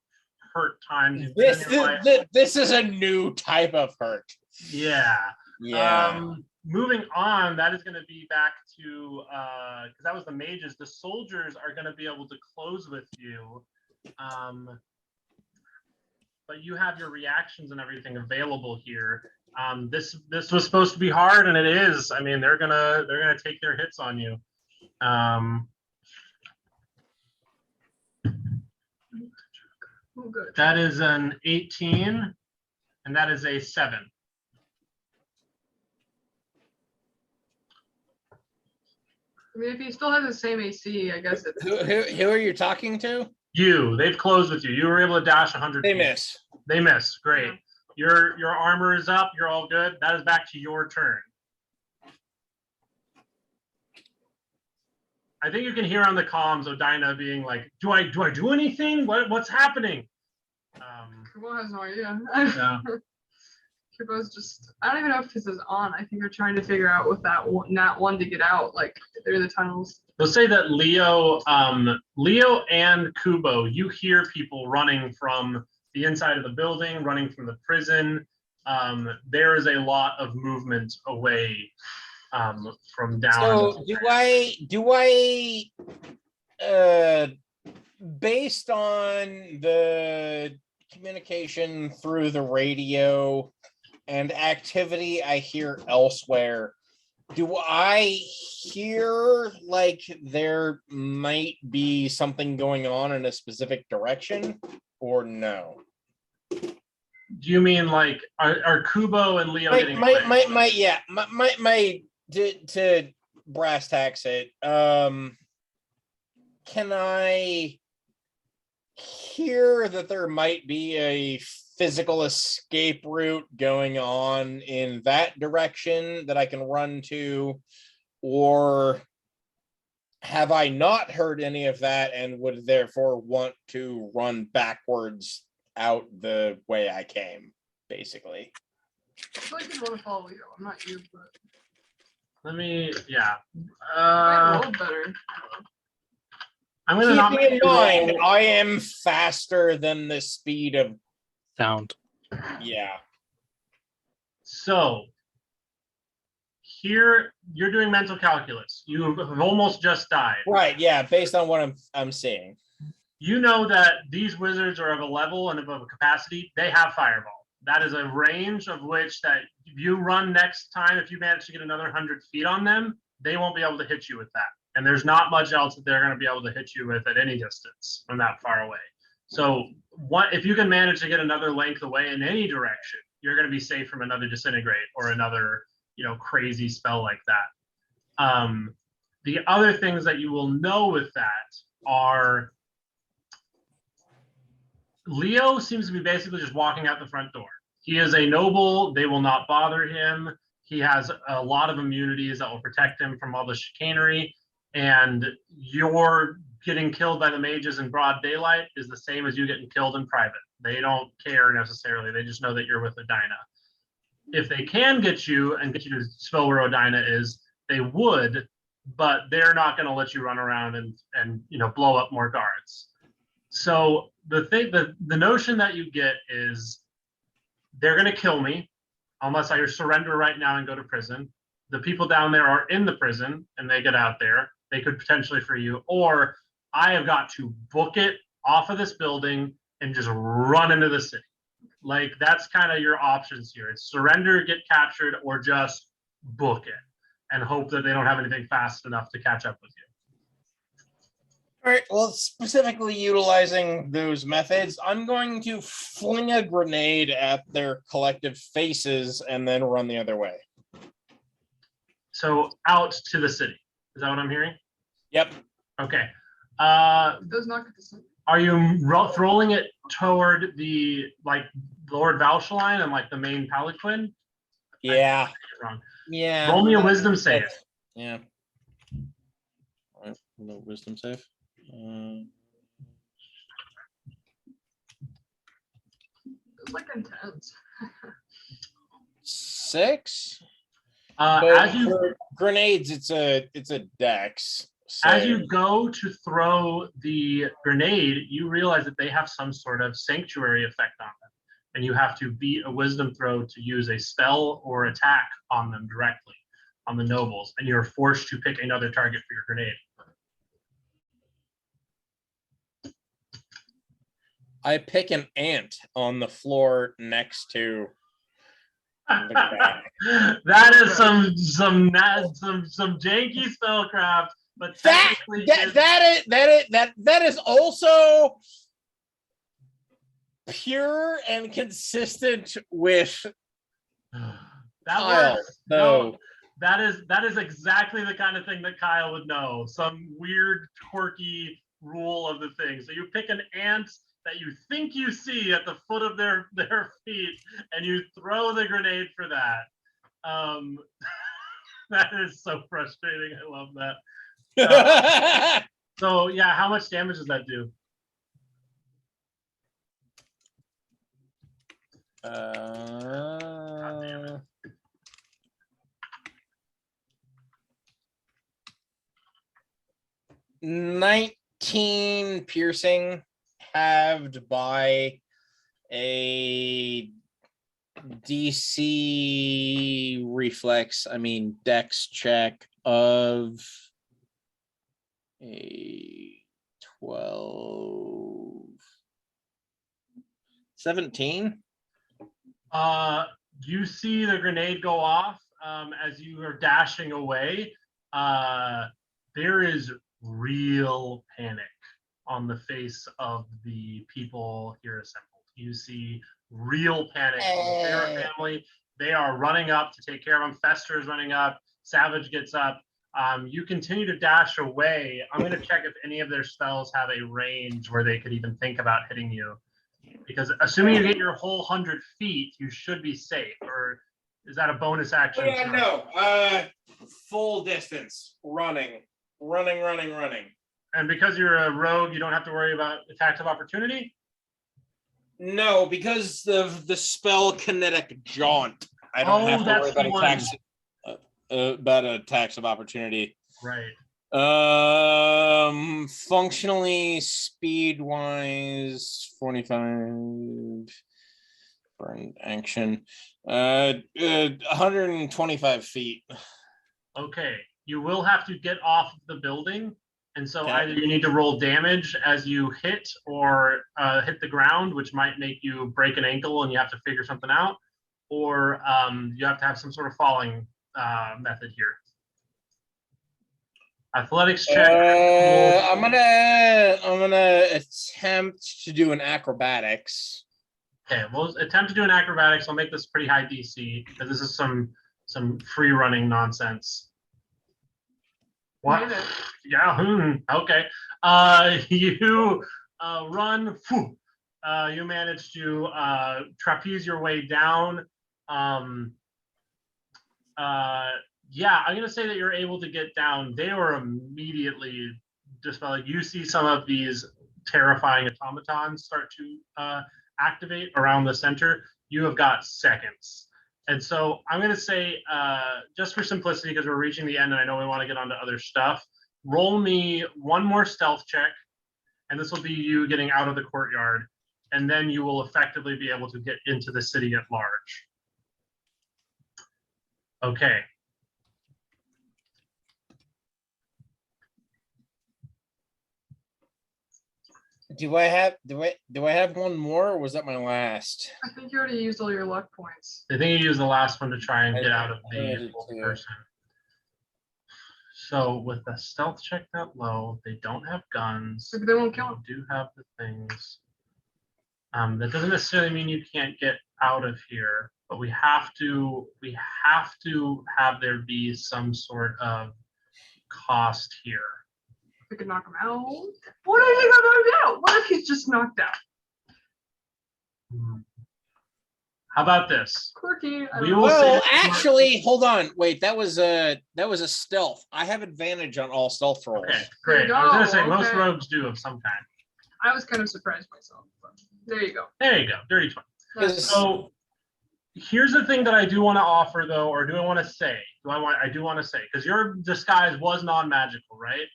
hurt times you've been in your life. This is a new type of hurt. Yeah. Yeah. Moving on, that is going to be back to because that was the mages. The soldiers are going to be able to close with you, but you have your reactions and everything available here. This was supposed to be hard, and it is. I mean, they're gonna take their hits on you. Oh, good. That is an 18, and that is a 7. I mean, if he still has the same AC, I guess it's. Who are you talking to? They've closed with you. You were able to dash 100 They feet. miss. They miss. Great. Yeah. Your armor is up. You're all good. That is back to your turn. I think you can hear on the comms Odina being like, "Do I do anything? What's happening?" Kubo has no idea. Yeah. Kubo's just. I don't even know if this is on. I think they're trying to figure out with that not one to get out. Like they're in the tunnels. We'll say that Leo and Kubo, you hear people running from the inside of the building, running from the prison. There is a lot of movement away from down. So do I based on the communication through the radio and activity I hear elsewhere, do I hear like there might be something going on in a specific direction or no? Do you mean like are Kubo and Leo getting away? To brass tacks it, can I hear that there might be a physical escape route going on in that direction that I can run to, or have I not heard any of that and would therefore want to run backwards out the way I came, basically? I feel like you want to follow Leo. I'm not you, but. Let me, I rolled better. I'm gonna not Keeping make in you mind, roll. I am faster than the speed of Sound. yeah. So here you're doing mental calculus. You have almost just died. Right, yeah, based on what I'm seeing. You know that these wizards are of a level and of a capacity. They have fireball. That is a range of which that if you run next time, if you manage to get another 100 feet on them, they won't be able to hit you with that. And there's not much else that they're going to be able to hit you with at any distance from that far away. So what if you can manage to get another length away in any direction, you're going to be safe from another disintegrate or another, crazy spell like that. The other things that you will know with that are Leo seems to be basically just walking out the front door. He is a noble. They will not bother him. He has a lot of immunities that will protect him from all the chicanery. And your getting killed by the mages in broad daylight is the same as you getting killed in private. They don't care necessarily. They just know that you're with Odina. If they can get you and get you to spell where Odina is, they would, but they're not going to let you run around and blow up more guards. So the notion that you get is they're going to kill me unless I surrender right now and go to prison. The people down there are in the prison and they get out there. They could potentially free you, or I have got to book it off of this building and just run into the city. Like that's kind of your options here. It's surrender, get captured, or just book it and hope that they don't have anything fast enough to catch up with you. All right. Well, specifically utilizing those methods, I'm going to fling a grenade at their collective faces and then run the other way. So out to the city. Is that what I'm hearing? Yep. Okay. It does not get the same. Are you throwing it toward the like Lord Valshaline and like the main Palanquin? Yeah. Wrong. Yeah. Roll me a wisdom save. Yeah. All right. No wisdom save. It's like intense. 6. As you For grenades, it's a dex. as save. you go to throw the grenade, you realize that they have some sort of sanctuary effect on them, and you have to beat a wisdom throw to use a spell or attack on them directly on the nobles, and you're forced to pick another target for your grenade. I pick an ant on the floor next to the guy. That is some janky spellcraft, but technically That is also pure and consistent with that Kyle. works. No. No, that is exactly the kind of thing that Kyle would know. Some weird, quirky rule of the thing. So you pick an ant that you think you see at the foot of their feet, and you throw the grenade for that. That is so frustrating. I love that. So yeah, how much damage does that do? Uh, 19 piercing, halved by a DC reflex, dex check of a 12. 17. You see the grenade go off as you are dashing away. There is real panic on the face of the people here assembled. You see real panic from the Farrah family. They are running up to take care of them. Fester is running up. Savage gets up. You continue to dash away. I'm going to check if any of their spells have a range where they could even think about hitting you. Because assuming you get your whole 100 feet, you should be safe. Or is that a bonus action? Full distance, running. And because you're a rogue, you don't have to worry about attacks of opportunity? No, because of the spell kinetic jaunt. I don't have to worry about attacks of opportunity. Right. Functionally, speed wise, 45 for an action. 125 feet. Okay. You will have to get off the building. And so Okay. either you need to roll damage as you hit or hit the ground, which might make you break an ankle and you have to figure something out, or you have to have some sort of falling method here. Athletics check. I'm gonna attempt to do an acrobatics. Okay, we'll attempt to do an acrobatics. I'll make this pretty high DC because this is some free running nonsense. What? Yeah. Okay. You run. You manage to trapeze your way down. Yeah, I'm gonna say that you're able to get down. They were immediately dispelled. You see some of these terrifying automatons start to activate around the center. You have got seconds. And so I'm going to say, just for simplicity, because we're reaching the end and I know we want to get on to other stuff, roll me one more stealth check, and this will be you getting out of the courtyard, and then you will effectively be able to get into the city at large. Okay. Do I have one more, or was that my last? I think you already used all your luck points. I think you use the last one to try and get out of I the did too. person. So with the stealth check that low, they don't have guns. Maybe they won't kill him. They do have the things. That doesn't necessarily mean you can't get out of here, but we have to have there be some sort of cost here. We could knock him out. What if he got knocked out? What if he's just knocked out? How about this? Quirky. I We don't will know. Well, say- actually, hold on. Wait, that was a stealth. I have advantage on all stealth rolls. Okay, great. I was gonna say most Okay. rogues do of some kind. I was kind of surprised myself. But there you go. There you go, dirty 20. Because- So here's the thing that I do want to offer though, or do I want to say? I do want to say, because your disguise was non-magical, right?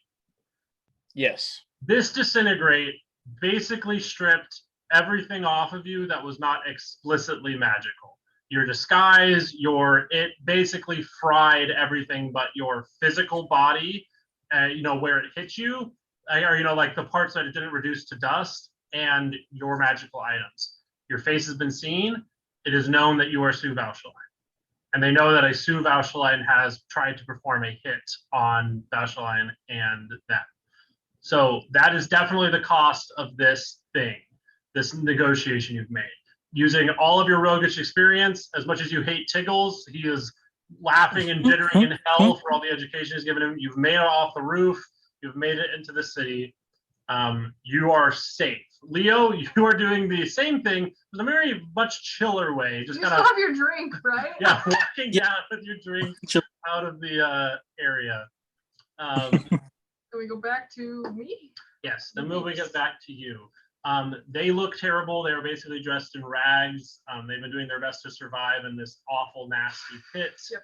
Yes. This disintegrate basically stripped everything off of you that was not explicitly magical. Your disguise, it basically fried everything but your physical body, where it hit you, or like the parts that it didn't reduce to dust, and your magical items. Your face has been seen. It is known that you are Sue Vaucheline. And they know that a Sue Vaucheline has tried to perform a hit on Vaucheline and them. So that is definitely the cost of this thing, this negotiation you've made. Using all of your roguish experience, as much as you hate Tiggles, he is laughing and jittering in hell for all the education he's given him. You've made it off the roof. You've made it into the city. You are safe. Leo, you are doing the same thing in a very much chiller way. Just You kind still of, have your drink, right? yeah, walking Yeah. down with your drink Chill. out of the area. Can we go back to me? Yes, then we get back to you. They look terrible. They were basically dressed in rags. They've been doing their best to survive in this awful, nasty pit. Yep.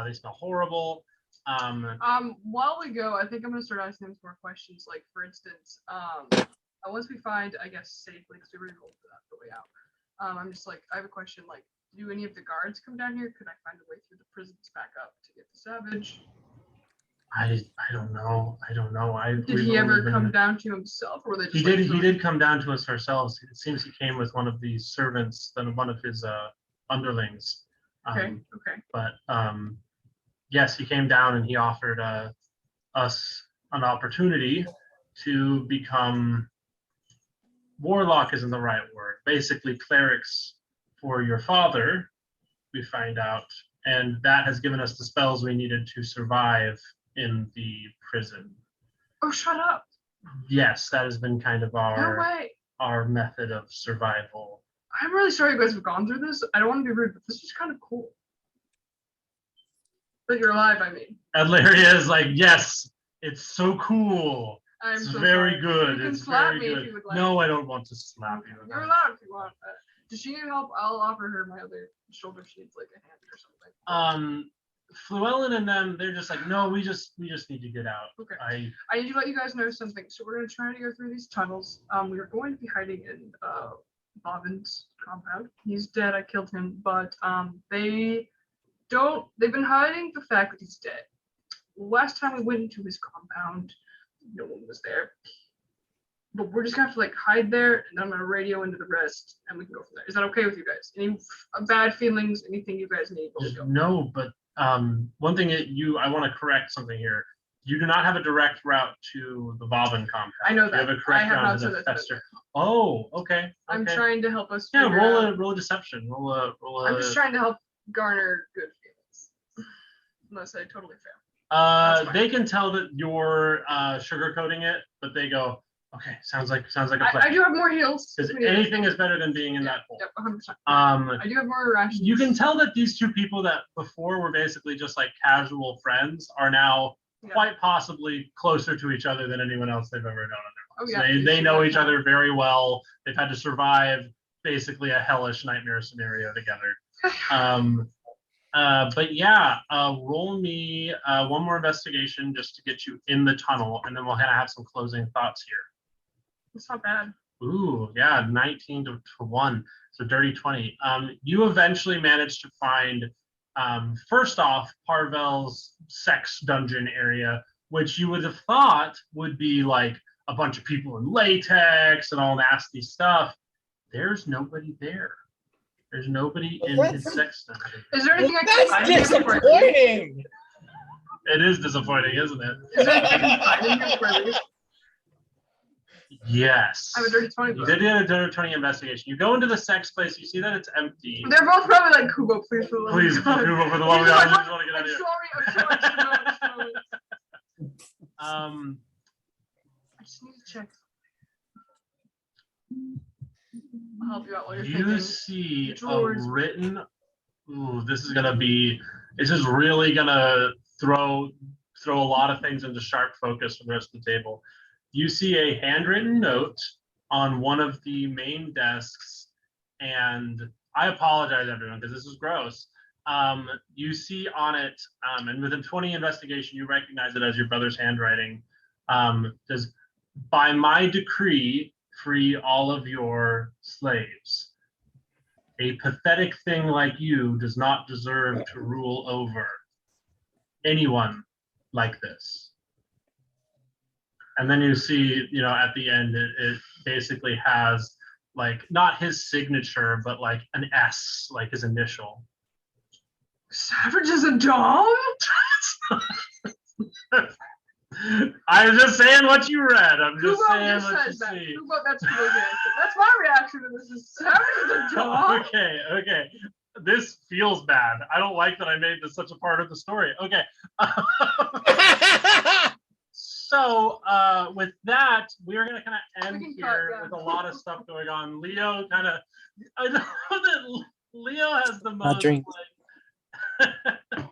They smell horrible. While we go, I think I'm gonna start asking them some more questions. Like, for instance, once we find, I guess, safely, because we already rolled the way out. I'm just like, I have a question. Like, do any of the guards come down here? Could I find a way through the prisons back up to get the savage? I don't know. Did he ever come down to himself, or were they just He like, did. He throwing- did come down to us ourselves. It seems he came with one of the servants, then one of his underlings. Okay. Okay. But yes, he came down and he offered us an opportunity to become warlock isn't the right word. Basically, clerics for your father. We find out, and that has given us the spells we needed to survive in the prison. Oh, shut up! Yes, that has been kind of No way. our method of survival. I'm really sorry you guys have gone through this. I don't want to be rude, but this is kind of cool. That you're alive, I mean. And Larry is like, yes, it's so cool. I'm It's so very sorry. good. You can It's slap very me if good. you would like. No, I don't want to slap you. You're allowed if you want. Does she need help? I'll offer her my other shoulder if she needs like a hand or something. Fluellen and them, they're just like, no, we just need to get out. Okay. I I need to let you guys know something. So we're gonna try to go through these tunnels. We are going to be hiding in Bobbin's compound. He's dead. I killed him, but they've been hiding the fact that he's dead. Last time we went into his compound, no one was there. But we're just gonna have to like hide there, and I'm gonna radio into the rest, and we can go from there. Is that okay with you guys? Any bad feelings? Anything you guys need? We'll go. no, but one thing that I want to correct something here. You do not have a direct route to the Bobbin compound. I know You that. have a I correct have route not to said the that to them. Fester. Oh, okay. I'm okay. trying to help us. Yeah, figure out- roll a deception. Roll a. I'm just trying to help garner good feelings. Unless I totally fail. That's fine. They can tell that you're sugarcoating it, but they go, okay, sounds like a I plan. do have more heals. Because anything is better than being in that hole. Yep, 100%. I I do have more rations. You can tell that these two people that before were basically just like casual friends are now Yeah. quite possibly closer to each other than anyone else they've ever known in Oh, their lives. yeah, They you know see each that. other very well. They've had to survive basically a hellish nightmare scenario together. But yeah, roll me one more investigation just to get you in the tunnel, and then we'll kind of have some closing thoughts here. It's not bad. Ooh, yeah, 19 to 1, so dirty 20. You eventually manage to find, first off, Parvel's sex dungeon area, which you would have thought would be like a bunch of people in latex and all nasty stuff. There's nobody there. There's nobody in his sex dungeon. Is there anything I can That's find here before I leave? disappointing. It is disappointing, isn't it? Is there anything inside in here before I leave? Yes. I have a dirty 20. You did get a dirty 20 investigation. You go into the sex place. You see that it's empty. They're both probably like, Kubo, please, for the love Please, of God. Kubo, for the love of He's God, like, I just want to get out I'm of here. sorry, I'm sorry. I just need to check. I'll help you out while you're You thinking. see a Drawers. written. Ooh, this is gonna be. This is really gonna throw a lot of things into sharp focus for the rest of the table. You see a handwritten note on one of the main desks, and I apologize, everyone, because this is gross. You see on it, and within 20 investigation, you recognize it as your brother's handwriting. Says, "By my decree, free all of your slaves. A pathetic thing like you does not deserve to rule over anyone like this." And then you see, at the end, it basically has like not his signature, but like an S, like his initial. Savage is a dog? I'm just saying what you read. I'm just Kubo saying just what you says that. see. Kubo, that's Kubo's reaction. That's my reaction to this. Is Savage is a dog? Okay. This feels bad. I don't like that I made this such a part of the story. Okay. So with that, we're gonna kind of end can cut, here yeah. with a lot of stuff going on. Leo kind of, I know that Leo has the most drink. like,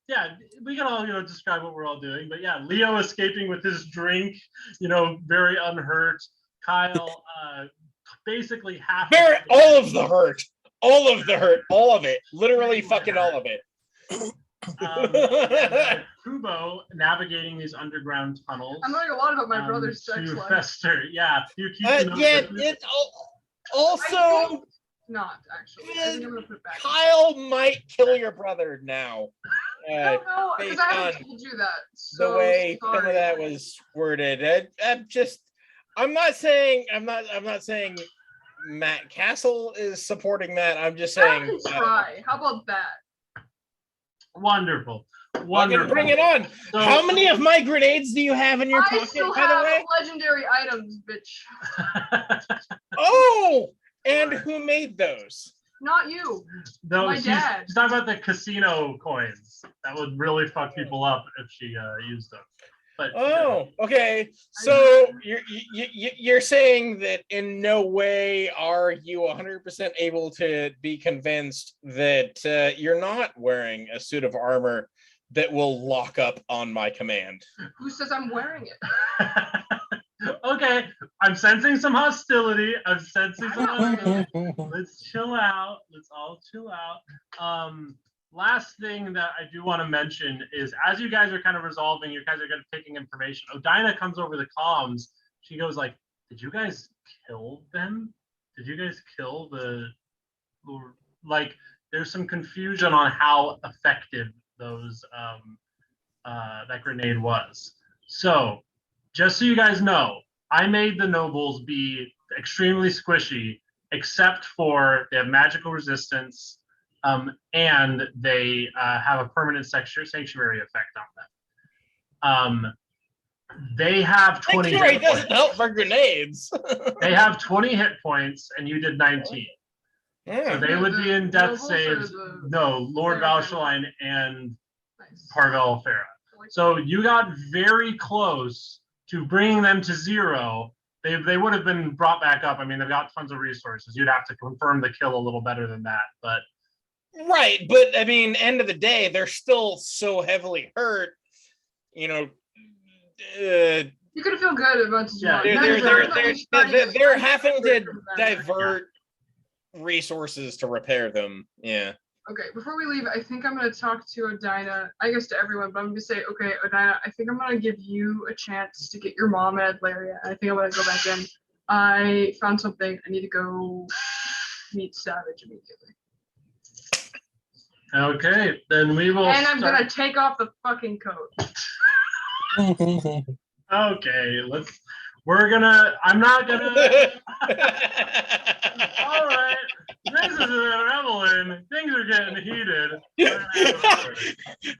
yeah, we can all describe what we're all doing, but yeah, Leo escaping with his drink, very unhurt. Kyle, basically half. All of the hurt, all of it, literally fucking all of it. And, Kubo navigating these underground tunnels. I'm learning a lot about my brother's sex to life. fester. Yeah, you keep notes Yeah, with it. it I also think not actually. I think I'm gonna put it back. Kyle might kill your brother now. I don't know, because based I haven't on told you that. The So way some of sorry. that was worded, I'm not saying Matt Castle is supporting that. I'm just I saying. can try. How about that? Wonderful. Fucking bring it on. So- How many of my grenades do you have in your I pocket, still by the have way? legendary items, bitch. Oh, and who made those? Not you. No, My she's dad. talking about the casino coins. That would really fuck people up if she used them. But Oh, okay. So you're saying that in no way are you 100% able to be convinced that you're not wearing a suit of armor that will lock up on my command? Who says I'm wearing it? Okay, I'm sensing some hostility. I'm sensing some hostility. Let's chill out. Let's all chill out. Last thing that I do want to mention is as you guys are kind of resolving, you guys are kind of taking information. Odina comes over the comms. She goes like, "Did you guys kill them? Did you guys kill the like?" There's some confusion on how effective those that grenade was. So, just so you guys know, I made the nobles be extremely squishy, except for they have magical resistance. And they have a permanent sanctuary effect on them. They have 20 Sanctuary hit points. doesn't help for grenades. They have 20 hit points, and you did 19. So they would be in death Nobles or saves. the- No, Lord Farah Valshaline and Nice. Parvel Farah. So you got very close to bringing them to 0. They would have been brought back up. I mean, they've got tons of resources. You'd have to confirm the kill a little better than that, but Right, but I mean, end of the day, they're still so heavily hurt. You could feel good about this. Yeah, they're having to divert resources to repair them. Yeah. Okay, before we leave, I think I'm going to talk to Odina, I guess to everyone, but I'm going to say, okay, Odina, I think I'm going to give you a chance to get your mom at Adlaria. I think I'm going to go back in. I found something. I need to go meet Savage immediately. okay, then we will. And I'm going to take off the fucking coat. Okay, I'm not gonna. All right, this is a Remalin. Things are getting heated.